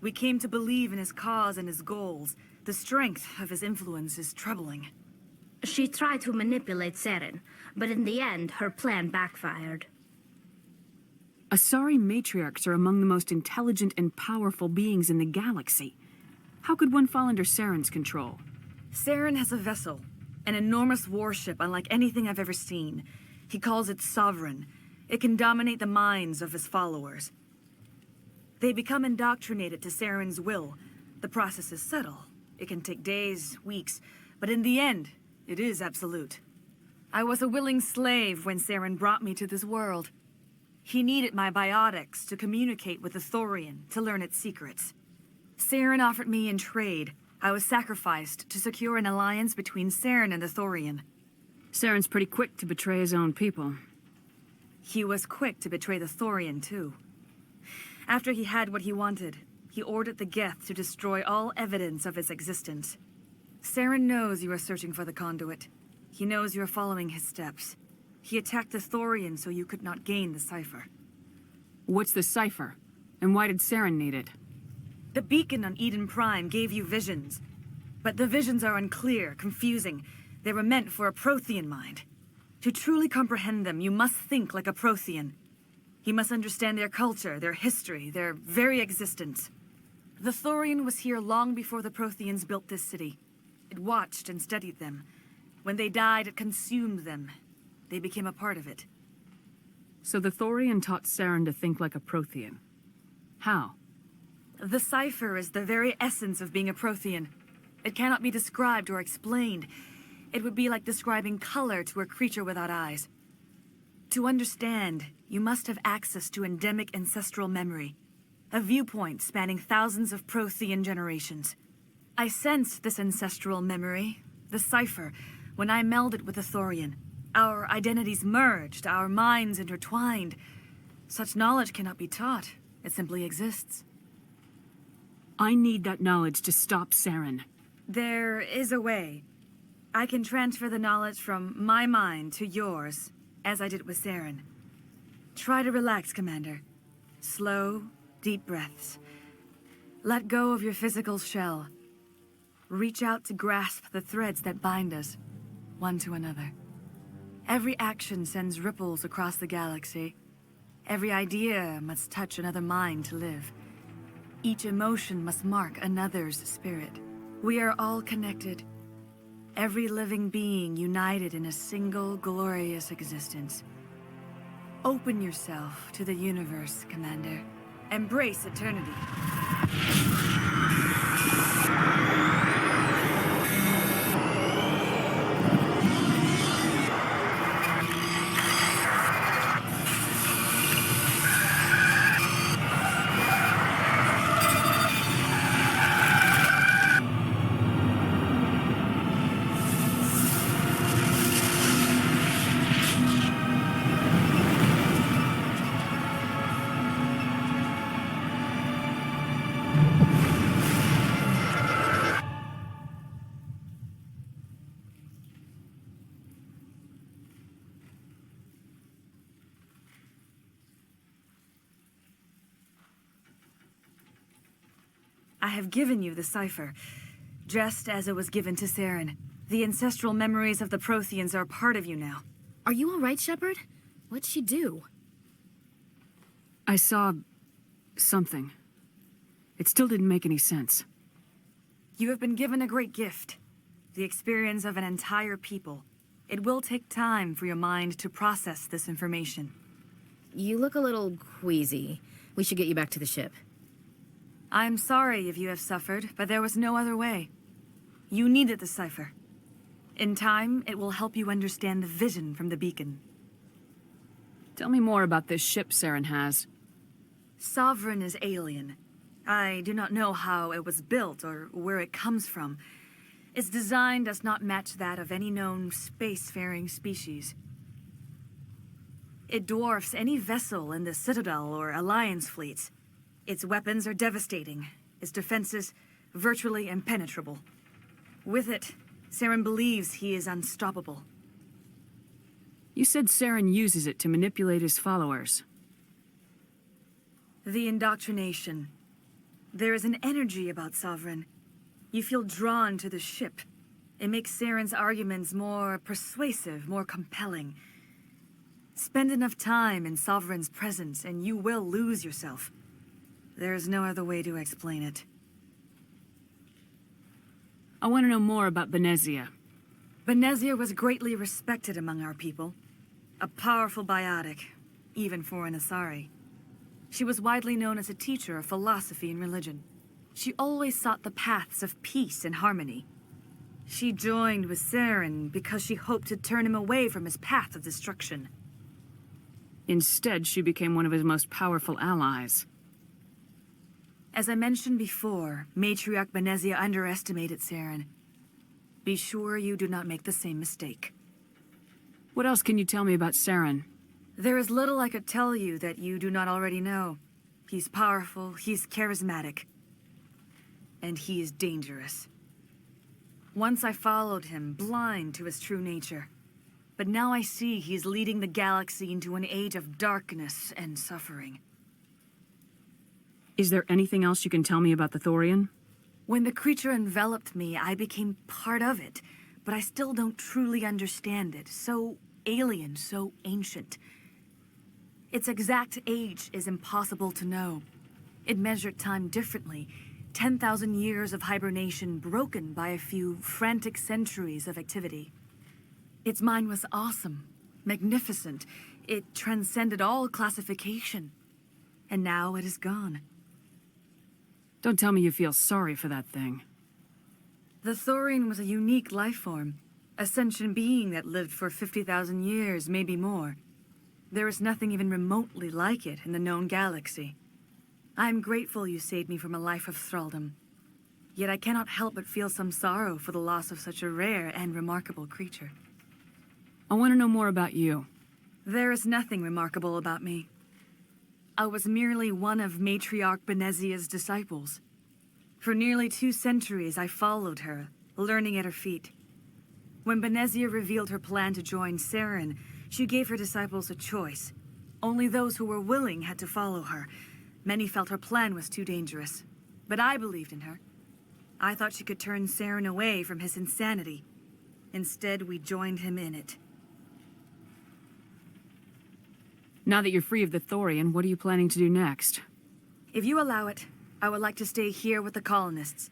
Speaker 24: We came to believe in his cause and his goals. The strength of his influence is troubling.
Speaker 9: She tried to manipulate Saren, but in the end, her plan backfired.
Speaker 6: Asari matriarchs are among the most intelligent and powerful beings in the galaxy. How could one fall under Saren's control?
Speaker 24: Saren has a vessel. An enormous warship unlike anything I've ever seen. He calls it Sovereign. It can dominate the minds of his followers. They become indoctrinated to Saren's will. The process is subtle. It can take days, weeks, but in the end, it is absolute. I was a willing slave when Saren brought me to this world. He needed my biotics to communicate with the Thorian, to learn its secrets. Saren offered me in trade. I was sacrificed to secure an alliance between Saren and the Thorian.
Speaker 6: Saren's pretty quick to betray his own people.
Speaker 24: He was quick to betray the Thorian, too. After he had what he wanted, he ordered the Geth to destroy all evidence of its existence. Saren knows you are searching for the conduit. He knows you are following his steps. He attacked the Thorian so you could not gain the cipher.
Speaker 6: What's the cipher? And why did Saren need it?
Speaker 24: The beacon on Eden Prime gave you visions. But the visions are unclear, confusing. They were meant for a Prothean mind. To truly comprehend them, you must think like a Prothean. You must understand their culture, their history, their very existence. The Thorian was here long before the Protheans built this city. It watched and studied them. When they died, it consumed them. They became a part of it.
Speaker 6: So the Thorian taught Saren to think like a Prothean. How?
Speaker 24: The cipher is the very essence of being a Prothean. It cannot be described or explained. It would be like describing color to a creature without eyes. To understand, you must have access to endemic ancestral memory, a viewpoint spanning thousands of Prothean generations. I sensed this ancestral memory, the cipher, when I melded with the Thorian. Our identities merged, our minds intertwined. Such knowledge cannot be taught. It simply exists.
Speaker 6: I need that knowledge to stop Saren.
Speaker 24: There is a way. I can transfer the knowledge from my mind to yours, as I did with Saren. Try to relax, Commander. Slow, deep breaths. Let go of your physical shell. Reach out to grasp the threads that bind us, one to another. Every action sends ripples across the galaxy. Every idea must touch another mind to live. Each emotion must mark another's spirit. We are all connected. Every living being united in a single glorious existence. Open yourself to the universe, Commander. Embrace eternity. I have given you the cipher, just as it was given to Saren. The ancestral memories of the Protheans are a part of you now.
Speaker 18: Are you all right, Shepard? What'd she do?
Speaker 6: I saw... something. It still didn't make any sense.
Speaker 24: You have been given a great gift. The experience of an entire people. It will take time for your mind to process this information.
Speaker 18: You look a little queasy. We should get you back to the ship.
Speaker 24: I'm sorry if you have suffered, but there was no other way. You needed the cipher. In time, it will help you understand the vision from the beacon.
Speaker 6: Tell me more about this ship Saren has.
Speaker 24: Sovereign is alien. I do not know how it was built or where it comes from. Its design does not match that of any known spacefaring species. It dwarfs any vessel in the Citadel or Alliance fleets. Its weapons are devastating, its defenses virtually impenetrable. With it, Saren believes he is unstoppable.
Speaker 6: You said Saren uses it to manipulate his followers.
Speaker 24: The indoctrination. There is an energy about Sovereign. You feel drawn to the ship. It makes Saren's arguments more persuasive, more compelling. Spend enough time in Sovereign's presence and you will lose yourself. There is no other way to explain it.
Speaker 6: I want to know more about Benezia.
Speaker 24: Benezia was greatly respected among our people. A powerful biotic, even for an Asari. She was widely known as a teacher of philosophy and religion. She always sought the paths of peace and harmony. She joined with Saren because she hoped to turn him away from his path of destruction.
Speaker 6: Instead, she became one of his most powerful allies.
Speaker 24: As I mentioned before, Matriarch Benezia underestimated Saren. Be sure you do not make the same mistake.
Speaker 6: What else can you tell me about Saren?
Speaker 24: There is little I could tell you that you do not already know. He's powerful, he's charismatic, and he is dangerous. Once I followed him, blind to his true nature. But now I see he's leading the galaxy into an age of darkness and suffering.
Speaker 6: Is there anything else you can tell me about the Thorian?
Speaker 24: When the creature enveloped me, I became part of it, but I still don't truly understand it. So alien, so ancient. Its exact age is impossible to know. It measured time differently. 10,000 years of hibernation broken by a few frantic centuries of activity. Its mind was awesome, magnificent. It transcended all classification. And now it is gone.
Speaker 6: Don't tell me you feel sorry for that thing.
Speaker 24: The Thorian was a unique life form. A sentient being that lived for 50,000 years, maybe more. There is nothing even remotely like it in the known galaxy. I'm grateful you saved me from a life of thraldom. Yet I cannot help but feel some sorrow for the loss of such a rare and remarkable creature.
Speaker 6: I want to know more about you.
Speaker 24: There is nothing remarkable about me. I was merely one of Matriarch Benezia's disciples. For nearly 2 centuries, I followed her, learning at her feet. When Benezia revealed her plan to join Saren, she gave her disciples a choice. Only those who were willing had to follow her. Many felt her plan was too dangerous, but I believed in her. I thought she could turn Saren away from his insanity. Instead, we joined him in it.
Speaker 6: Now that you're free of the Thorian, what are you planning to do next?
Speaker 24: If you allow it, I would like to stay here with the colonists.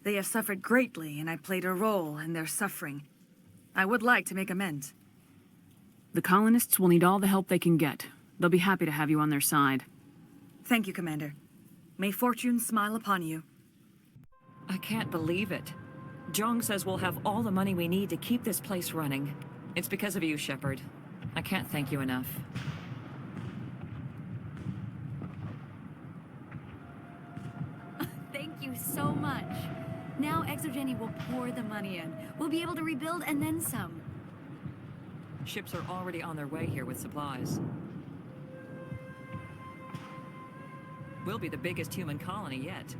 Speaker 24: They have suffered greatly, and I played a role in their suffering. I would like to make amends.
Speaker 6: The colonists will need all the help they can get. They'll be happy to have you on their side.
Speaker 24: Thank you, Commander. May fortune smile upon you.
Speaker 11: I can't believe it. Jong says we'll have all the money we need to keep this place running. It's because of you, Shepard. I can't thank you enough.
Speaker 3: Thank you so much. Now Exogeny will pour the money in. We'll be able to rebuild and then some.
Speaker 11: Ships are already on their way here with supplies. We'll be the biggest human colony yet.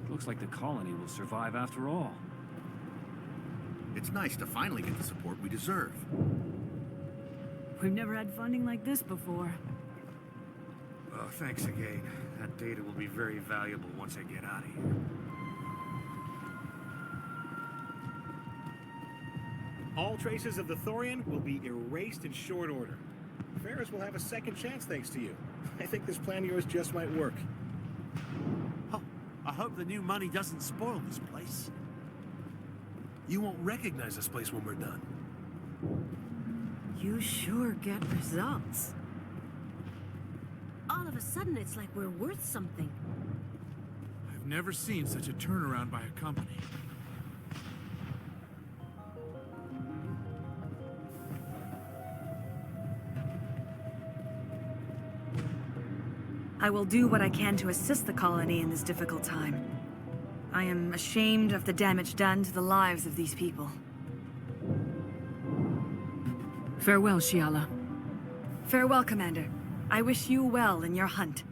Speaker 10: Looks like the colony will survive after all.
Speaker 5: It's nice to finally get the support we deserve.
Speaker 6: We've never had funding like this before.
Speaker 5: Oh, thanks again. That data will be very valuable once I get out of here.
Speaker 1: All traces of the Thorian will be erased in short order. Feros will have a second chance thanks to you. I think this plan of yours just might work.
Speaker 5: Oh, I hope the new money doesn't spoil this place. You won't recognize this place when we're done.
Speaker 4: You sure get results. All of a sudden, it's like we're worth something.
Speaker 19: I've never seen such a turnaround by a company.
Speaker 24: I will do what I can to assist the colony in this difficult time. I am ashamed of the damage done to the lives of these people.
Speaker 6: Farewell, Shiala.
Speaker 24: Farewell, Commander. I wish you well in your hunt.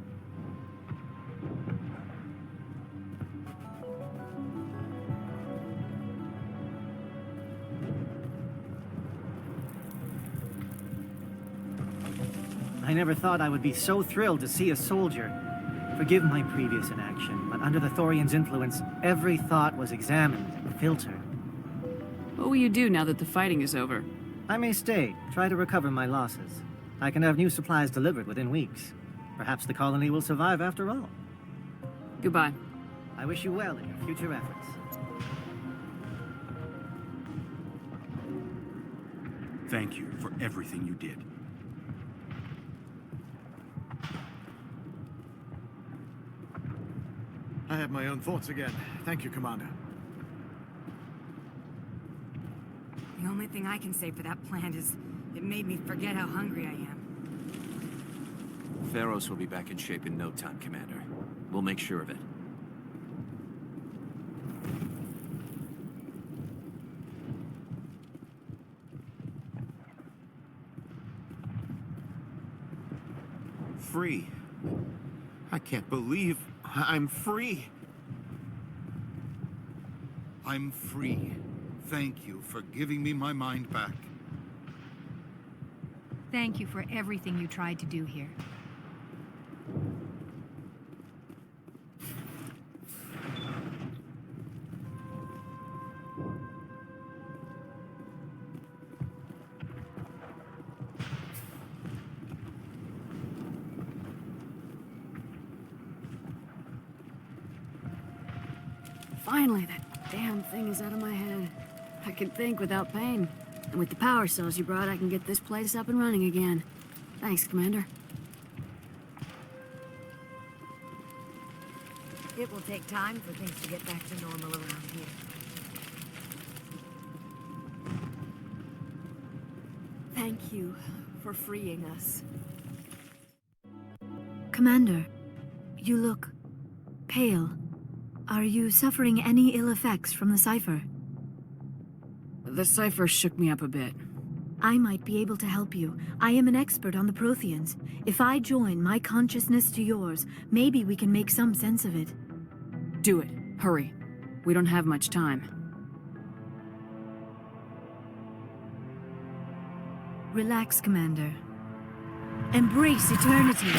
Speaker 15: I never thought I would be so thrilled to see a soldier. Forgive my previous inaction, but under the Thorian's influence, every thought was examined and filtered.
Speaker 6: What will you do now that the fighting is over?
Speaker 15: I may stay, try to recover my losses. I can have new supplies delivered within weeks. Perhaps the colony will survive after all.
Speaker 6: Goodbye.
Speaker 15: I wish you well in your future efforts.
Speaker 23: Thank you for everything you did.
Speaker 5: I have my own thoughts again. Thank you, Commander.
Speaker 16: The only thing I can say for that plan is it made me forget how hungry I am.
Speaker 10: Feros will be back in shape in no time, Commander. We'll make sure of it.
Speaker 5: Free. I can't believe I'm free.
Speaker 21: I'm free. Thank you for giving me my mind back.
Speaker 22: Thank you for everything you tried to do here.
Speaker 3: Finally, that damn thing is out of my head. I can think without pain. And with the power cells you brought, I can get this place up and running again. Thanks, Commander.
Speaker 4: It will take time for things to get back to normal around here.
Speaker 3: Thank you for freeing us. Commander, you look pale. Are you suffering any ill effects from the cipher?
Speaker 6: The cipher shook me up a bit.
Speaker 3: I might be able to help you. I am an expert on the Protheans. If I join my consciousness to yours, maybe we can make some sense of it.
Speaker 6: Do it. Hurry. We don't have much time.
Speaker 3: Relax, Commander. Embrace eternity.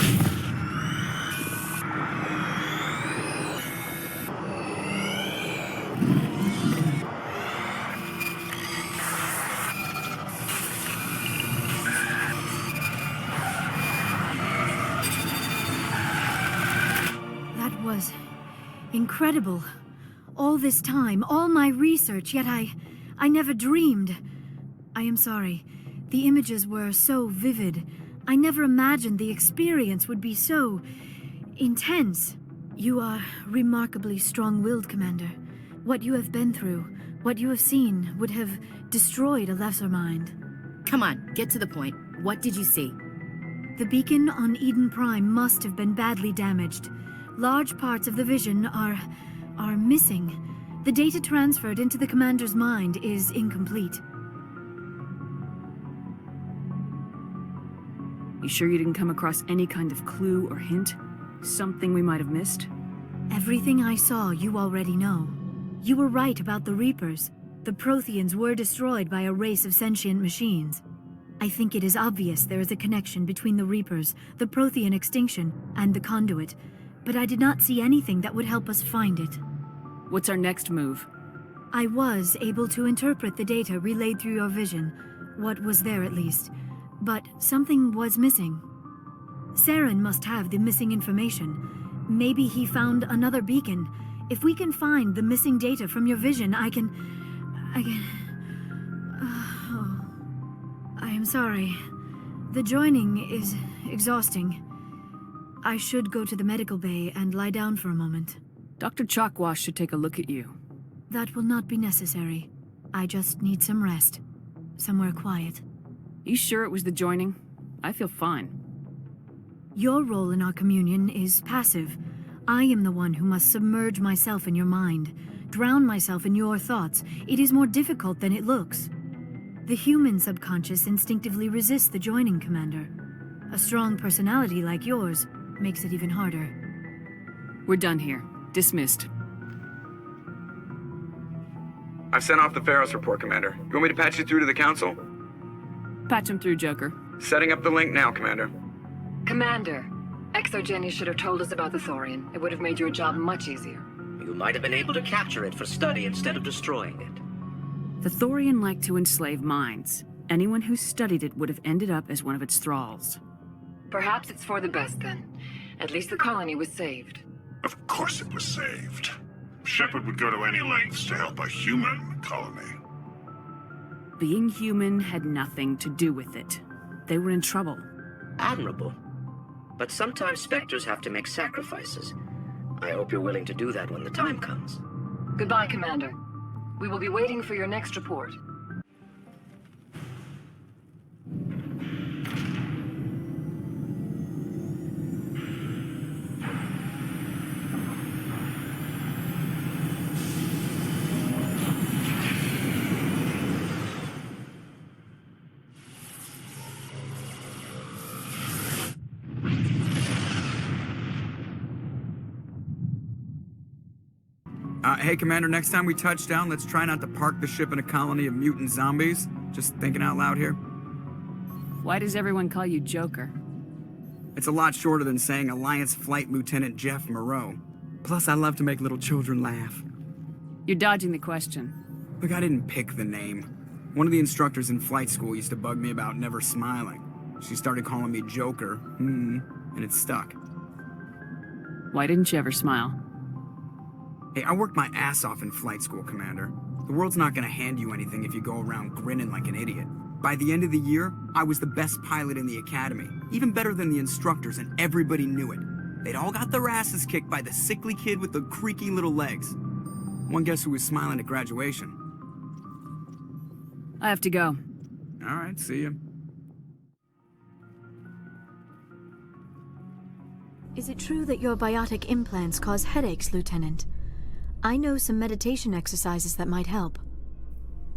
Speaker 3: That was incredible. All this time, all my research, yet I never dreamed. I am sorry. The images were so vivid. I never imagined the experience would be so intense. You are remarkably strong-willed, Commander. What you have been through, what you have seen, would have destroyed a lesser mind.
Speaker 18: Come on, get to the point. What did you see?
Speaker 3: The beacon on Eden Prime must have been badly damaged. Large parts of the vision are missing. The data transferred into the Commander's mind is incomplete.
Speaker 6: You sure you didn't come across any kind of clue or hint? Something we might have missed?
Speaker 3: Everything I saw, you already know. You were right about the Reapers. The Protheans were destroyed by a race of sentient machines. I think it is obvious there is a connection between the Reapers, the Prothean extinction, and the Conduit, but I did not see anything that would help us find it.
Speaker 6: What's our next move?
Speaker 3: I was able to interpret the data relayed through your vision, what was there at least, but something was missing. Saren must have the missing information. Maybe he found another beacon. If we can find the missing data from your vision, I can... I am sorry. The joining is exhausting. I should go to the medical bay and lie down for a moment.
Speaker 6: Dr. Chalkwash should take a look at you.
Speaker 3: That will not be necessary. I just need some rest. Somewhere quiet.
Speaker 6: You sure it was the joining? I feel fine.
Speaker 3: Your role in our communion is passive. I am the one who must submerge myself in your mind, drown myself in your thoughts. It is more difficult than it looks. The human subconscious instinctively resists the joining, Commander. A strong personality like yours makes it even harder.
Speaker 6: We're done here. Dismissed.
Speaker 2: I've sent off the Feros report, Commander. You want me to patch you through to the Council?
Speaker 6: Patch him through, Joker.
Speaker 2: Setting up the link now, Commander.
Speaker 11: Commander, Exogeny should have told us about the Thorian. It would have made your job much easier.
Speaker 20: You might have been able to capture it for study instead of destroying it.
Speaker 6: The Thorian liked to enslave minds. Anyone who studied it would have ended up as one of its thralls.
Speaker 11: Perhaps it's for the best then. At least the colony was saved.
Speaker 7: Of course it was saved. Shepard would go to any lengths to help a human colony.
Speaker 6: Being human had nothing to do with it. They were in trouble.
Speaker 20: Admirable. But sometimes Spectres have to make sacrifices. I hope you're willing to do that when the time comes.
Speaker 11: Goodbye, Commander. We will be waiting for your next report.
Speaker 2: Hey, Commander, next time we touch down, let's try not to park the ship in a colony of mutant zombies. Just thinking out loud here.
Speaker 6: Why does everyone call you Joker?
Speaker 2: It's a lot shorter than saying Alliance Flight Lieutenant Jeff Moreau. Plus, I love to make little children laugh.
Speaker 6: You're dodging the question.
Speaker 2: Look, I didn't pick the name. One of the instructors in flight school used to bug me about never smiling. She started calling me Joker, and it stuck.
Speaker 6: Why didn't you ever smile?
Speaker 2: Hey, I worked my ass off in flight school, Commander. The world's not gonna hand you anything if you go around grinning like an idiot. By the end of the year, I was the best pilot in the academy. Even better than the instructors, and everybody knew it. They'd all got their asses kicked by the sickly kid with the creaky little legs. One guess who was smiling at graduation.
Speaker 6: I have to go.
Speaker 2: All right, see ya.
Speaker 12: Is it true that your biotic implants cause headaches, Lieutenant? I know some meditation exercises that might help.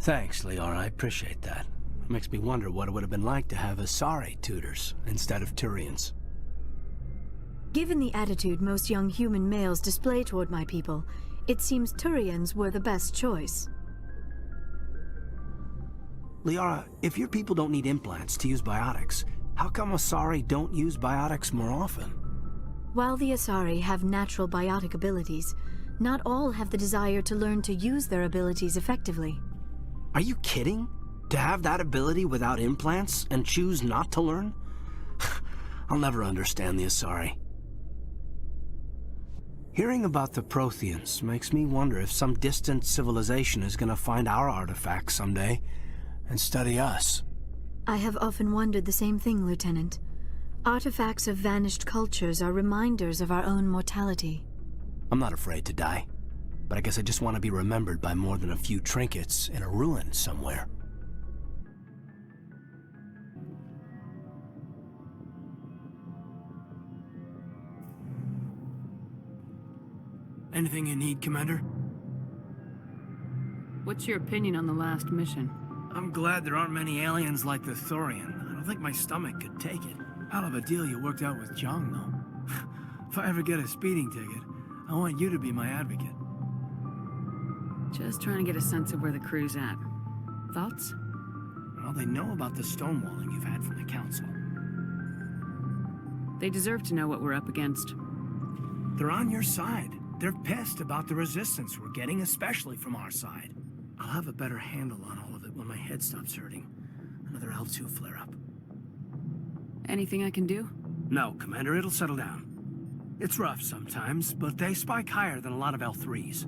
Speaker 13: Thanks, Liara. I appreciate that. It makes me wonder what it would have been like to have Asari tutors instead of Thorians.
Speaker 12: Given the attitude most young human males display toward my people, it seems Thorians were the best choice.
Speaker 13: Liara, if your people don't need implants to use biotics, how come Asari don't use biotics more often?
Speaker 12: While the Asari have natural biotic abilities, not all have the desire to learn to use their abilities effectively.
Speaker 13: Are you kidding? To have that ability without implants and choose not to learn? I'll never understand the Asari. Hearing about the Protheans makes me wonder if some distant civilization is gonna find our artifacts someday and study us.
Speaker 12: I have often wondered the same thing, Lieutenant. Artifacts of vanished cultures are reminders of our own mortality.
Speaker 13: I'm not afraid to die, but I guess I just want to be remembered by more than a few trinkets in a ruin somewhere. Anything you need, Commander?
Speaker 6: What's your opinion on the last mission?
Speaker 13: I'm glad there aren't many aliens like the Thorian. I don't think my stomach could take it. Hell of a deal you worked out with Jong, though. If I ever get a speeding ticket, I want you to be my advocate.
Speaker 6: Just trying to get a sense of where the crew's at. Thoughts?
Speaker 13: Well, they know about the stonewalling you've had from the Council.
Speaker 6: They deserve to know what we're up against.
Speaker 13: They're on your side. They're pissed about the resistance we're getting, especially from our side. I'll have a better handle on all of it when my head stops hurting. Another L2 flare-up.
Speaker 6: Anything I can do?
Speaker 13: No, Commander, it'll settle down. It's rough sometimes, but they spike higher than a lot of L3s.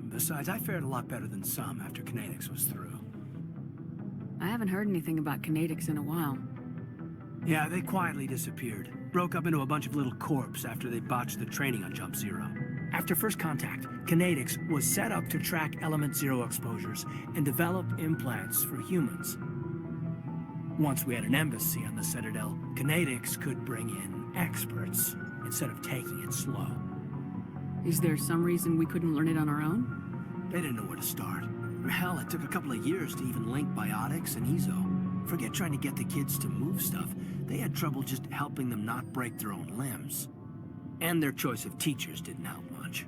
Speaker 13: Besides, I fared a lot better than some after Kinetics was through.
Speaker 6: I haven't heard anything about Kinetics in a while.
Speaker 13: Yeah, they quietly disappeared. Broke up into a bunch of little corps after they botched the training on Jump Zero. After first contact, Kinetics was set up to track Element Zero exposures and develop implants for humans. Once we had an embassy on the Citadel, Kinetics could bring in experts instead of taking it slow.
Speaker 6: Is there some reason we couldn't learn it on our own?
Speaker 13: They didn't know where to start. Hell, it took a couple of years to even link biotics and Ezo. Forget trying to get the kids to move stuff. They had trouble just helping them not break their own limbs. And their choice of teachers didn't help much.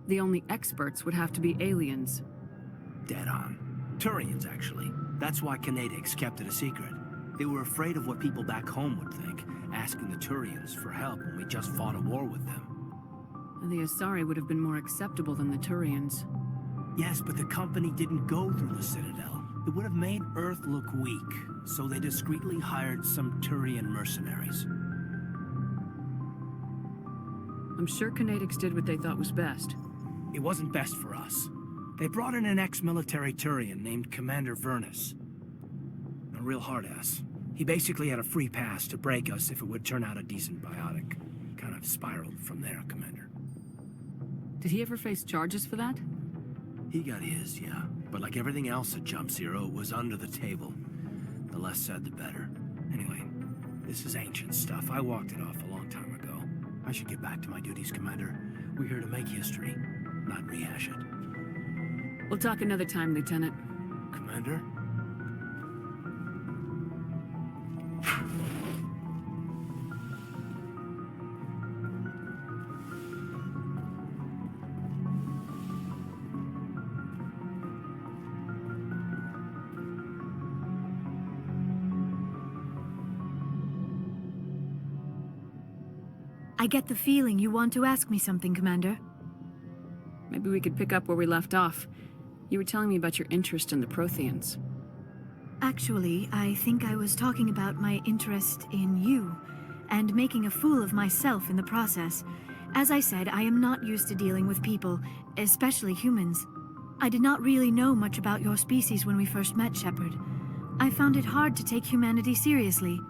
Speaker 6: The only experts would have to be aliens.
Speaker 13: Dead on. Thorians, actually. That's why Kinetics kept it a secret. They were afraid of what people back home would think, asking the Thorians for help when we just fought a war with them.
Speaker 6: The Asari would have been more acceptable than the Thorians.
Speaker 13: Yes, but the company didn't go through the Citadel. It would have made Earth look weak, so they discreetly hired some Thorian mercenaries.
Speaker 6: I'm sure Kinetics did what they thought was best.
Speaker 13: It wasn't best for us. They brought in an ex-military Thorian named Commander Vernus. A real hard-ass. He basically had a free pass to break us if it would turn out a decent biotic. Kind of spiraled from there, Commander.
Speaker 6: Did he ever face charges for that?
Speaker 13: He got his, yeah. But like everything else at Jump Zero, it was under the table. The less said, the better. Anyway, this is ancient stuff. I walked it off a long time ago. I should get back to my duties, Commander. We're here to make history, not rehash it.
Speaker 6: We'll talk another time, Lieutenant.
Speaker 13: Commander?
Speaker 12: I get the feeling you want to ask me something, Commander.
Speaker 6: Maybe we could pick up where we left off. You were telling me about your interest in the Protheans.
Speaker 12: Actually, I think I was talking about my interest in you, and making a fool of myself in the process. As I said, I am not used to dealing with people, especially humans. I did not really know much about your species when we first met, Shepard. I found it hard to take humanity seriously.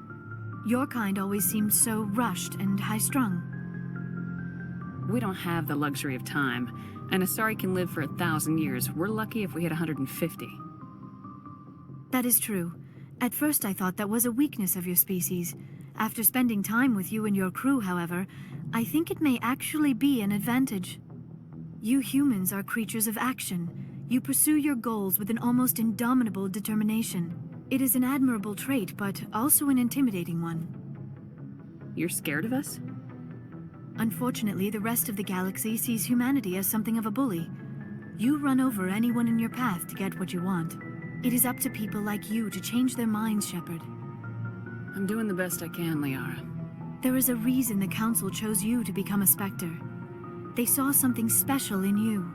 Speaker 12: Your kind always seemed so rushed and high-strung.
Speaker 6: We don't have the luxury of time, and Asari can live for 1,000 years. We're lucky if we hit 150.
Speaker 12: That is true. At first I thought that was a weakness of your species. After spending time with you and your crew, however, I think it may actually be an advantage. You humans are creatures of action. You pursue your goals with an almost indomitable determination. It is an admirable trait, but also an intimidating one.
Speaker 6: You're scared of us?
Speaker 12: Unfortunately, the rest of the galaxy sees humanity as something of a bully. You run over anyone in your path to get what you want. It is up to people like you to change their minds, Shepard.
Speaker 6: I'm doing the best I can, Liara.
Speaker 12: There is a reason the Council chose you to become a Spectre. They saw something special in you.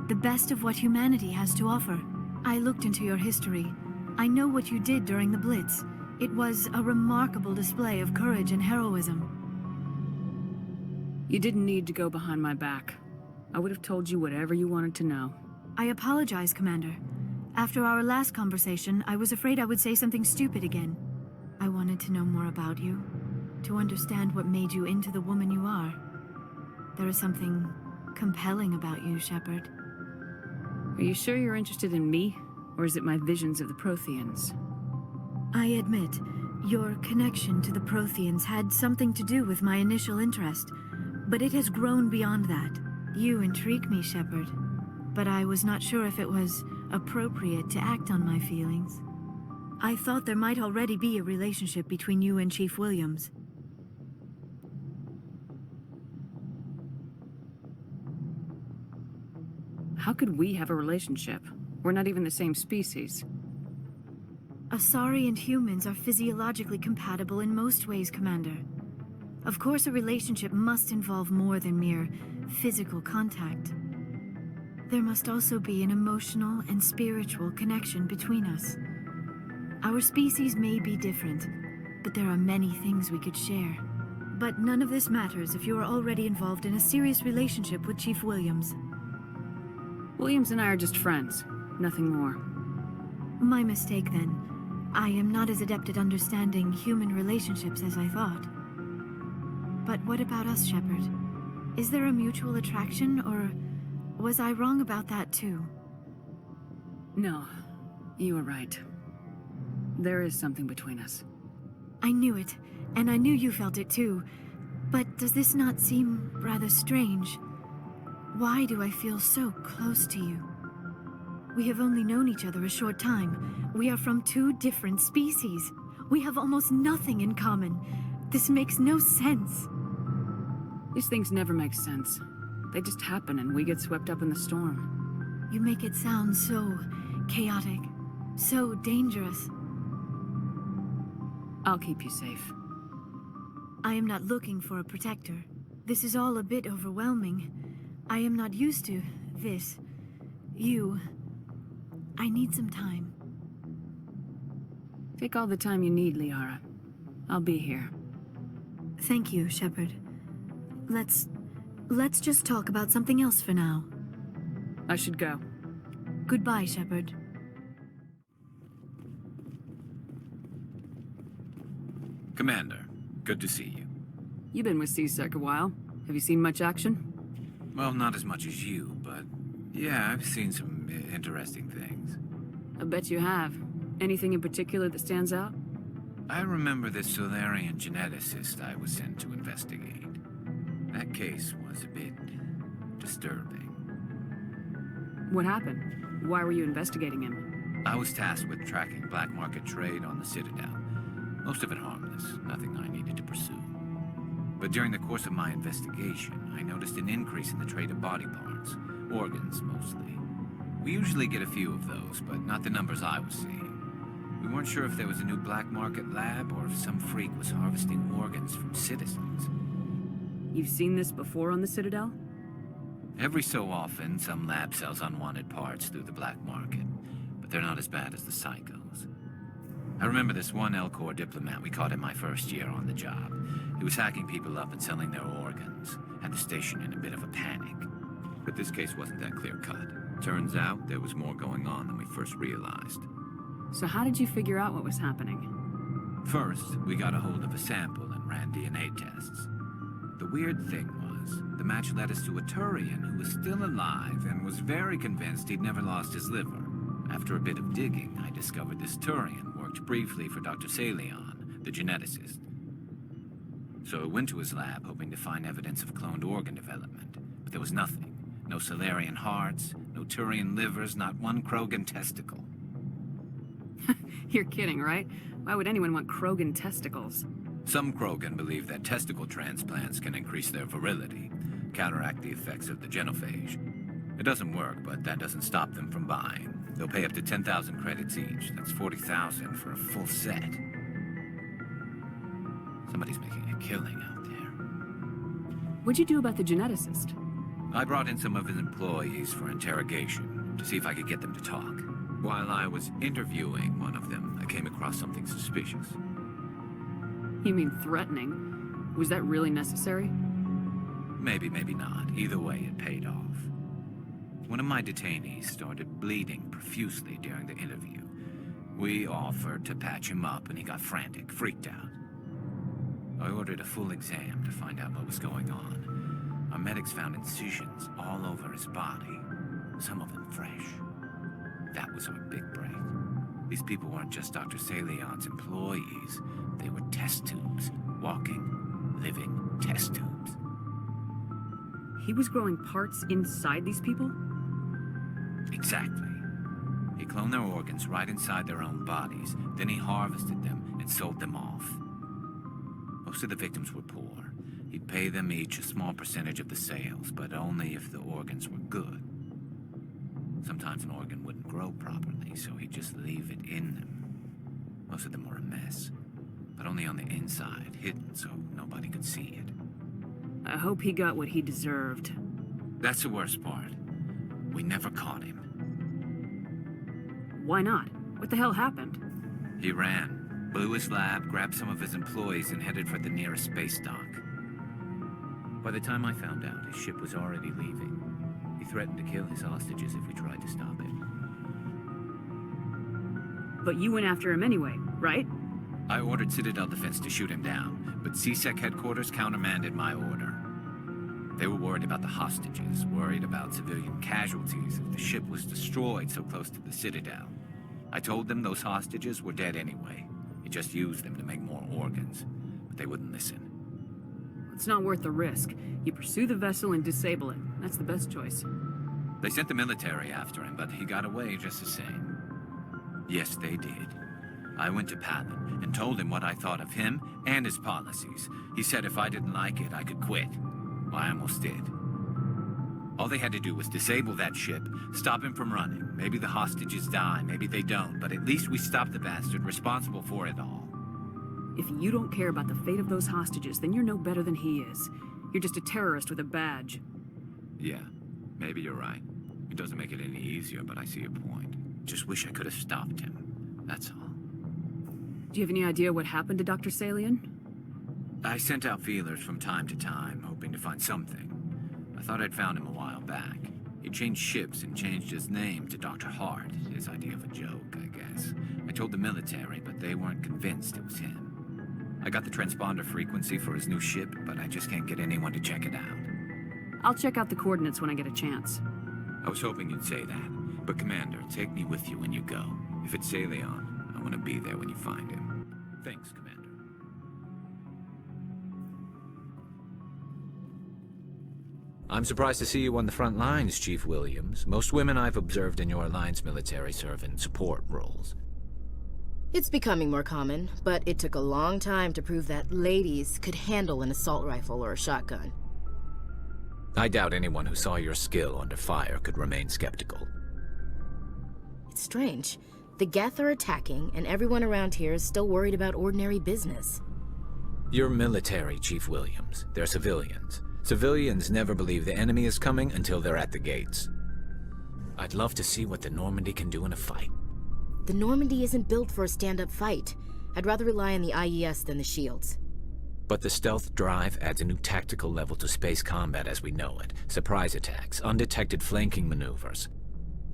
Speaker 12: The best of what humanity has to offer. I looked into your history. I know what you did during the Blitz. It was a remarkable display of courage and heroism.
Speaker 6: You didn't need to go behind my back. I would have told you whatever you wanted to know.
Speaker 12: I apologize, Commander. After our last conversation, I was afraid I would say something stupid again. I wanted to know more about you, to understand what made you into the woman you are. There is something compelling about you, Shepard.
Speaker 6: Are you sure you're interested in me, or is it my visions of the Protheans?
Speaker 12: I admit, your connection to the Protheans had something to do with my initial interest, but it has grown beyond that. You intrigue me, Shepard, but I was not sure if it was appropriate to act on my feelings. I thought there might already be a relationship between you and Chief Williams.
Speaker 6: How could we have a relationship? We're not even the same species.
Speaker 12: Asari and humans are physiologically compatible in most ways, Commander. Of course, a relationship must involve more than mere physical contact. There must also be an emotional and spiritual connection between us. Our species may be different, but there are many things we could share. But none of this matters if you are already involved in a serious relationship with Chief Williams.
Speaker 6: Williams and I are just friends, nothing more.
Speaker 12: My mistake, then. I am not as adept at understanding human relationships as I thought. But what about us, Shepard? Is there a mutual attraction, or was I wrong about that too?
Speaker 6: No, you were right. There is something between us.
Speaker 12: I knew it, and I knew you felt it too. But does this not seem rather strange? Why do I feel so close to you? We have only known each other a short time. We are from two different species. We have almost nothing in common. This makes no sense.
Speaker 6: These things never make sense. They just happen and we get swept up in the storm.
Speaker 12: You make it sound so chaotic, so dangerous.
Speaker 6: I'll keep you safe.
Speaker 12: I am not looking for a protector. This is all a bit overwhelming. I am not used to this. You. I need some time.
Speaker 6: Take all the time you need, Liara. I'll be here.
Speaker 12: Thank you, Shepard. Let's just talk about something else for now.
Speaker 6: I should go.
Speaker 12: Goodbye, Shepard.
Speaker 10: Commander, good to see you.
Speaker 6: You've been with C-Sec a while. Have you seen much action?
Speaker 10: Well, not as much as you, but yeah, I've seen some interesting things.
Speaker 6: I bet you have. Anything in particular that stands out?
Speaker 10: I remember this Thorian geneticist I was sent to investigate. That case was a bit disturbing.
Speaker 6: What happened? Why were you investigating him?
Speaker 10: I was tasked with tracking black market trade on the Citadel. Most of it harmless, nothing I needed to pursue. But during the course of my investigation, I noticed an increase in the trade of body parts, organs mostly. We usually get a few of those, but not the numbers I was seeing. We weren't sure if there was a new black market lab or if some freak was harvesting organs from citizens.
Speaker 6: You've seen this before on the Citadel?
Speaker 10: Every so often, some lab sells unwanted parts through the black market, but they're not as bad as the psychos. I remember this one Elcor diplomat we caught in my first year on the job. He was hacking people up and selling their organs, had the station in a bit of a panic. But this case wasn't that clear-cut. Turns out there was more going on than we first realized.
Speaker 6: So how did you figure out what was happening?
Speaker 10: First, we got a hold of a sample and ran DNA tests. The weird thing was, the match led us to a Thorian who was still alive and was very convinced he'd never lost his liver. After a bit of digging, I discovered this Thorian worked briefly for Dr. Salion, the geneticist. So I went to his lab hoping to find evidence of cloned organ development, but there was nothing. No Salarian hearts, no Thorian livers, not one Krogan testicle.
Speaker 6: You're kidding, right? Why would anyone want Krogan testicles?
Speaker 10: Some Krogan believe that testicle transplants can increase their virility, counteract the effects of the genophage. It doesn't work, but that doesn't stop them from buying. They'll pay up to 10,000 credits each. That's 40,000 for a full set. Somebody's making a killing out there.
Speaker 6: What'd you do about the geneticist?
Speaker 10: I brought in some of his employees for interrogation, to see if I could get them to talk. While I was interviewing one of them, I came across something suspicious.
Speaker 6: You mean threatening? Was that really necessary?
Speaker 10: Maybe, maybe not. Either way, it paid off. One of my detainees started bleeding profusely during the interview. We offered to patch him up, and he got frantic, freaked out. I ordered a full exam to find out what was going on. Our medics found incisions all over his body, some of them fresh. That was our big break. These people weren't just Dr. Salion's employees. They were test tubes. Walking, living test tubes.
Speaker 6: He was growing parts inside these people?
Speaker 10: Exactly. He cloned their organs right inside their own bodies. Then he harvested them and sold them off. Most of the victims were poor. He'd pay them each a small percentage of the sales, but only if the organs were good. Sometimes an organ wouldn't grow properly, so he'd just leave it in them. Most of them were a mess, but only on the inside, hidden so nobody could see it.
Speaker 6: I hope he got what he deserved.
Speaker 10: That's the worst part. We never caught him.
Speaker 6: Why not? What the hell happened?
Speaker 10: He ran, blew his lab, grabbed some of his employees, and headed for the nearest space dock. By the time I found out, his ship was already leaving. He threatened to kill his hostages if we tried to stop it.
Speaker 6: But you went after him anyway, right?
Speaker 10: I ordered Citadel Defense to shoot him down, but CSEC headquarters countermanded my order. They were worried about the hostages, worried about civilian casualties if the ship was destroyed so close to the Citadel. I told them those hostages were dead anyway. He just used them to make more organs, but they wouldn't listen.
Speaker 6: It's not worth the risk. You pursue the vessel and disable it. That's the best choice.
Speaker 10: They sent the military after him, but he got away just the same. Yes, they did. I went to Palin and told him what I thought of him and his policies. He said if I didn't like it, I could quit. Well, I almost did. All they had to do was disable that ship, stop him from running. Maybe the hostages die, maybe they don't, but at least we stopped the bastard responsible for it all.
Speaker 6: If you don't care about the fate of those hostages, then you're no better than he is. You're just a terrorist with a badge.
Speaker 10: Yeah, maybe you're right. It doesn't make it any easier, but I see your point. Just wish I could have stopped him. That's all.
Speaker 6: Do you have any idea what happened to Dr. Salion?
Speaker 10: I sent out feelers from time to time, hoping to find something. I thought I'd found him a while back. He changed ships and changed his name to Dr. Hart, his idea of a joke, I guess. I told the military, but they weren't convinced it was him. I got the transponder frequency for his new ship, but I just can't get anyone to check it out.
Speaker 6: I'll check out the coordinates when I get a chance.
Speaker 10: I was hoping you'd say that. But Commander, take me with you when you go. If it's Salion, I want to be there when you find him. Thanks, Commander.
Speaker 8: I'm surprised to see you on the front lines, Chief Williams. Most women I've observed in your Alliance military serve in support roles.
Speaker 18: It's becoming more common, but it took a long time to prove that ladies could handle an assault rifle or a shotgun.
Speaker 8: I doubt anyone who saw your skill under fire could remain skeptical.
Speaker 18: It's strange. The Geth are attacking, and everyone around here is still worried about ordinary business.
Speaker 8: You're military, Chief Williams. They're civilians. Civilians never believe the enemy is coming until they're at the gates. I'd love to see what the Normandy can do in a fight.
Speaker 18: The Normandy isn't built for a stand-up fight. I'd rather rely on the IES than the shields.
Speaker 8: But the stealth drive adds a new tactical level to space combat as we know it. Surprise attacks, undetected flanking maneuvers.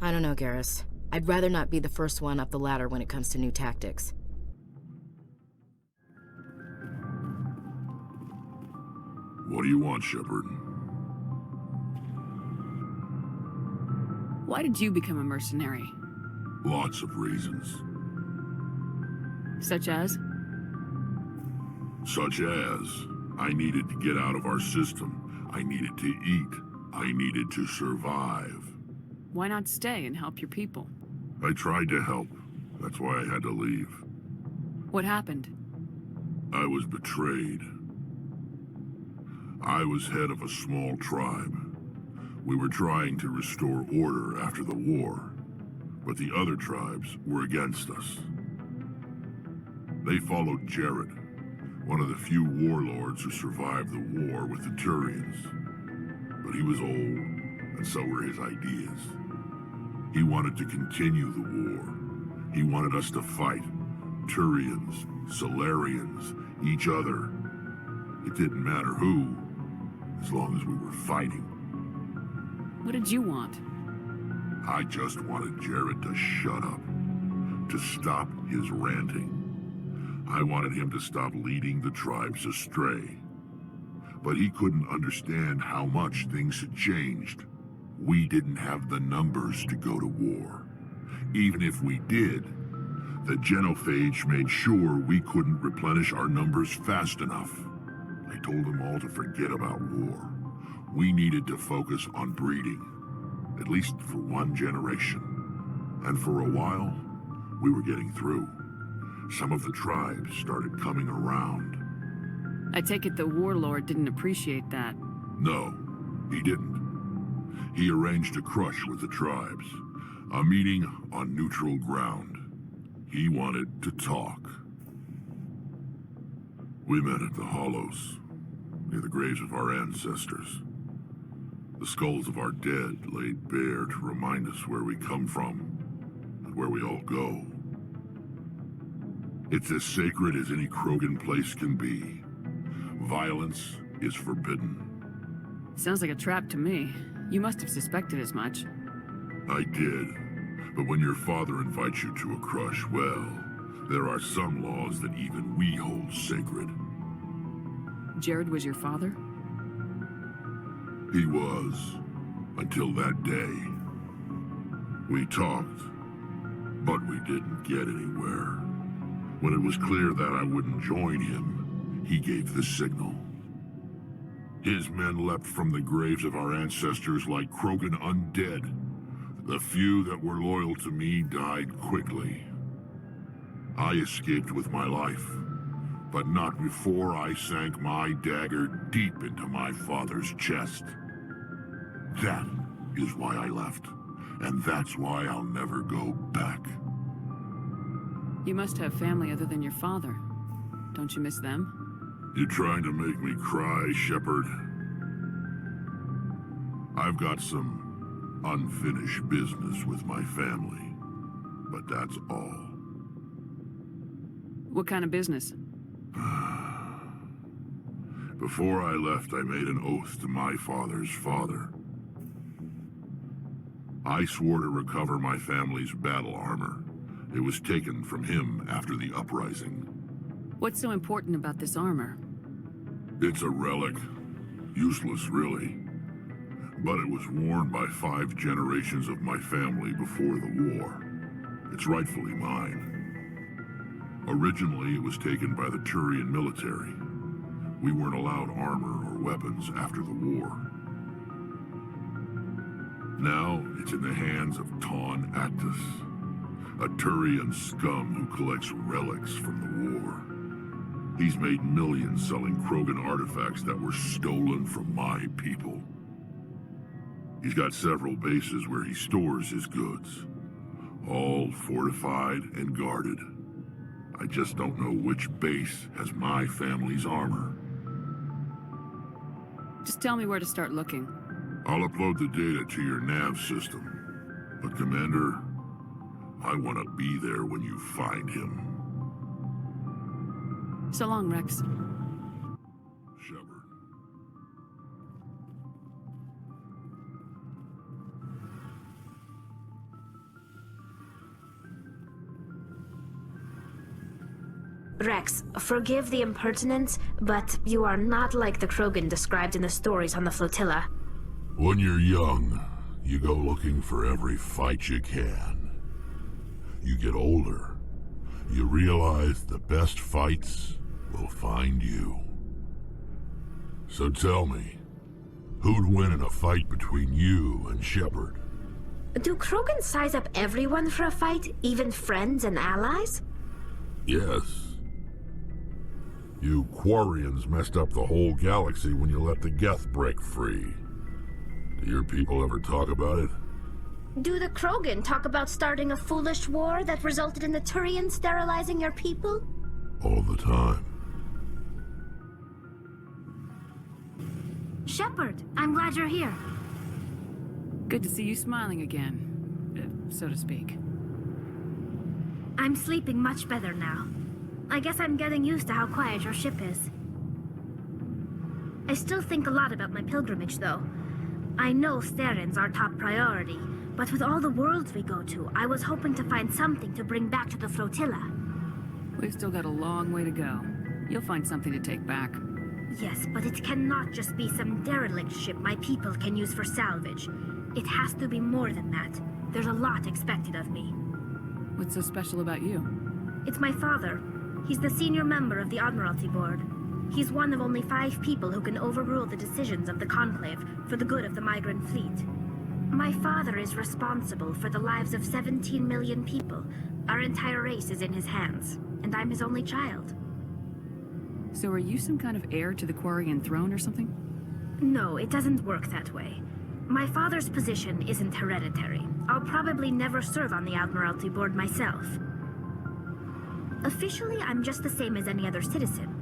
Speaker 18: I don't know, Garrus. I'd rather not be the first one up the ladder when it comes to new tactics.
Speaker 7: What do you want, Shepard?
Speaker 6: Why did you become a mercenary?
Speaker 7: Lots of reasons.
Speaker 6: Such as?
Speaker 7: Such as, I needed to get out of our system. I needed to eat. I needed to survive.
Speaker 6: Why not stay and help your people?
Speaker 7: I tried to help. That's why I had to leave.
Speaker 6: What happened?
Speaker 7: I was betrayed. I was head of a small tribe. We were trying to restore order after the war, but the other tribes were against us. They followed Jared, one of the few warlords who survived the war with the Thorians. But he was old, and so were his ideas. He wanted to continue the war. He wanted us to fight. Thorians, Solarians, each other. It didn't matter who, as long as we were fighting.
Speaker 6: What did you want?
Speaker 7: I just wanted Jared to shut up, to stop his ranting. I wanted him to stop leading the tribes astray. But he couldn't understand how much things had changed. We didn't have the numbers to go to war. Even if we did, the genophage made sure we couldn't replenish our numbers fast enough. I told them all to forget about war. We needed to focus on breeding, at least for one generation. And for a while, we were getting through. Some of the tribes started coming around.
Speaker 6: I take it the warlord didn't appreciate that.
Speaker 7: No, he didn't. He arranged a crush with the tribes, a meeting on neutral ground. He wanted to talk. We met at the Hollows, near the graves of our ancestors. The skulls of our dead laid bare to remind us where we come from and where we all go. It's as sacred as any Krogan place can be. Violence is forbidden.
Speaker 6: Sounds like a trap to me. You must have suspected as much.
Speaker 7: I did. But when your father invites you to a crush, well, there are some laws that even we hold sacred.
Speaker 6: Jared was your father?
Speaker 7: He was, until that day. We talked, but we didn't get anywhere. When it was clear that I wouldn't join him, he gave the signal. His men leapt from the graves of our ancestors like Krogan undead. The few that were loyal to me died quickly. I escaped with my life, but not before I sank my dagger deep into my father's chest. That is why I left, and that's why I'll never go back.
Speaker 6: You must have family other than your father. Don't you miss them?
Speaker 7: You trying to make me cry, Shepard? I've got some unfinished business with my family, but that's all.
Speaker 6: What kind of business?
Speaker 7: Before I left, I made an oath to my father's father. I swore to recover my family's battle armor. It was taken from him after the uprising.
Speaker 6: What's so important about this armor?
Speaker 7: It's a relic. Useless, really. But it was worn by 5 generations of my family before the war. It's rightfully mine. Originally, it was taken by the Thorian military. We weren't allowed armor or weapons after the war. Now, it's in the hands of Ton Actus, a Thorian scum who collects relics from the war. He's made millions selling Krogan artifacts that were stolen from my people. He's got several bases where he stores his goods, all fortified and guarded. I just don't know which base has my family's armor.
Speaker 6: Just tell me where to start looking.
Speaker 7: I'll upload the data to your nav system. But Commander, I want to be there when you find him.
Speaker 6: So long, Rex.
Speaker 7: Shepard.
Speaker 1: Rex, forgive the impertinence, but you are not like the Krogan described in the stories on the flotilla.
Speaker 7: When you're young, you go looking for every fight you can. You get older, you realize the best fights will find you. So tell me, who'd win in a fight between you and Shepard?
Speaker 1: Do Krogan size up everyone for a fight, even friends and allies?
Speaker 7: Yes. You Quarians messed up the whole galaxy when you let the Geth break free. Do your people ever talk about it?
Speaker 1: Do the Krogan talk about starting a foolish war that resulted in the Thorian sterilizing your people?
Speaker 7: All the time.
Speaker 3: Shepard, I'm glad you're here.
Speaker 6: Good to see you smiling again, so to speak.
Speaker 3: I'm sleeping much better now. I guess I'm getting used to how quiet your ship is. I still think a lot about my pilgrimage, though. I know Theron's our top priority, but with all the worlds we go to, I was hoping to find something to bring back to the flotilla.
Speaker 6: We've still got a long way to go. You'll find something to take back.
Speaker 3: Yes, but it cannot just be some derelict ship my people can use for salvage. It has to be more than that. There's a lot expected of me.
Speaker 6: What's so special about you?
Speaker 3: It's my father. He's the senior member of the Admiralty Board. He's one of only 5 people who can overrule the decisions of the Conclave for the good of the migrant fleet. My father is responsible for the lives of 17 million people. Our entire race is in his hands, and I'm his only child.
Speaker 6: So are you some kind of heir to the Quarian throne or something?
Speaker 3: No, it doesn't work that way. My father's position isn't hereditary. I'll probably never serve on the Admiralty Board myself. Officially, I'm just the same as any other citizen.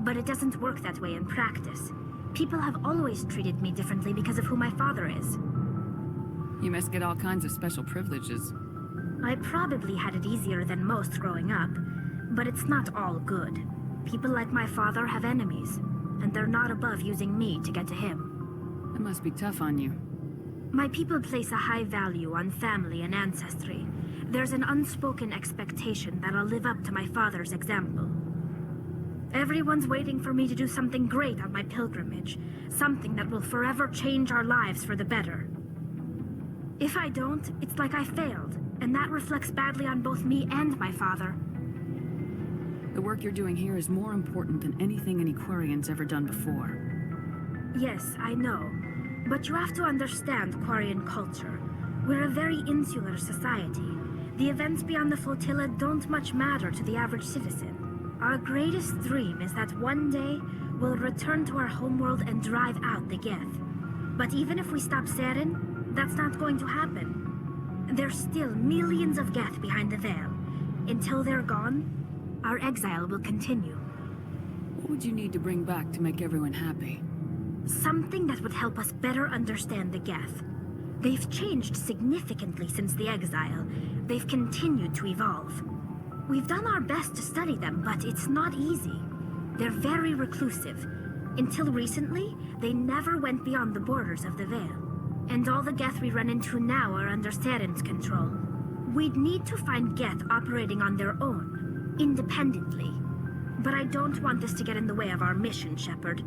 Speaker 3: But it doesn't work that way in practice. People have always treated me differently because of who my father is.
Speaker 6: You must get all kinds of special privileges.
Speaker 3: I probably had it easier than most growing up, but it's not all good. People like my father have enemies, and they're not above using me to get to him.
Speaker 6: It must be tough on you.
Speaker 3: My people place a high value on family and ancestry. There's an unspoken expectation that I'll live up to my father's example. Everyone's waiting for me to do something great on my pilgrimage, something that will forever change our lives for the better. If I don't, it's like I failed, and that reflects badly on both me and my father.
Speaker 6: The work you're doing here is more important than anything any Quarian's ever done before.
Speaker 3: Yes, I know. But you have to understand Quarian culture. We're a very insular society. The events beyond the flotilla don't much matter to the average citizen. Our greatest dream is that one day we'll return to our homeworld and drive out the Geth. But even if we stop Saren, that's not going to happen. There's still millions of Geth behind the veil. Until they're gone, our exile will continue.
Speaker 6: What would you need to bring back to make everyone happy?
Speaker 3: Something that would help us better understand the Geth. They've changed significantly since the exile. They've continued to evolve. We've done our best to study them, but it's not easy. They're very reclusive. Until recently, they never went beyond the borders of the Veil. And all the Geth we run into now are under Saren's control. We'd need to find Geth operating on their own, independently. But I don't want this to get in the way of our mission, Shepard.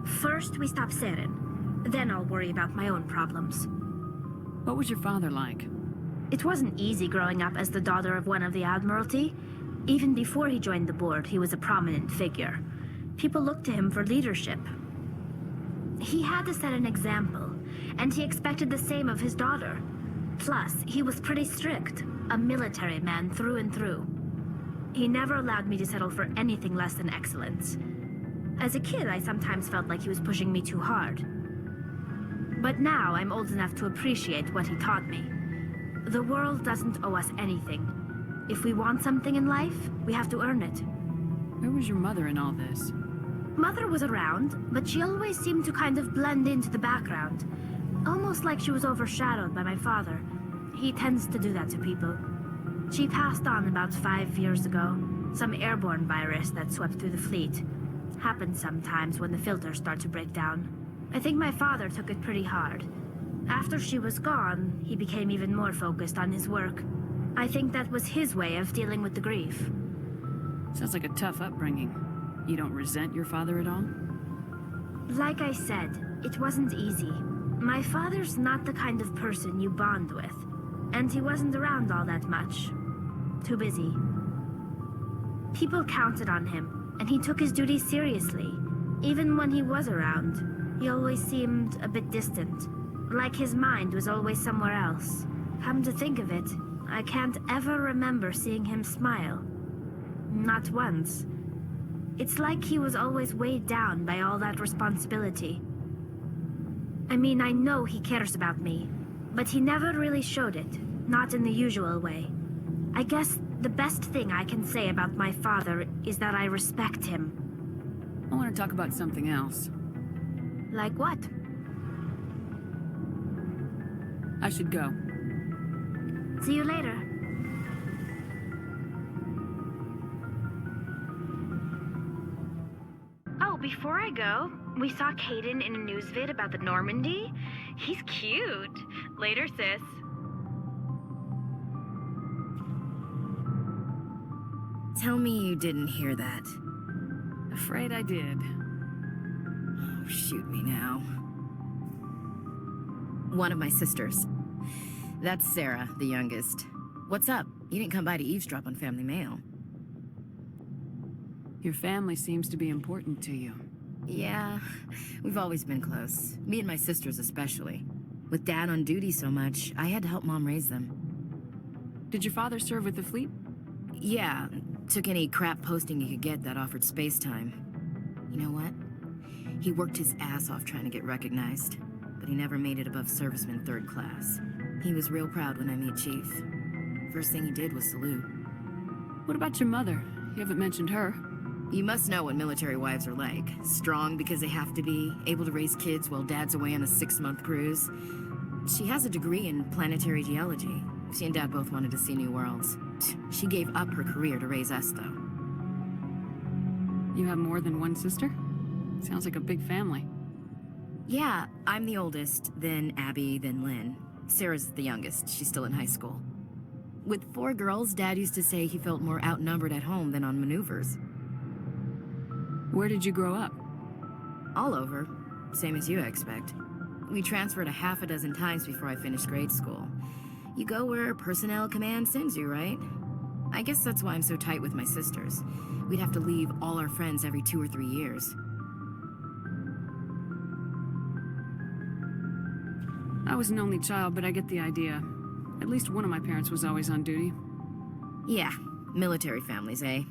Speaker 3: First, we stop Saren. Then I'll worry about my own problems.
Speaker 6: What was your father like?
Speaker 3: It wasn't easy growing up as the daughter of one of the Admiralty. Even before he joined the board, he was a prominent figure. People looked to him for leadership. He had to set an example, and he expected the same of his daughter. Plus, he was pretty strict, a military man through and through. He never allowed me to settle for anything less than excellence. As a kid, I sometimes felt like he was pushing me too hard. But now I'm old enough to appreciate what he taught me. The world doesn't owe us anything. If we want something in life, we have to earn it.
Speaker 6: Where was your mother in all this?
Speaker 3: Mother was around, but she always seemed to kind of blend into the background. Almost like she was overshadowed by my father. He tends to do that to people. She passed on about 5 years ago. Some airborne virus that swept through the fleet. Happens sometimes when the filters start to break down. I think my father took it pretty hard. After she was gone, he became even more focused on his work. I think that was his way of dealing with the grief.
Speaker 6: Sounds like a tough upbringing. You don't resent your father at all?
Speaker 1: Like I said, it wasn't easy. My father's not the kind of person you bond with, and he wasn't around all that much. Too busy. People counted on him, and he took his duties seriously. Even when he was around, he always seemed a bit distant, like his mind was always somewhere else. Come to think of it, I can't ever remember seeing him smile. Not once. It's like he was always weighed down by all that responsibility. I mean, I know he cares about me, but he never really showed it, not in the usual way. I guess the best thing I can say about my father is that I respect him.
Speaker 6: I want to talk about something else.
Speaker 1: Like what?
Speaker 6: I should go.
Speaker 1: See you later. Oh, before I go, we saw Caden in a news vid about the Normandy. He's cute. Later, sis.
Speaker 4: Tell me you didn't hear that.
Speaker 6: Afraid I did.
Speaker 4: Oh, shoot me now. One of my sisters. That's Sarah, the youngest. What's up? You didn't come by to eavesdrop on family mail.
Speaker 6: Your family seems to be important to you.
Speaker 4: Yeah, we've always been close. Me and my sisters especially. With Dad on duty so much, I had to help Mom raise them.
Speaker 6: Did your father serve with the fleet?
Speaker 4: Yeah, took any crap posting he could get that offered space time. You know what? He worked his ass off trying to get recognized, but he never made it above serviceman 3rd class. He was real proud when I met Chief. First thing he did was salute.
Speaker 6: What about your mother? You haven't mentioned her.
Speaker 4: You must know what military wives are like. Strong because they have to be, able to raise kids while Dad's away on a 6-month cruise. She has a degree in planetary geology. She and Dad both wanted to see new worlds. She gave up her career to raise us, though.
Speaker 6: You have more than one sister? Sounds like a big family.
Speaker 4: Yeah, I'm the oldest, then Abby, then Lynn. Sarah's the youngest. She's still in high school. With 4 girls, Dad used to say he felt more outnumbered at home than on maneuvers.
Speaker 6: Where did you grow up?
Speaker 4: All over. Same as you, I expect. We transferred a half a dozen times before I finished grade school. You go where personnel command sends you, right? I guess that's why I'm so tight with my sisters. We'd have to leave all our friends every 2 or 3 years.
Speaker 6: I was an only child, but I get the idea. At least one of my parents was always on duty.
Speaker 4: Yeah, military families, eh?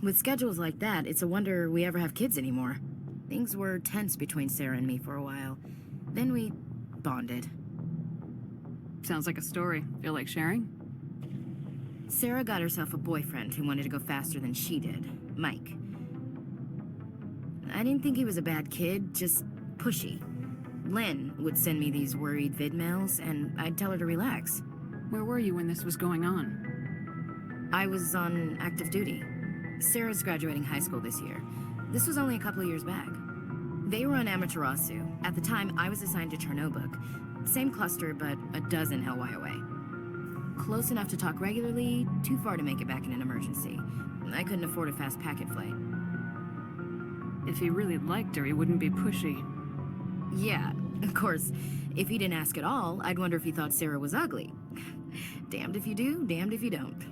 Speaker 4: With schedules like that, it's a wonder we ever have kids anymore. Things were tense between Sarah and me for a while. Then we bonded.
Speaker 6: Sounds like a story. Feel like sharing?
Speaker 4: Sarah got herself a boyfriend who wanted to go faster than she did, Mike. I didn't think he was a bad kid, just pushy. Lynn would send me these worried vid mails, and I'd tell her to relax.
Speaker 6: Where were you when this was going on?
Speaker 4: I was on active duty. Sarah's graduating high school this year. This was only a couple of years back. They were on Amaterasu. At the time, I was assigned to Chernobog. Same cluster, but a dozen LY away. Close enough to talk regularly, too far to make it back in an emergency. I couldn't afford a fast packet flight.
Speaker 6: If he really liked her, he wouldn't be pushy.
Speaker 4: Yeah, of course. If he didn't ask at all, I'd wonder if he thought Sarah was ugly. Damned if you do, damned if you don't.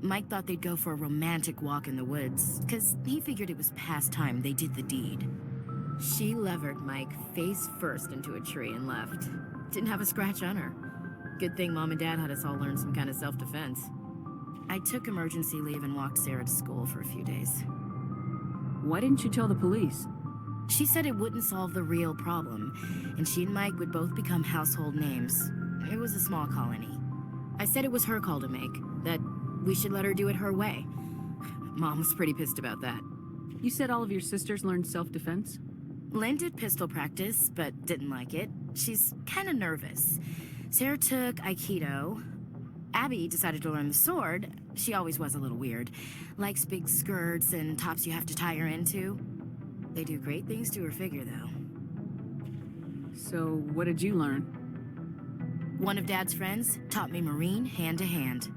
Speaker 4: Mike thought they'd go for a romantic walk in the woods, because he figured it was past time they did the deed. She levered Mike face first into a tree and left. Didn't have a scratch on her. Good thing Mom and Dad had us all learn some kind of self-defense. I took emergency leave and walked Sarah to school for a few days.
Speaker 6: Why didn't you tell the police?
Speaker 4: She said it wouldn't solve the real problem, and she and Mike would both become household names. It was a small colony. I said it was her call to make, that we should let her do it her way. Mom was pretty pissed about that.
Speaker 6: You said all of your sisters learned self-defense?
Speaker 4: Lynn did pistol practice, but didn't like it. She's kind of nervous. Sarah took Aikido. Abby decided to learn the sword. She always was a little weird. Likes big skirts and tops you have to tie her into. They do great things to her figure, though.
Speaker 6: So, what did you learn?
Speaker 4: One of Dad's friends taught me Marine hand to hand.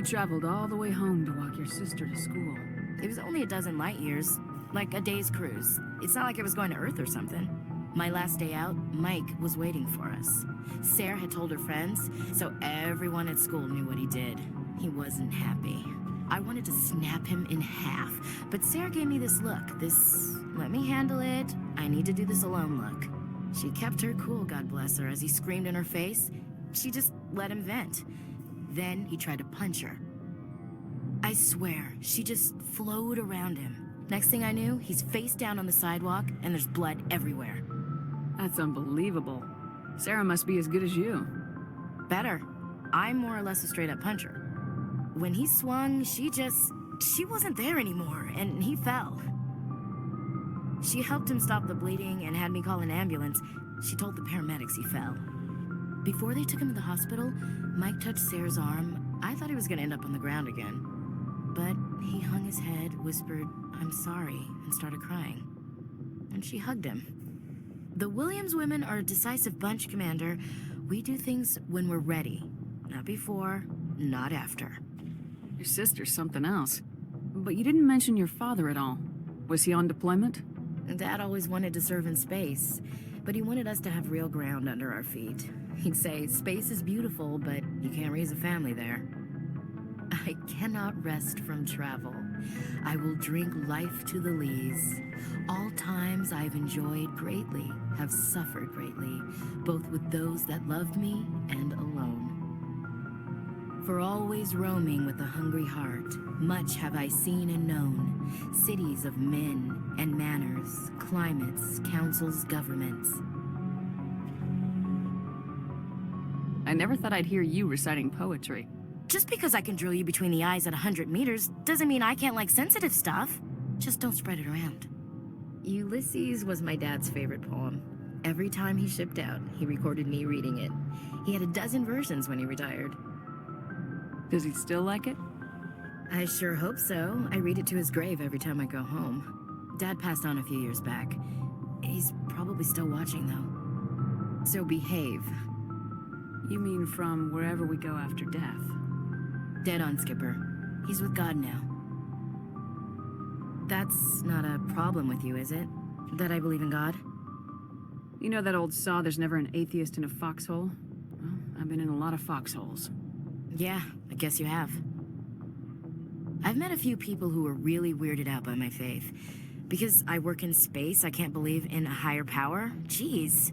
Speaker 6: You traveled all the way home to walk your sister to school.
Speaker 18: It was only a dozen light years, like a day's cruise. It's not like I was going to Earth or something. My last day out, Mike was waiting for us. Sarah had told her friends, so everyone at school knew what he did. He wasn't happy. I wanted to snap him in half, but Sarah gave me this look, this let me handle it, I need to do this alone look. She kept her cool, God bless her, as he screamed in her face. She just let him vent. Then he tried to punch her. I swear, she just flowed around him. Next thing I knew, he's face down on the sidewalk, and there's blood everywhere.
Speaker 6: That's unbelievable. Sarah must be as good as you.
Speaker 18: Better. I'm more or less a straight-up puncher. When he swung, she wasn't there anymore, and he fell. She helped him stop the bleeding and had me call an ambulance. She told the paramedics he fell. Before they took him to the hospital, Mike touched Sarah's arm. I thought he was gonna end up on the ground again. But he hung his head, whispered, "I'm sorry," and started crying. And she hugged him. The Williams women are a decisive bunch, Commander. We do things when we're ready. Not before, not after.
Speaker 6: Your sister's something else. But you didn't mention your father at all. Was he on deployment?
Speaker 18: Dad always wanted to serve in space, but he wanted us to have real ground under our feet. He'd say, space is beautiful, but you can't raise a family there. I cannot rest from travel. I will drink life to the lees. All times I've enjoyed greatly, have suffered greatly, both with those that loved me and alone. For always roaming with a hungry heart, much have I seen and known, cities of men and manners, climates, councils, governments.
Speaker 6: I never thought I'd hear you reciting poetry.
Speaker 18: Just because I can drill you between the eyes at 100 meters doesn't mean I can't like sensitive stuff. Just don't spread it around. Ulysses was my dad's favorite poem. Every time he shipped out, he recorded me reading it. He had a dozen versions when he retired.
Speaker 6: Does he still like it?
Speaker 18: I sure hope so. I read it to his grave every time I go home. Dad passed on a few years back. He's probably still watching, though. So behave.
Speaker 6: You mean from wherever we go after death?
Speaker 18: Dead on, Skipper. He's with God now. That's not a problem with you, is it? That I believe in God?
Speaker 6: You know that old saw, there's never an atheist in a foxhole? Well, I've been in a lot of foxholes.
Speaker 18: Yeah, I guess you have. I've met a few people who were really weirded out by my faith. Because I work in space, I can't believe in a higher power? Jeez.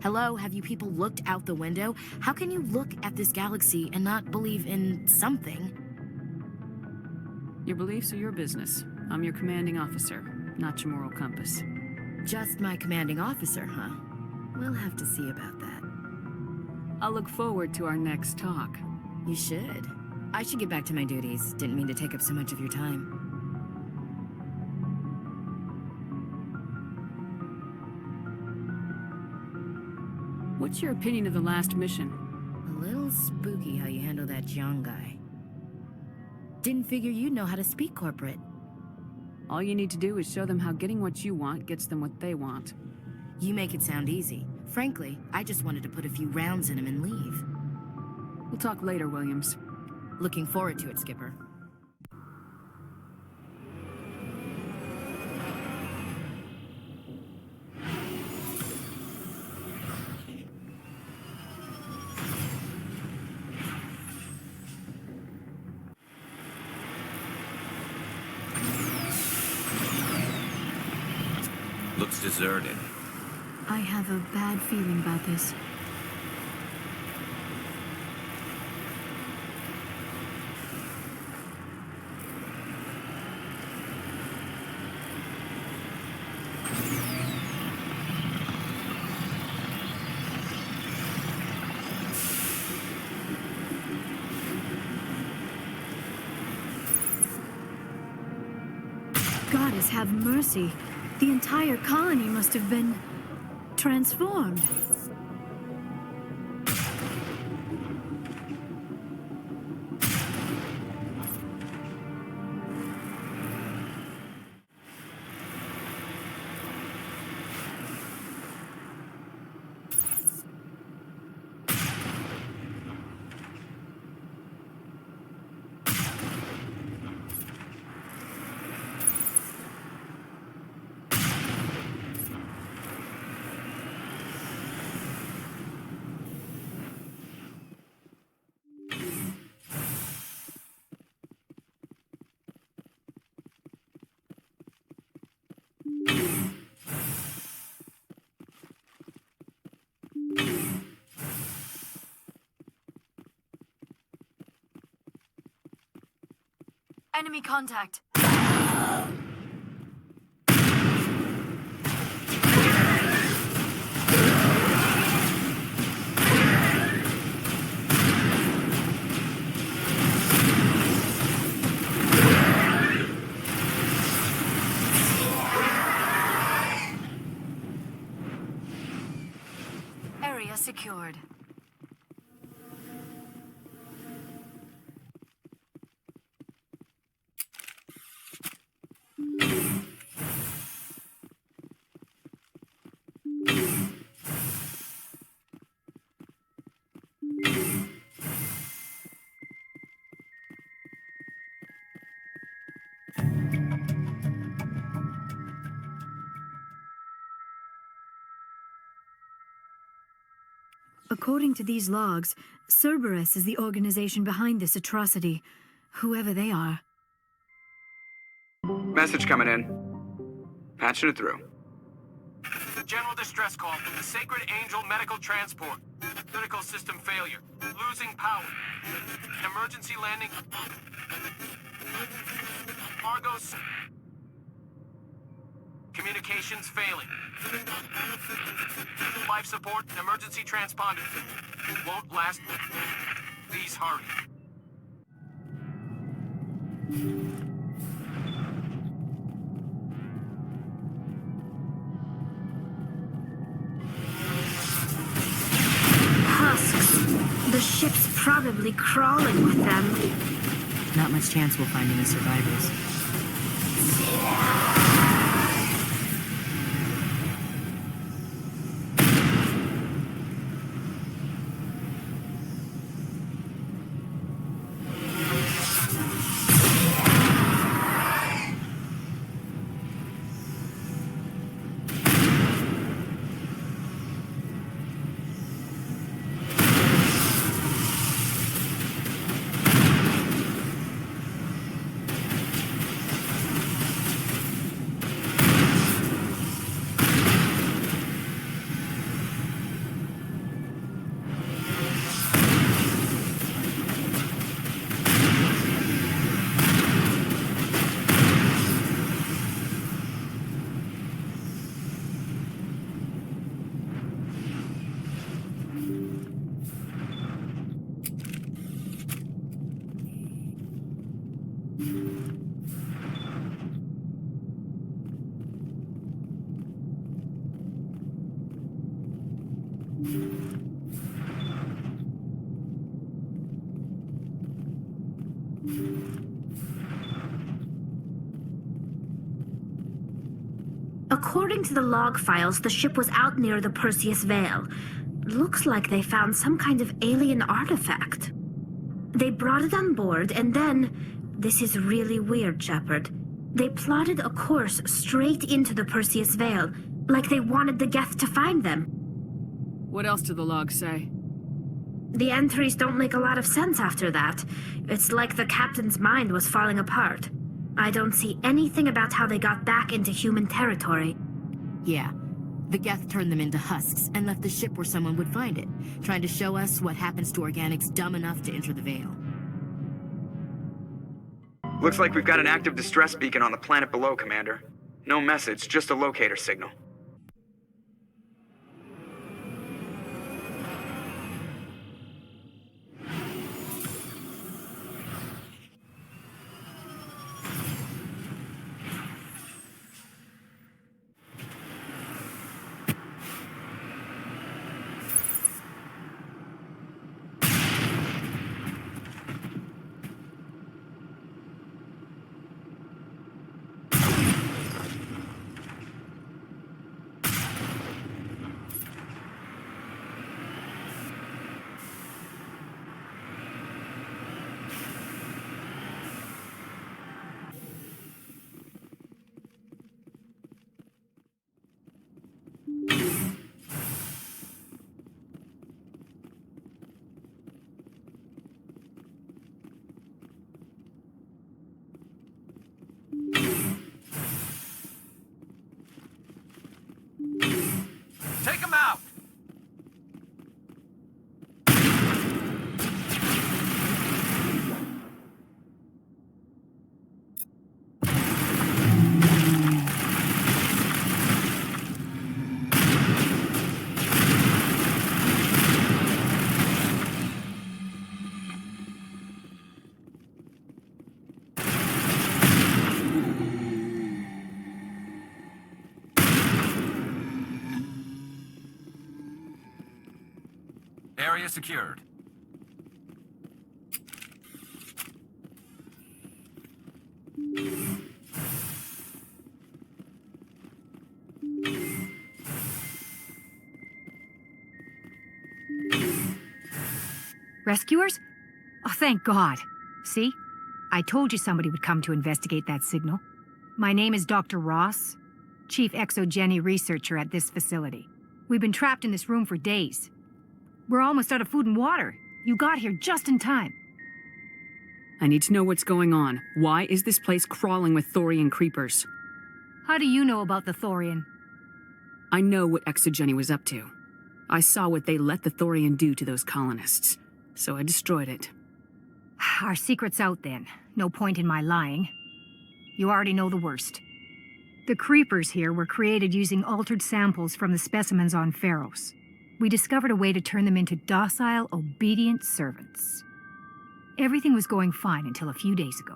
Speaker 18: Hello, have you people looked out the window? How can you look at this galaxy and not believe in something?
Speaker 6: Your beliefs are your business. I'm your commanding officer, not your moral compass.
Speaker 18: Just my commanding officer, huh? We'll have to see about that.
Speaker 6: I'll look forward to our next talk.
Speaker 18: You should. I should get back to my duties. Didn't mean to take up so much of your time.
Speaker 6: What's your opinion of the last mission?
Speaker 18: A little spooky how you handle that young guy. Didn't figure you'd know how to speak corporate.
Speaker 6: All you need to do is show them how getting what you want gets them what they want.
Speaker 18: You make it sound easy. Frankly, I just wanted to put a few rounds in him and leave.
Speaker 6: We'll talk later, Williams.
Speaker 18: Looking forward to it, Skipper.
Speaker 10: Looks deserted.
Speaker 12: I have a bad feeling about this. Goddess have mercy. The entire colony must have been transformed. Enemy contact. Area secured. According to these logs, Cerberus is the organization behind this atrocity, whoever they are.
Speaker 9: Message coming in. Patching it through.
Speaker 14: This is a general distress call from the Sacred Angel Medical Transport. Critical system failure. Losing power. Emergency landing. Cargo's... Communications failing. Life support and emergency transponder. Won't last. Please hurry.
Speaker 1: Husks. The ship's probably crawling with them.
Speaker 18: Not much chance we'll find any survivors.
Speaker 1: According to the log files, the ship was out near the Perseus Veil. Looks like they found some kind of alien artifact. They brought it on board, and then... This is really weird, Shepard. They plotted a course straight into the Perseus Veil, like they wanted the Geth to find them.
Speaker 6: What else do the logs say?
Speaker 1: The entries don't make a lot of sense after that. It's like the captain's mind was falling apart. I don't see anything about how they got back into human territory.
Speaker 18: Yeah. The Geth turned them into husks and left the ship where someone would find it, trying to show us what happens to organics dumb enough to enter the Veil.
Speaker 9: Looks like we've got an active distress beacon on the planet below, Commander. No message, just a locator signal.
Speaker 14: Take him out!
Speaker 10: Area secured.
Speaker 22: Rescuers? Oh, thank God. See? I told you somebody would come to investigate that signal. My name is Dr. Ross, Chief Exogeny Researcher at this facility. We've been trapped in this room for days. We're almost out of food and water. You got here just in time.
Speaker 6: I need to know what's going on. Why is this place crawling with Thorian creepers?
Speaker 22: How do you know about the Thorian?
Speaker 6: I know what Exogeny was up to. I saw what they let the Thorian do to those colonists, so I destroyed it.
Speaker 22: Our secret's out then. No point in my lying. You already know the worst. The creepers here were created using altered samples from the specimens on Feros. We discovered a way to turn them into docile, obedient servants. Everything was going fine until a few days ago.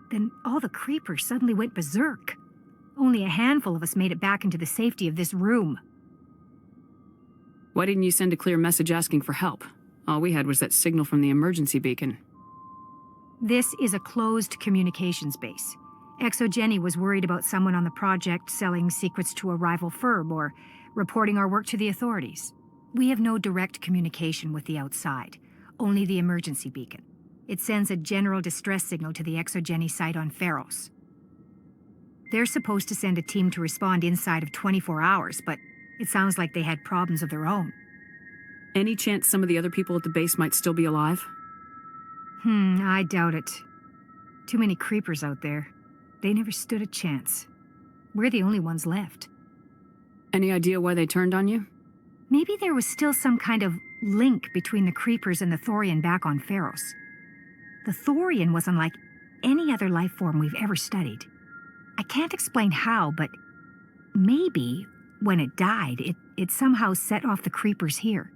Speaker 22: Then all the creepers suddenly went berserk. Only a handful of us made it back into the safety of this room.
Speaker 6: Why didn't you send a clear message asking for help? All we had was that signal from the emergency beacon.
Speaker 22: This is a closed communications base. Exogeny was worried about someone on the project selling secrets to a rival firm or reporting our work to the authorities. We have no direct communication with the outside, only the emergency beacon. It sends a general distress signal to the Exogeny site on Feros. They're supposed to send a team to respond inside of 24 hours, but it sounds like they had problems of their own.
Speaker 6: Any chance some of the other people at the base might still be alive?
Speaker 22: I doubt it. Too many creepers out there. They never stood a chance. We're the only ones left.
Speaker 6: Any idea why they turned on you?
Speaker 22: Maybe there was still some kind of link between the creepers and the Thorian back on Feros. The Thorian was unlike any other life form we've ever studied. I can't explain how, but maybe when it died, it somehow set off the creepers here.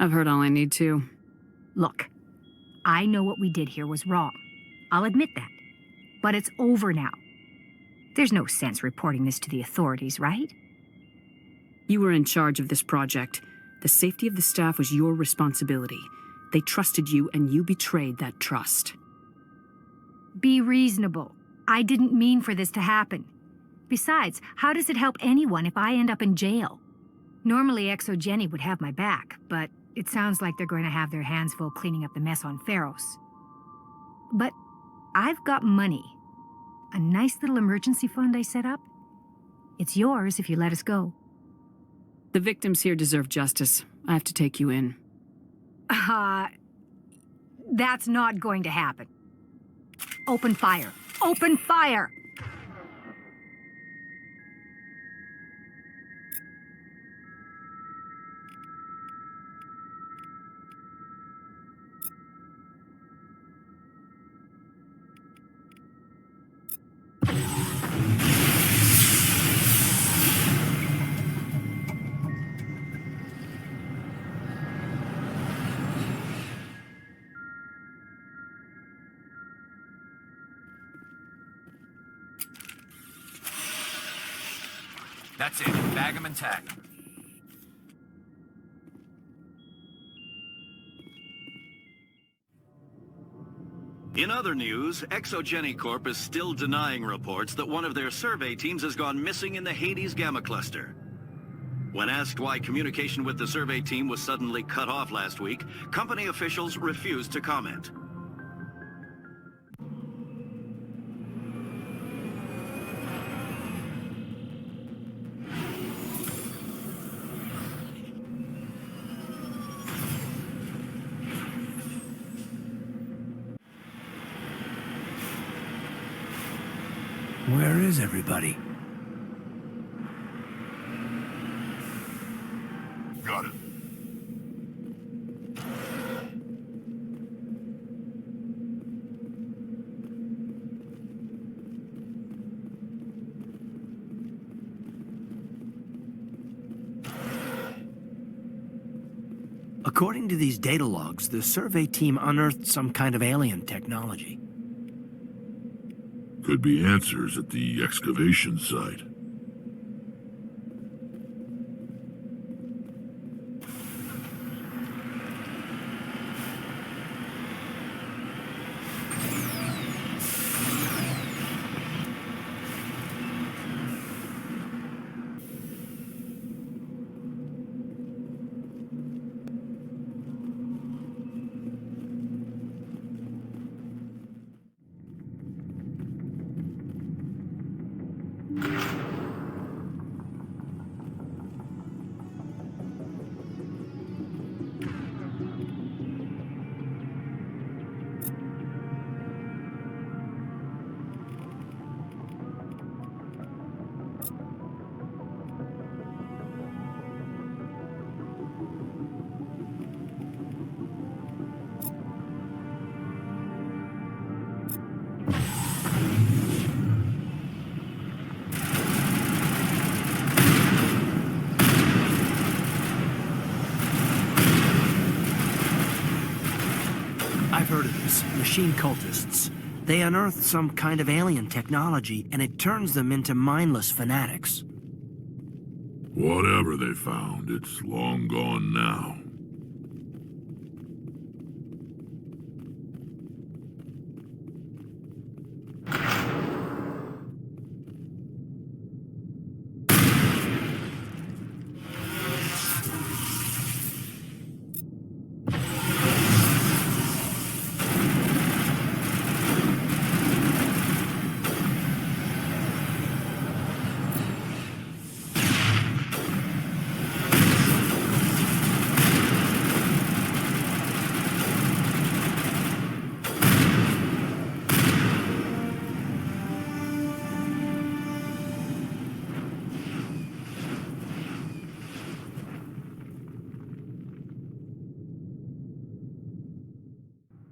Speaker 6: I've heard all I need to.
Speaker 22: Look, I know what we did here was wrong. I'll admit that. But it's over now. There's no sense reporting this to the authorities, right?
Speaker 6: You were in charge of this project. The safety of the staff was your responsibility. They trusted you, and you betrayed that trust.
Speaker 22: Be reasonable. I didn't mean for this to happen. Besides, how does it help anyone if I end up in jail? Normally, Exogeny would have my back, but it sounds like they're going to have their hands full cleaning up the mess on Feros. But I've got money. A nice little emergency fund I set up. It's yours if you let us go.
Speaker 6: The victims here deserve justice. I have to take you in.
Speaker 22: That's not going to happen. Open fire. Open fire!
Speaker 10: That's it. Bag 'em and tag 'em.
Speaker 15: In other news, Exogeny Corp is still denying reports that one of their survey teams has gone missing in the Hades Gamma Cluster. When asked why communication with the survey team was suddenly cut off last week, company officials refused to comment.
Speaker 13: Where is everybody?
Speaker 7: Got it.
Speaker 13: According to these data logs, the survey team unearthed some kind of alien technology.
Speaker 7: Could be answers at the excavation site.
Speaker 13: these machine cultists. They unearthed some kind of alien technology, and it turns them into mindless fanatics.
Speaker 7: Whatever they found, it's long gone now.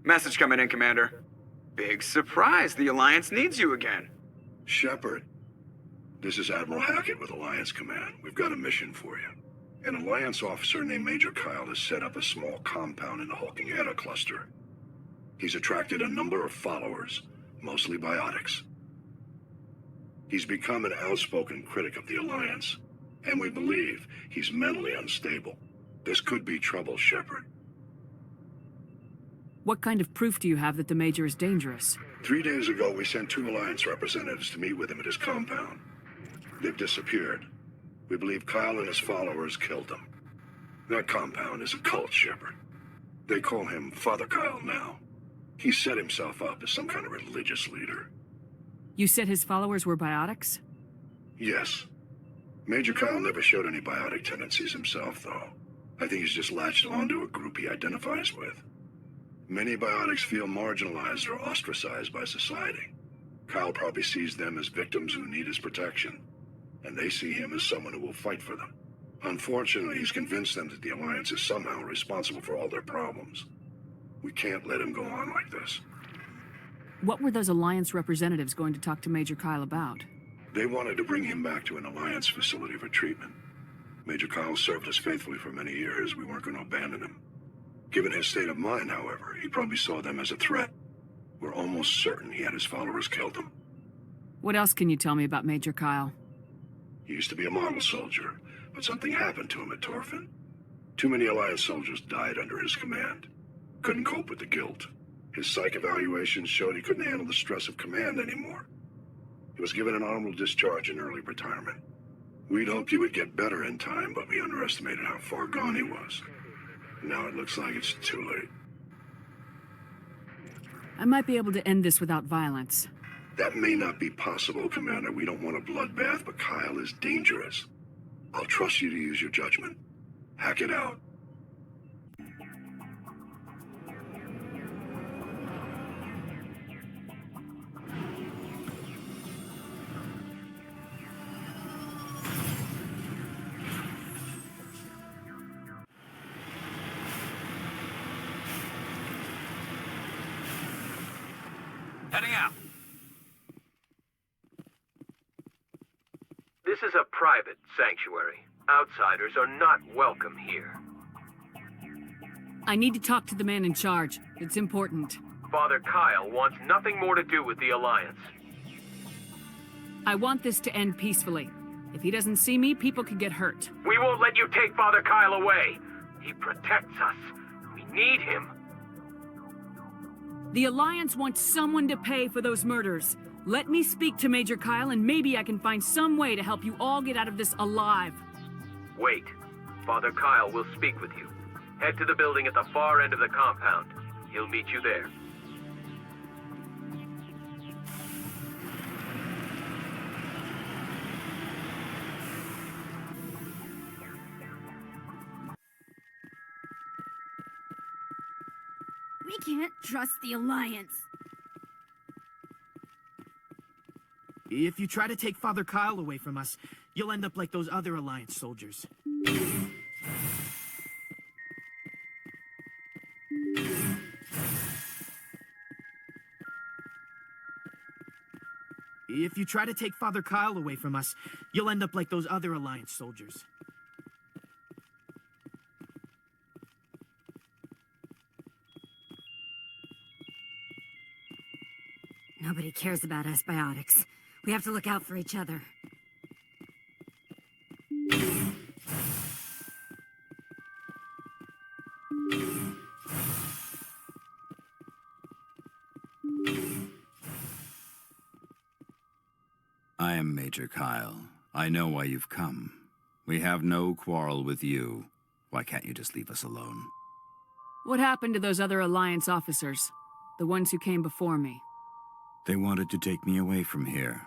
Speaker 9: Message coming in, Commander. Big surprise, the Alliance needs you again.
Speaker 17: Shepard, this is Admiral Hackett with Alliance Command. We've got a mission for you. An Alliance officer named Major Kyle has set up a small compound in the Hulking Eta cluster. He's attracted a number of followers, mostly biotics. He's become an outspoken critic of the Alliance, and we believe he's mentally unstable. This could be trouble, Shepard.
Speaker 6: What kind of proof do you have that the Major is dangerous?
Speaker 17: 3 days ago, we sent 2 Alliance representatives to meet with him at his compound. They've disappeared. We believe Kyle and his followers killed them. That compound is a cult, Shepard. They call him Father Kyle now. He set himself up as some kind of religious leader.
Speaker 6: You said his followers were biotics?
Speaker 17: Yes. Major Kyle never showed any biotic tendencies himself, though. I think he's just latched onto a group he identifies with. Many biotics feel marginalized or ostracized by society. Kyle probably sees them as victims who need his protection, and they see him as someone who will fight for them. Unfortunately, he's convinced them that the Alliance is somehow responsible for all their problems. We can't let him go on like this.
Speaker 6: What were those Alliance representatives going to talk to Major Kyle about?
Speaker 17: They wanted to bring him back to an Alliance facility for treatment. Major Kyle served us faithfully for many years. We weren't going to abandon him. Given his state of mind, however, he probably saw them as a threat. We're almost certain he had his followers killed him.
Speaker 6: What else can you tell me about Major Kyle?
Speaker 17: He used to be a model soldier, but something happened to him at Thorfinn. Too many Alliance soldiers died under his command. Couldn't cope with the guilt. His psych evaluations showed he couldn't handle the stress of command anymore. He was given an honorable discharge in early retirement. We'd hoped he would get better in time, but we underestimated how far gone he was. Now it looks like it's too late.
Speaker 6: I might be able to end this without violence.
Speaker 17: That may not be possible, Commander. We don't want a bloodbath, but Kyle is dangerous. I'll trust you to use your judgment. Hack it out.
Speaker 14: Heading out.
Speaker 19: This is a private sanctuary. Outsiders are not welcome here.
Speaker 6: I need to talk to the man in charge. It's important.
Speaker 19: Father Kyle wants nothing more to do with the Alliance.
Speaker 6: I want this to end peacefully. If he doesn't see me, people can get hurt.
Speaker 19: We won't let you take Father Kyle away. He protects us. We need him.
Speaker 6: The Alliance wants someone to pay for those murders. Let me speak to Major Kyle, and maybe I can find some way to help you all get out of this alive.
Speaker 19: Wait. Father Kyle will speak with you. Head to the building at the far end of the compound. He'll meet you there.
Speaker 23: We can't trust the Alliance.
Speaker 13: If you try to take Father Kyle away from us, you'll end up like those other Alliance soldiers. If you try to take Father Kyle away from us, you'll end up like those other Alliance soldiers.
Speaker 4: cares about us biotics. We have to look out for each other.
Speaker 5: I am Major Kyle. I know why you've come. We have no quarrel with you. Why can't you just leave us alone?
Speaker 6: What happened to those other Alliance officers? The ones who came before me?
Speaker 5: They wanted to take me away from here.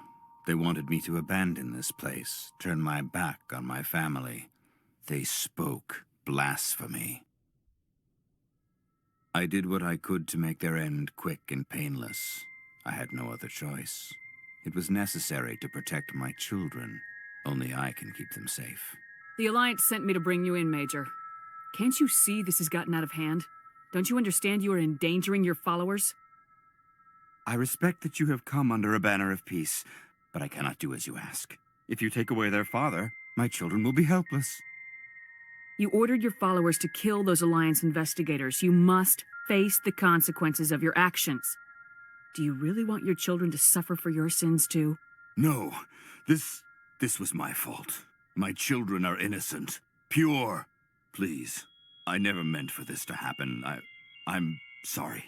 Speaker 5: They wanted me to abandon this place, turn my back on my family. They spoke blasphemy. I did what I could to make their end quick and painless. I had no other choice. It was necessary to protect my children. Only I can keep them safe.
Speaker 6: The Alliance sent me to bring you in, Major. Can't you see this has gotten out of hand? Don't you understand you are endangering your followers?
Speaker 5: I respect that you have come under a banner of peace, but I cannot do as you ask. If you take away their father, my children will be helpless.
Speaker 6: You ordered your followers to kill those Alliance investigators. You must face the consequences of your actions. Do you really want your children to suffer for your sins too?
Speaker 5: No, this was my fault. My children are innocent, pure. Please, I never meant for this to happen. I'm sorry.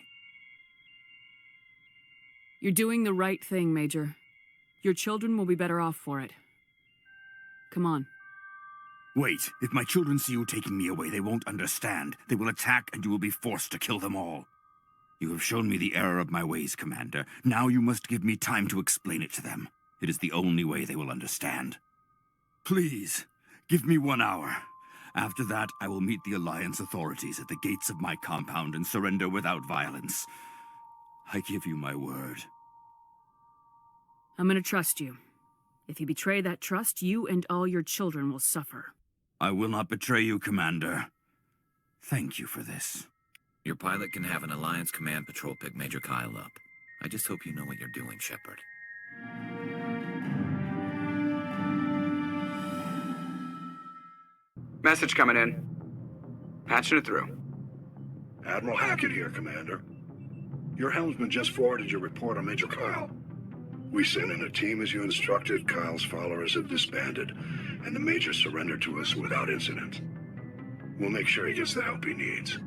Speaker 6: You're doing the right thing, Major. Your children will be better off for it. Come on.
Speaker 5: Wait, if my children see you taking me away, they won't understand. They will attack and you will be forced to kill them all. You have shown me the error of my ways, Commander. Now you must give me time to explain it to them. It is the only way they will understand. Please, give me 1 hour. After that, I will meet the Alliance authorities at the gates of my compound and surrender without violence. I give you my word.
Speaker 6: I'm gonna trust you. If you betray that trust, you and all your children will suffer.
Speaker 5: I will not betray you, Commander. Thank you for this.
Speaker 10: Your pilot can have an Alliance command patrol pick Major Kyle up. I just hope you know what you're doing, Shepard.
Speaker 9: Message coming in. Patching it through.
Speaker 17: Admiral Hackett here, Commander. Your helmsman just forwarded your report on Major Kyle. We sent in a team as you instructed. Kyle's followers have disbanded, and the Major surrendered to us without incident. We'll make sure he gets the help he needs.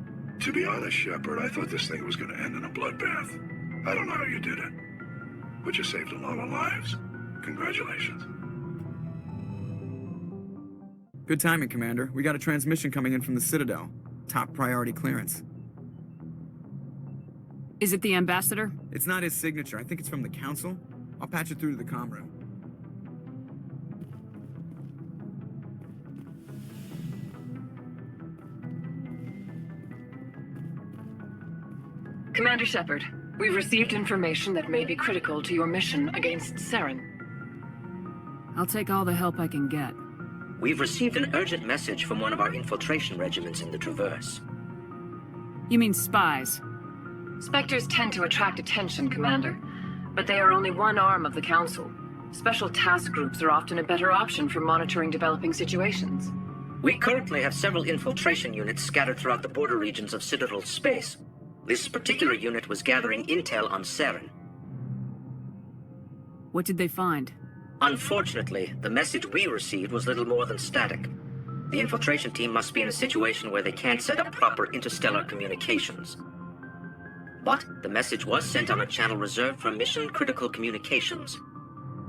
Speaker 17: To be honest, Shepard, I thought this thing was going to end in a bloodbath. I don't know how you did it, but you saved a lot of lives. Congratulations.
Speaker 9: Good timing, Commander. We got a transmission coming in from the Citadel. Top priority clearance.
Speaker 6: Is it the Ambassador?
Speaker 9: It's not his signature. I think it's from the Council. I'll patch it through to the comm room.
Speaker 16: Commander Shepard, we've received information that may be critical to your mission against Saren.
Speaker 6: I'll take all the help I can get.
Speaker 20: We've received an urgent message from one of our infiltration regiments in the Traverse.
Speaker 6: You mean spies?
Speaker 16: Spectres tend to attract attention, Commander, but they are only one arm of the Council. Special task groups are often a better option for monitoring developing situations.
Speaker 20: We currently have several infiltration units scattered throughout the border regions of Citadel space. This particular unit was gathering intel on Saren.
Speaker 6: What did they find?
Speaker 20: Unfortunately, the message we received was little more than static. The infiltration team must be in a situation where they can't set up proper interstellar communications. But the message was sent on a channel reserved for mission-critical communications.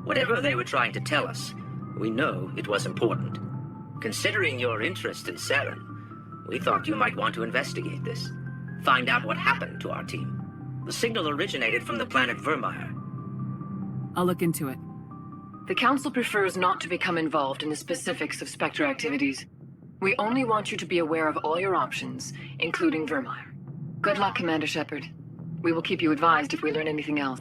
Speaker 20: Whatever they were trying to tell us, we know it was important. Considering your interest in Saren, we thought you might want to investigate this. Find out what happened to our team. The signal originated from the planet Vermeer.
Speaker 6: I'll look into it.
Speaker 16: The Council prefers not to become involved in the specifics of Spectre activities. We only want you to be aware of all your options, including Vermeer. Good luck, Commander Shepard. We will keep you advised if we learn anything else.